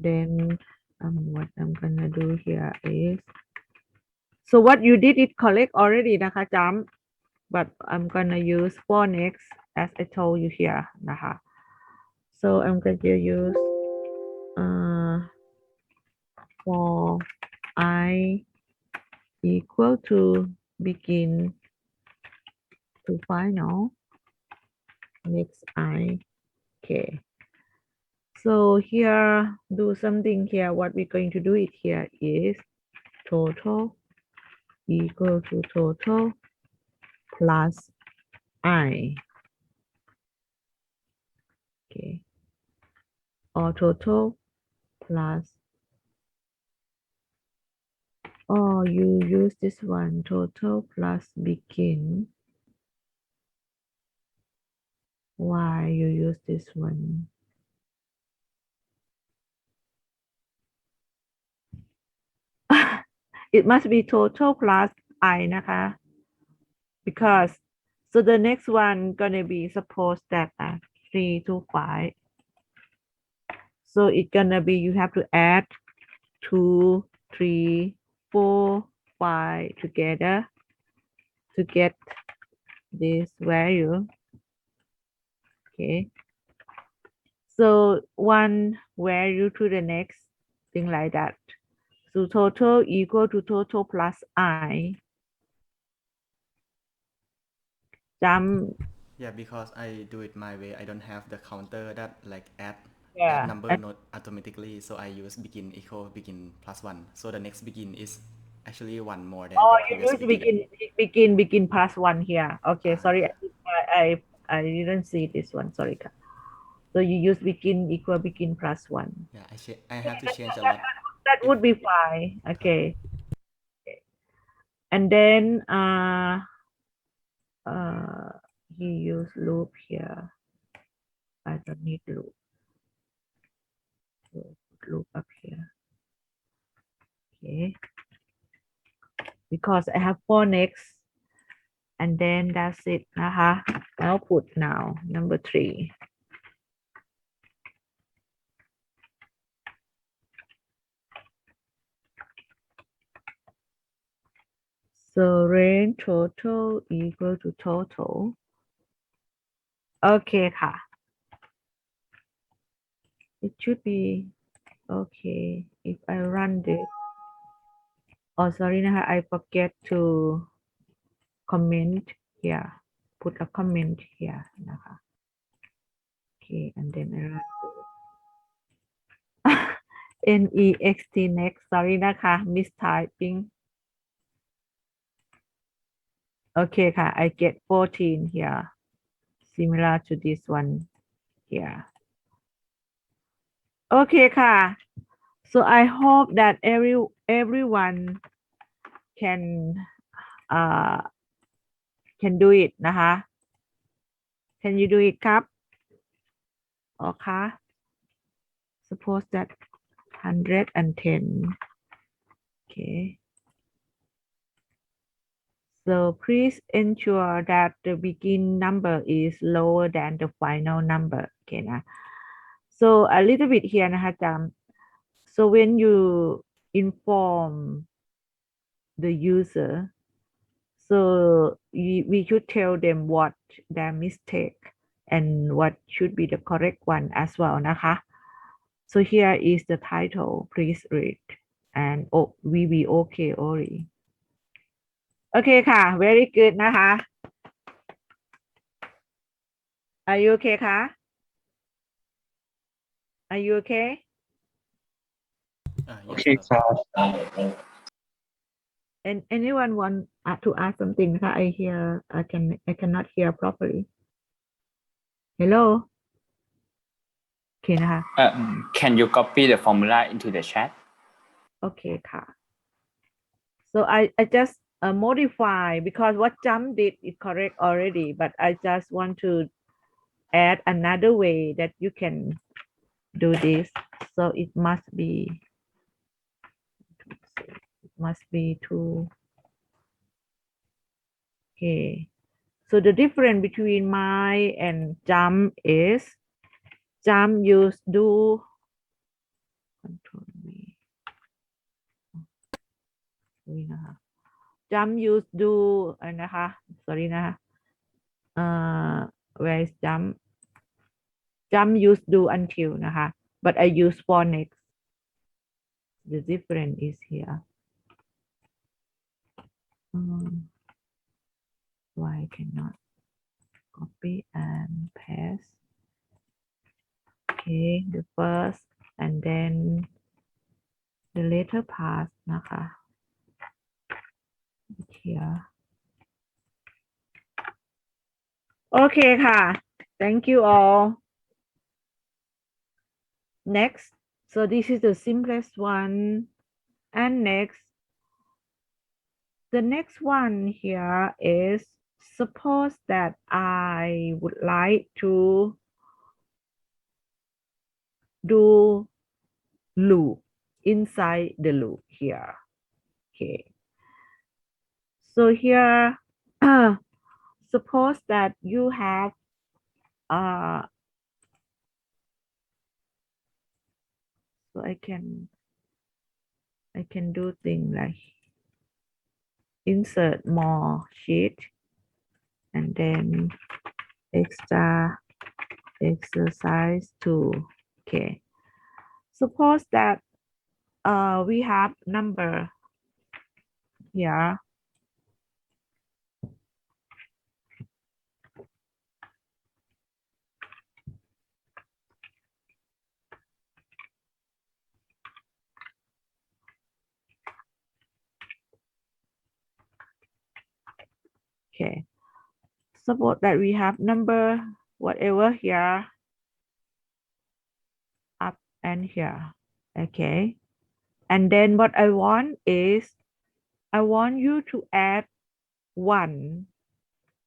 Then what I'm gonna do here is, so what you did it correct already,นะคะJump, but I'm gonna use for next as I told you here,นะคะ. So I'm going to use for I equal to begin to final next I. Okay. So here, do something here. What we're going to do it here is total equal to total plus I. Okay. Or total plus, or you use this one, total plus begin. Why you use this one? It must be total plus I,นะคะ. Because, so the next one gonna be suppose that 3 to 5. So it's gonna be, you have to add 2, 3, 4, 5 together to get this value. Okay. So one value to the next, thing like that. So total equal to total plus I. Jump. Yeah, because I do it my way. I don't have the counter that like add Yeah. number not automatically. So I use begin equal begin plus 1. So the next begin is actually one more than Oh, the you previous use begin plus 1 here. Okay, sorry, yeah. I didn't see this one. Sorry. So you use begin equal begin plus 1. Yeah, I have to change a lot. That would be fine. Okay. And then he used loop here. I don't need loop. So put loop up here. Okay. Because I have for next. And then that's it. Output now, number 3. So range total equal to total Okay ค่ะ it should be okay if I run this oh sorry นะคะ I forget to comment here put a comment here นะคะ okay and then I run next next sorry นะคะ mistyping okay ค่ะ I get 14 here similar to this one here okay ค่ะ so I hope that everyone can uh can do it นะคะ can you do it ครับokay suppose that 110 okay so please ensure that the begin number is lower than the final number okay นะ so a little bit here นะคะจำ so when you inform the user so we should tell them what their mistake and what should be the correct one as well นะคะ so here is the title please read and oh we be okay only โอเคค่ะ very good นะคะ are you okay คะ are you okay Yes, โอเคครับ and anyone want to ask something นะคะ I cannot hear properly hello โอเคนะคะ Can you copy the formula into the chat โอเคค่ะ so I just modify because what Jump did is correct already but I just want to add another way that you can do this so it must be two okay so the difference between my and Jump is Jump use do control V นี่นะคะ Jump use do นะคะ sorry นะคะ where is Jump use do until นะคะ but I use for next the difference is here why I cannot copy and paste okay the first and then the later part นะคะ here okay ค่ะ thank you all next so this is the simplest one and next the next one here is suppose that I would like to do loop inside the loop here okay so here suppose that you have so I can do things like insert more sheet and then extra exercise 2 okay suppose that we have number here okay suppose that we have number whatever here up and here okay and then what I want is I want you to add 1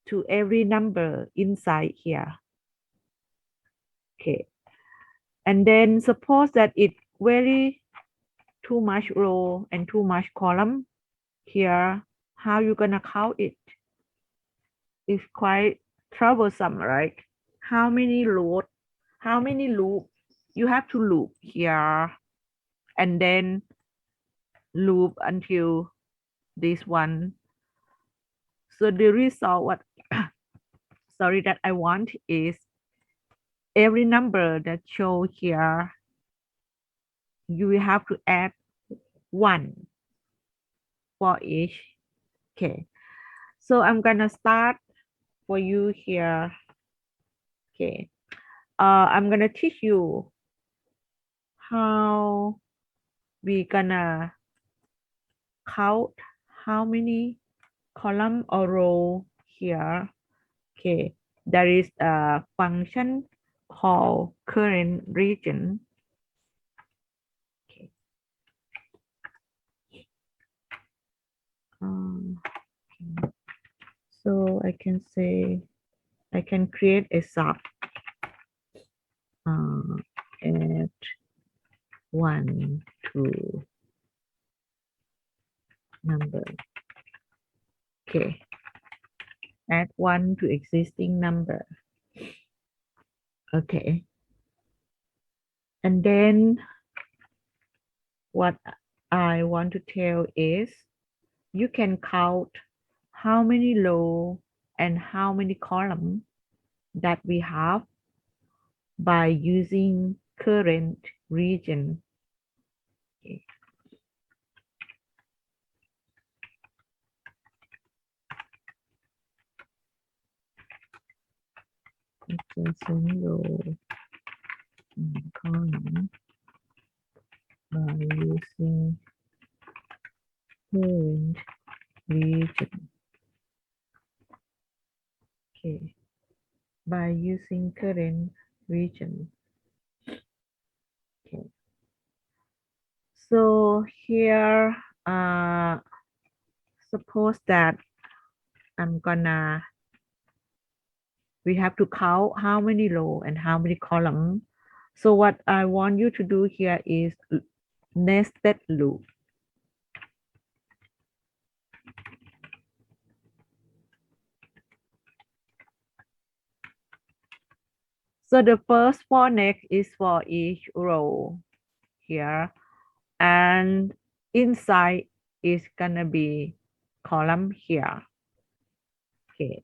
to every number inside here okay and then suppose that it very too much row and too much column here how you gonna count it it's quite troublesome right how many loop you have to loop here and then loop until this one so the result what sorry that I want is every number that show here, you will have to add 1 for each. Okay, so I'm gonna start for you here. Okay, I'm gonna teach you how we gonna count how many column or row here. Okay, there is a function called current region. Okay. Okay. So I can say I can create a sub at 1 to number. Okay, add 1 to existing number. Okay, and then what I want to tell is you can count how many row and how many column that we have by using current region. Okay. Adjacent row and column by using current region. Okay, by using current region. Okay, so here, suppose that we have to count how many row and how many column. So what I want you to do here is nested loop. So the first for next is for each row here, and inside is gonna be column here. Okay,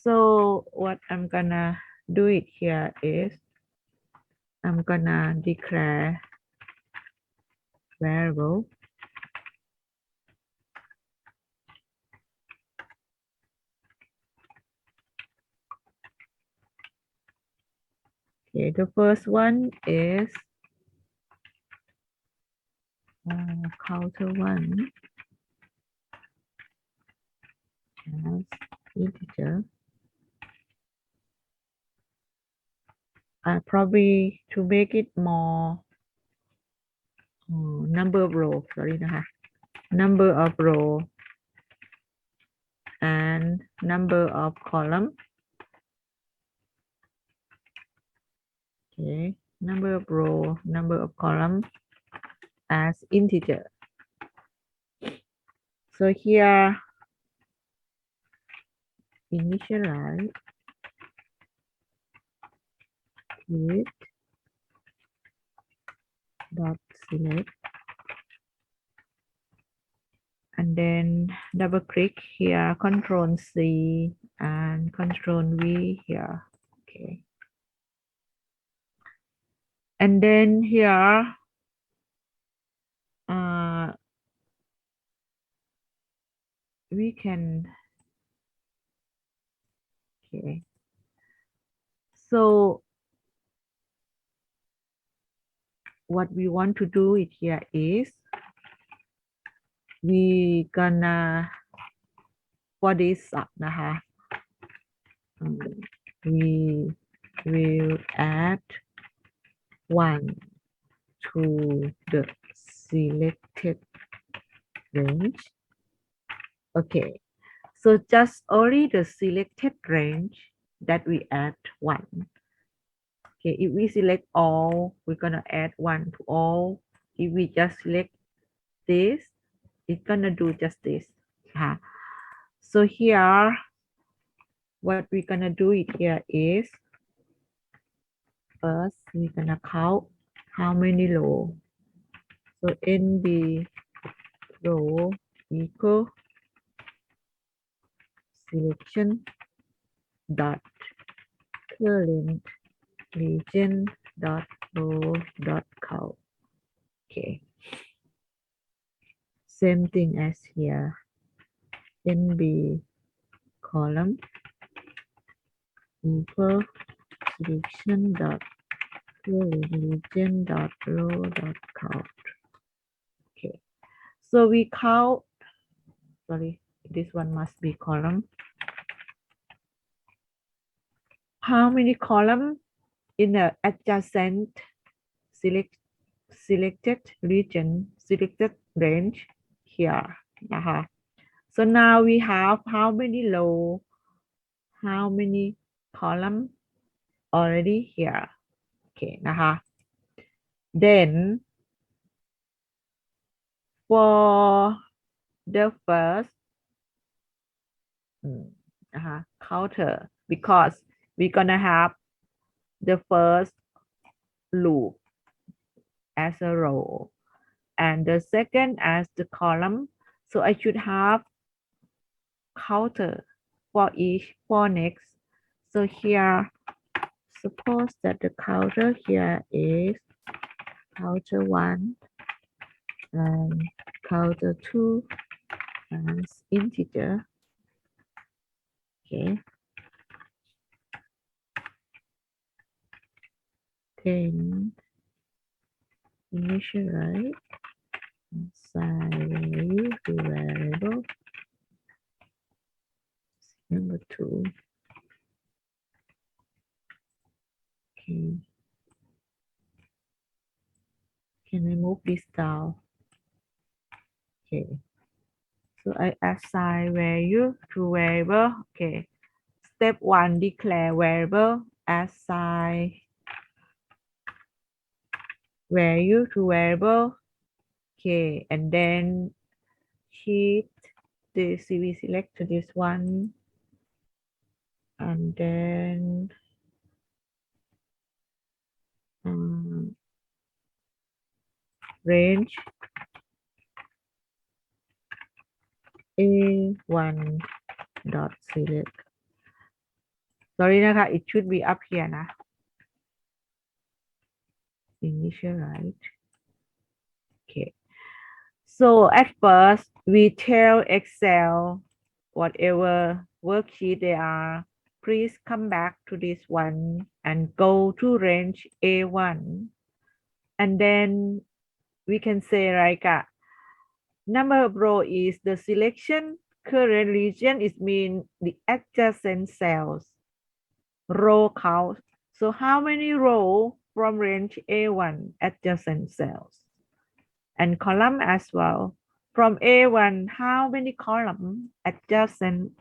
so what I'm gonna do it here is I'm gonna declare variable okay. The first one is counter 1 as integer. Probably to make it more number of row, sorry, number of row and number of column. Okay, number of row, number of column as integer. So here, initialize with dot select, and then double click here, Control C and Control V here. Okay, and then here we can, okay, so what we want to do it here is we gonna for this sub we will add 1 to the selected range. Okay, so just only the selected range that we add 1. Okay, if we select all, we're gonna add 1 to all. If we just select this, it's gonna do just this. So here, what we're gonna do it here is first we're gonna count how many row. So NB row equal selection dot current region dot row dot count. Okay. Same thing as here. NB column equal selection dot region dot row dot count. Okay. So we count. Sorry, this one must be column. How many columns in the adjacent selected region, selected range here? So now we have how many row, how many column already here. Okay, then for the first counter, because we're gonna have the first loop as a row and the second as the column. So I should have counter for each for next. So here, suppose that the counter here is counter 1 and counter 2 as integer. Okay. Then initialize assign value to variable number 2. Okay. Can I move this down? Okay. So I assign value to variable. Okay. Step 1, declare variable, assign value to variable. Okay, and then shift the CV select to this one, and then range A1 dot select. Sorry,นะคะ, it should be up here na. Initialize. Okay. So at first, we tell Excel whatever worksheet they are, please come back to this one and go to range A1. And then we can say like number of row is the selection, current region is mean the adjacent cells, row count. So how many row from range A1 adjacent cells? And column as well. From A1, how many column adjacent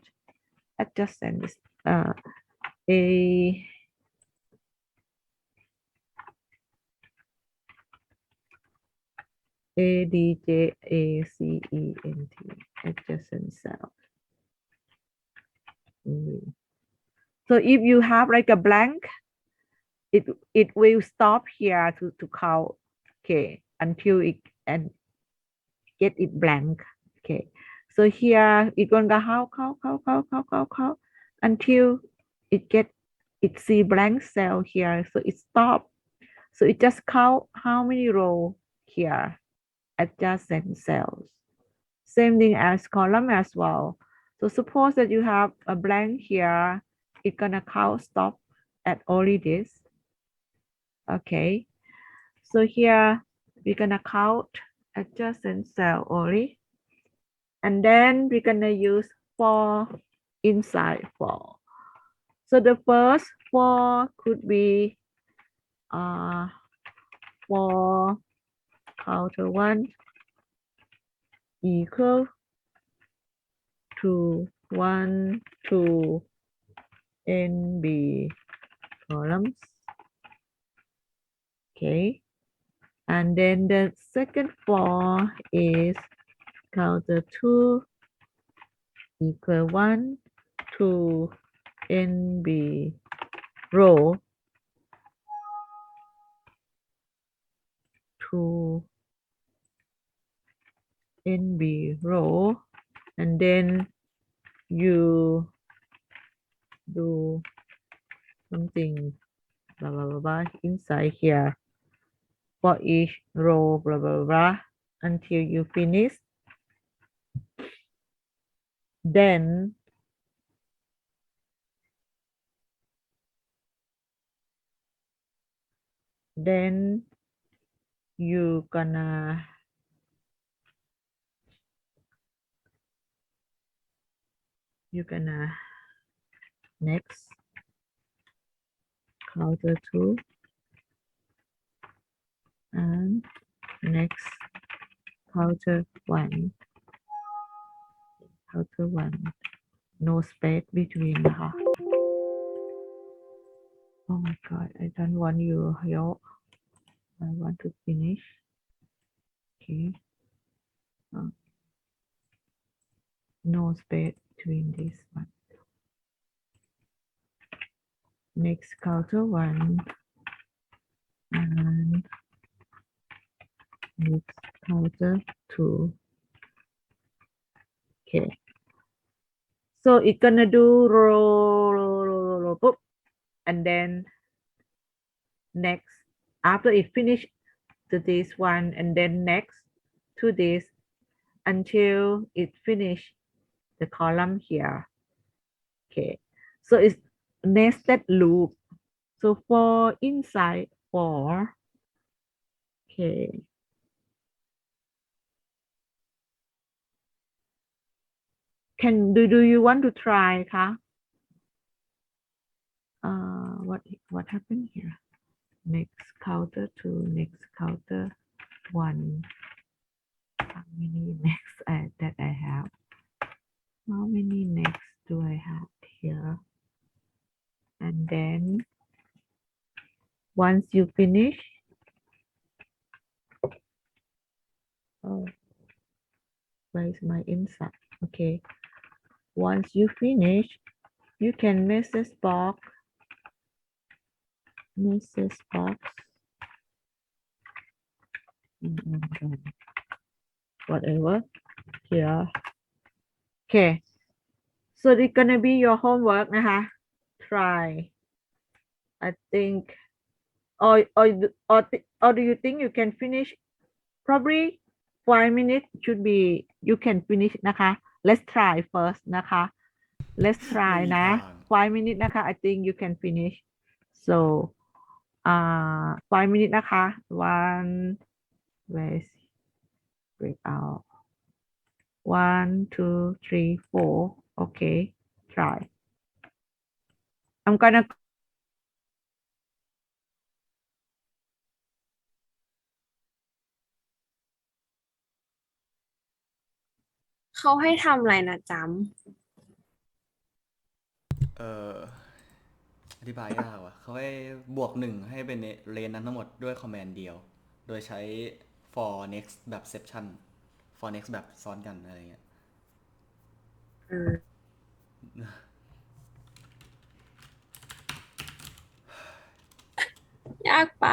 A D J A C E N T adjacent cell. So if you have like a blank, it will stop here to count. Okay, until it and get it blank. Okay, so here it's gonna count until it see blank cell here. So it stop. So it just count how many row here, adjacent cells. Same thing as column as well. So suppose that you have a blank here, it's gonna count stop at only this. Okay. So here we're gonna count adjacent cell only. And then we're gonna use for inside for. So the first for could be for counter 1 equal to 1 to NB columns. Okay. And then the second for is counter 2 equal 1 to NB row to NB row, and then you do something blah blah blah blah inside here for each row blah blah blah until you finish. Then you gonna next counter 2 and next counter 1 no space between นะคะ oh my god I don't want you help I want to finish okay no space between this one next counter 1 and next counter 2 okay so it's gonna do row boop, and then next after it finish to this one and then next to this until it finish the column here okay so it's nested loop so for inside for okay do you want to try คะwhat happened here next counter 2 next counter 1 how many next that I have how many next do I have here and then once you finish oh where is my inside okay once you finish you can message box whatever here okay so it's gonna be your homework นะคะ try I think or do you think you can finish probably 5 minutes should be you can finish นะคะ let's try first นะคะ let's try นะ 5 minutes นะคะ I think you can finish so 5 minutes นะคะ one where is break out 1 2 3 4 okay try I'm gonna เขาให้ทำอะไรนะจ เอ่ออธิบายยากว่ะเขาให้บวก1ให้เป็นเรนนั้นทั้งหมดด้วยคอมแมนด์เดียวโดยใช้ for next แบบ section for next แบบซ้อนกันอะไรเงี้ย ำยากไป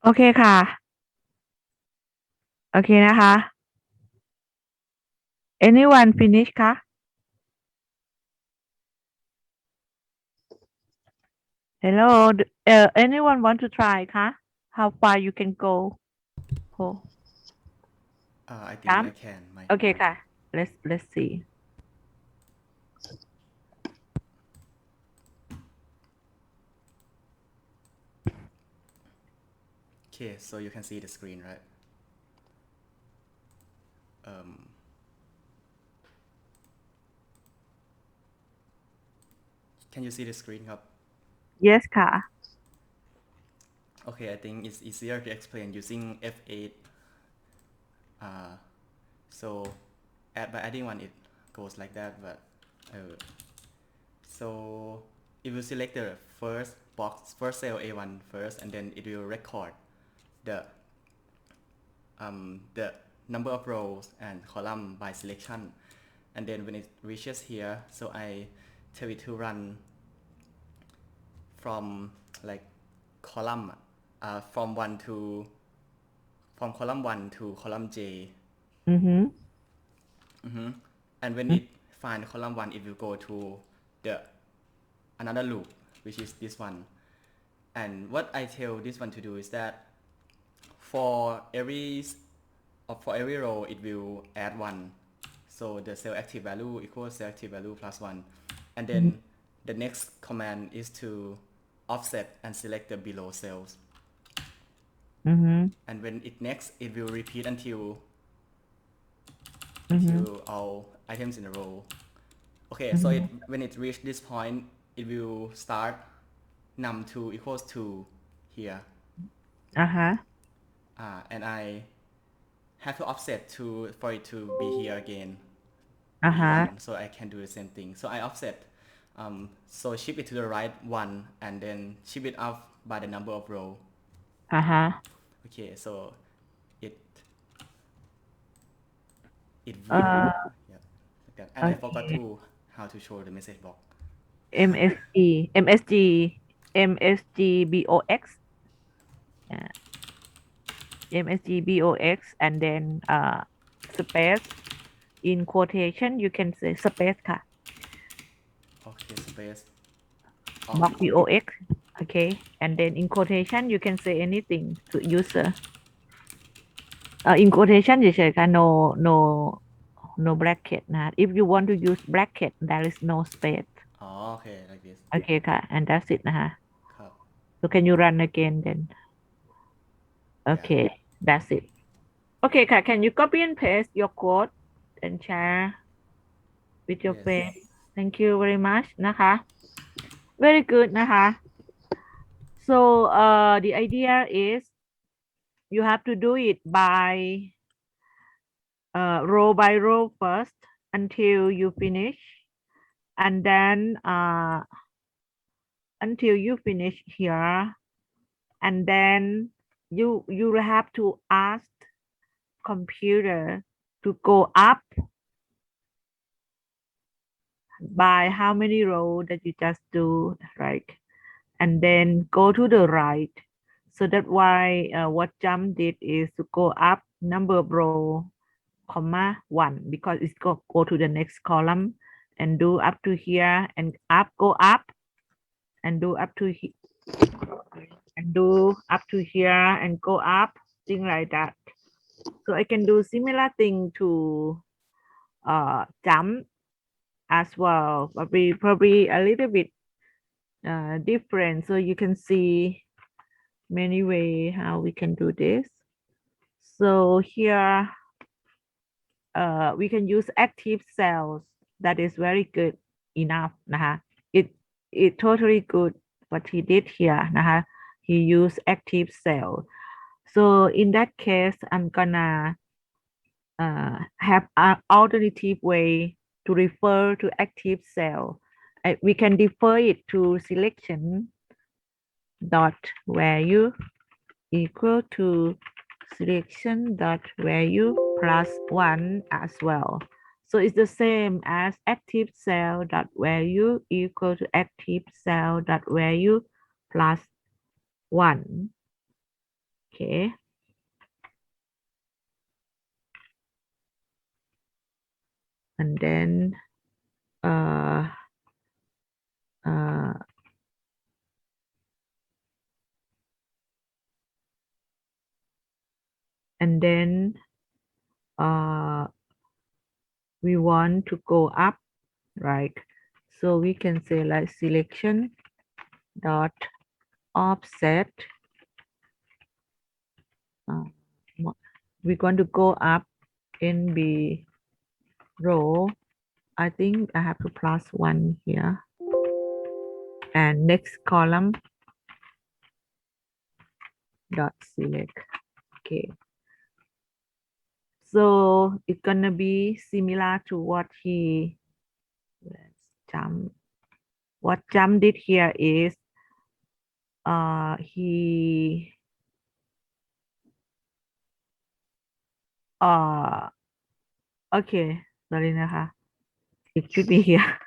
โอเคค่ะ โอเคนะคะ anyone finish คะ hello anyone want to try คะ how far you can go oh I think Cam? I can ไม่ โอเคค่ะ let's see Okay, so you can see the screen, right? Can you see the screen ครับ yes ค่ะ Okay, I think it's easier to explain using F8. So by adding one, it goes like that. But so it will select the first box, first cell A1 first, and then it will record the number of rows and column by selection. And then when it reaches here, so I tell it to run from like column from column 1 to column J. mm-hmm. And when it find column 1, it will go to the another loop, which is this one. And what I tell this one to do is that for every row, it will add 1. So the cell active value equals cell active value plus 1. And then the next command is to offset and select the below cells. And when it next, it will repeat until all items in a row. Okay, so when it reaches this point, it will start num2 equals 2 here. uh-huh And I have to offset for it to be here again. uh-huh B1, so I can do the same thing. So I offset, so shift it to the right 1 and then shift it up by the number of row. uh-huh Okay, so it will, yeah, like that. And I forgot to how to show the message box. MSG MSGBOX and then space in quotation you can say space ค่ะ Okay, space. box BOX okay and then in quotation you can say anything to user in quotation เฉยๆค่ะ no bracket นะ if you want to use bracket there is no space Okay, like this. โอเคค่ะ and that's it นะคะ ครับ so can you run again then okay that's it okay ค่ะ can you copy and paste your code and share with your Yes. friend thank you very much นะคะ very good นะคะ so the idea is you have to do it by row first until you finish and then until you finish here and then you have to ask computer to go up by how many rows that you just do right and then go to the right so that why what jump did is to go up number of row comma 1 because it's go to the next column and do up to here and up go up and do up to and do up to here and go up thing like that so I can do similar thing to jump as well but probably a little bit different so you can see many way how we can do this so here we can use active cells that is very good enough นะคะ it totally good what he did here นะคะ he used active cell so in that case I'm gonna have an alternative way to refer to active cell we can defer it to selection dot value equal to selection dot value plus 1 as well. So it's the same as active cell dot value equal to active cell dot value plus 1. Okay. And then uh, and then we want to go up, right? So we can say like selection dot offset. We're going to go up NB row. I think I have to plus 1 here. And next column dot select. Okay. So it's gonna be similar to what he, let's jump. What Jump did here is he okay, sorryนะคะ. It should be here.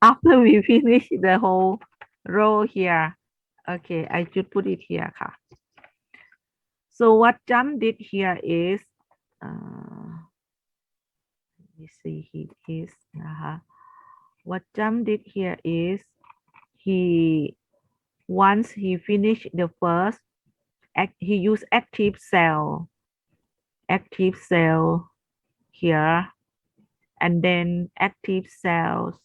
After we finish the whole row here. Okay, I should put it here. Ka. So what Jump did here is, let me see his. What Jump did here is, once he finished the first, he used active cell here, and then active cells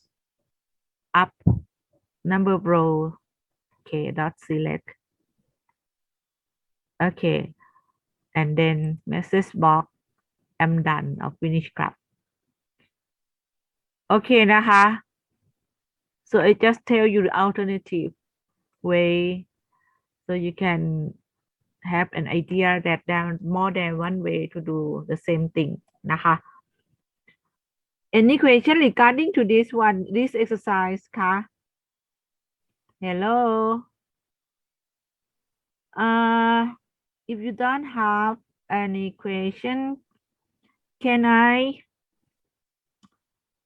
up number of row. Okay, dot select. Okay, and then message box, I'm done or finish club. Okay,นะคะ. So I just tell you the alternative way, so you can have an idea that there are more than one way to do the same thing.นะคะ. Any question regarding to this one, this exercise? Ka? Hello. If you don't have any question, can I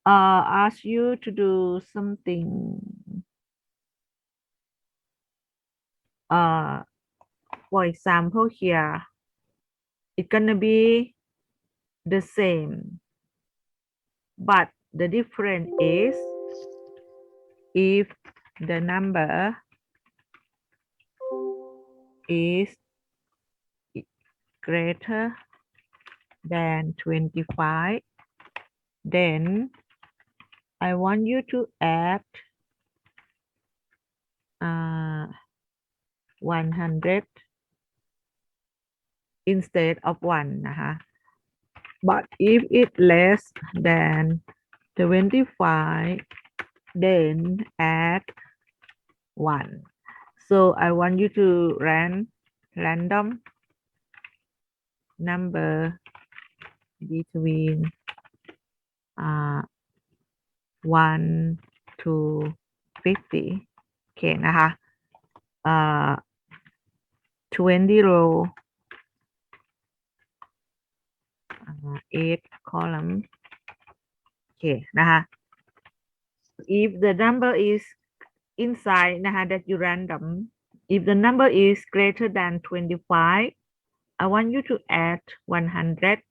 ask you to do something? For example, here, it's gonna be the same, but the difference is if the number is greater than 25, then I want you to add 100 instead of 1 นะคะ but if it's less than 25, then add 1. So I want you to random number between 1 to 50. Okay,นะคะ 20 row, 8 column. Okay,นะคะ if the number is insideนะคะ that you random, if the number is greater than 25, I want you to add 100,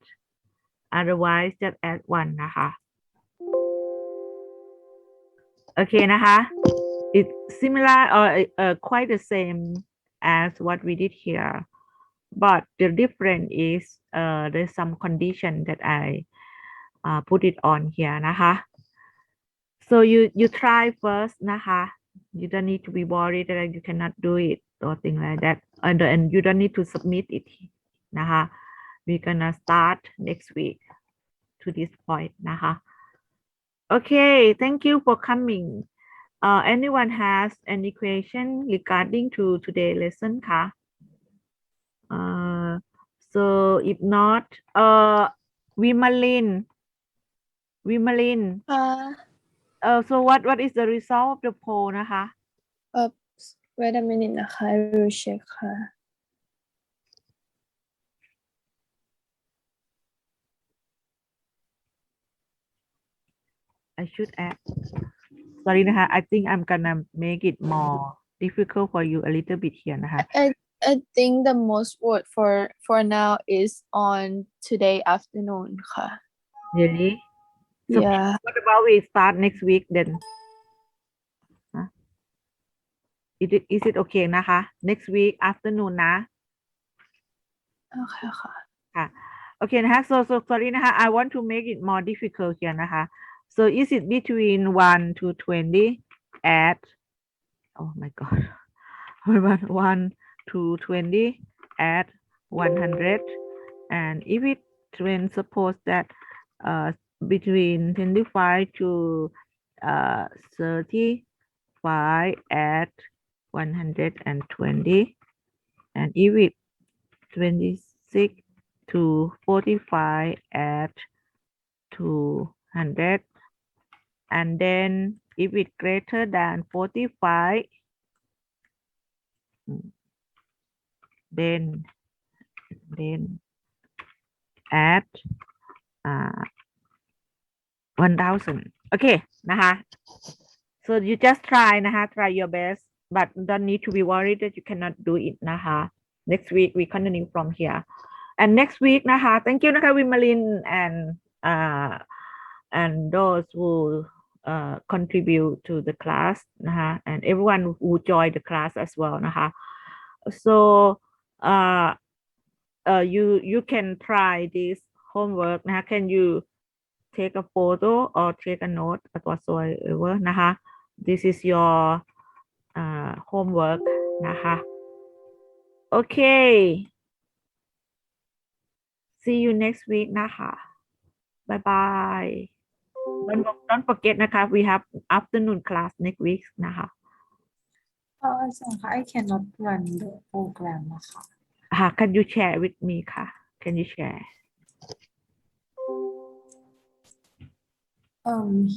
otherwise just add 1 นะคะ Okay นะคะ it's similar or quite the same as what we did here, but the difference is there's some condition that I put it on here นะคะ so you try first นะคะ you don't need to be worried that you cannot do it or thing like that, and you don't need to submit it นะคะ we're gonna start next week to this point นะคะ okay, thank you for coming. Anyone has any question regarding to today's lesson คะ so if not Vimalin so what is the result of the poll นะคะ wait a minute นะคะ I will check ค่ะ I should add. Sorry นะคะ I think I'm gonna make it more difficult for you a little bit here นะคะ I think the most vote for now is on today afternoon ค่ะ really so yeah what about we start next week then Huh? Is it okay นะคะ next week afternoon นะ โอเคค่ะ ค่ะโอเคนะคะ so sorry นะคะ I want to make it more difficult here นะคะ so is it between 1 to 20 at oh my god 1 to 20 at 100 and if it when suppose that between 25 to 35 at 120 and if it 26 to 45 at 200 and then if it greater than 45 then at 1,000 okay นะคะ so you just try นะคะ try your best but don't need to be worried that you cannot do it นะคะ next week we continue from here and next week นะคะ thank you นะคะ Vimalin and those who contribute to the class นะคะ and everyone who join the class as well นะคะ so you can try this homework นะคะ can you take a photo or take a note whatsoever นะคะ this is your homework นะคะ okay see you next week นะคะ bye bye don't forget นะคะ we have afternoon class next week นะคะ อาจารย์คะ I cannot run the program นะคะ can you share with me ค่ะ can you share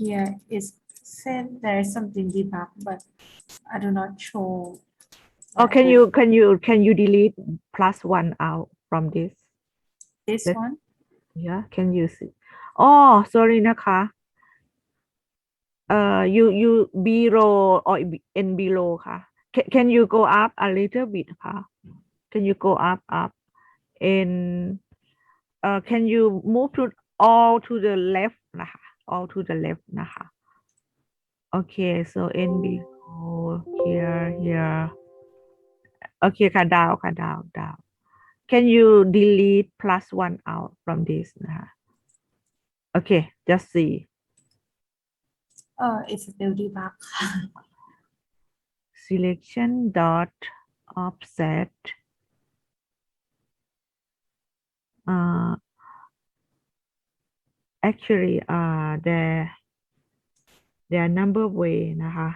here is said there is something debug but I do not show oh can you delete +1 out from this this Let's- one yeah can you see oh sorry นะคะ you below or in below ค่ะ can you go up a little bit ค่ะ can you go up in can you move to all to the left นะคะ all to the left นะคะ okay so in below here okay ค่ะ down ค่ะ down can you delete +1 out from this นะคะ okay just see it's still debug ค่ะ selection dot offset actually there are number of way นะคะ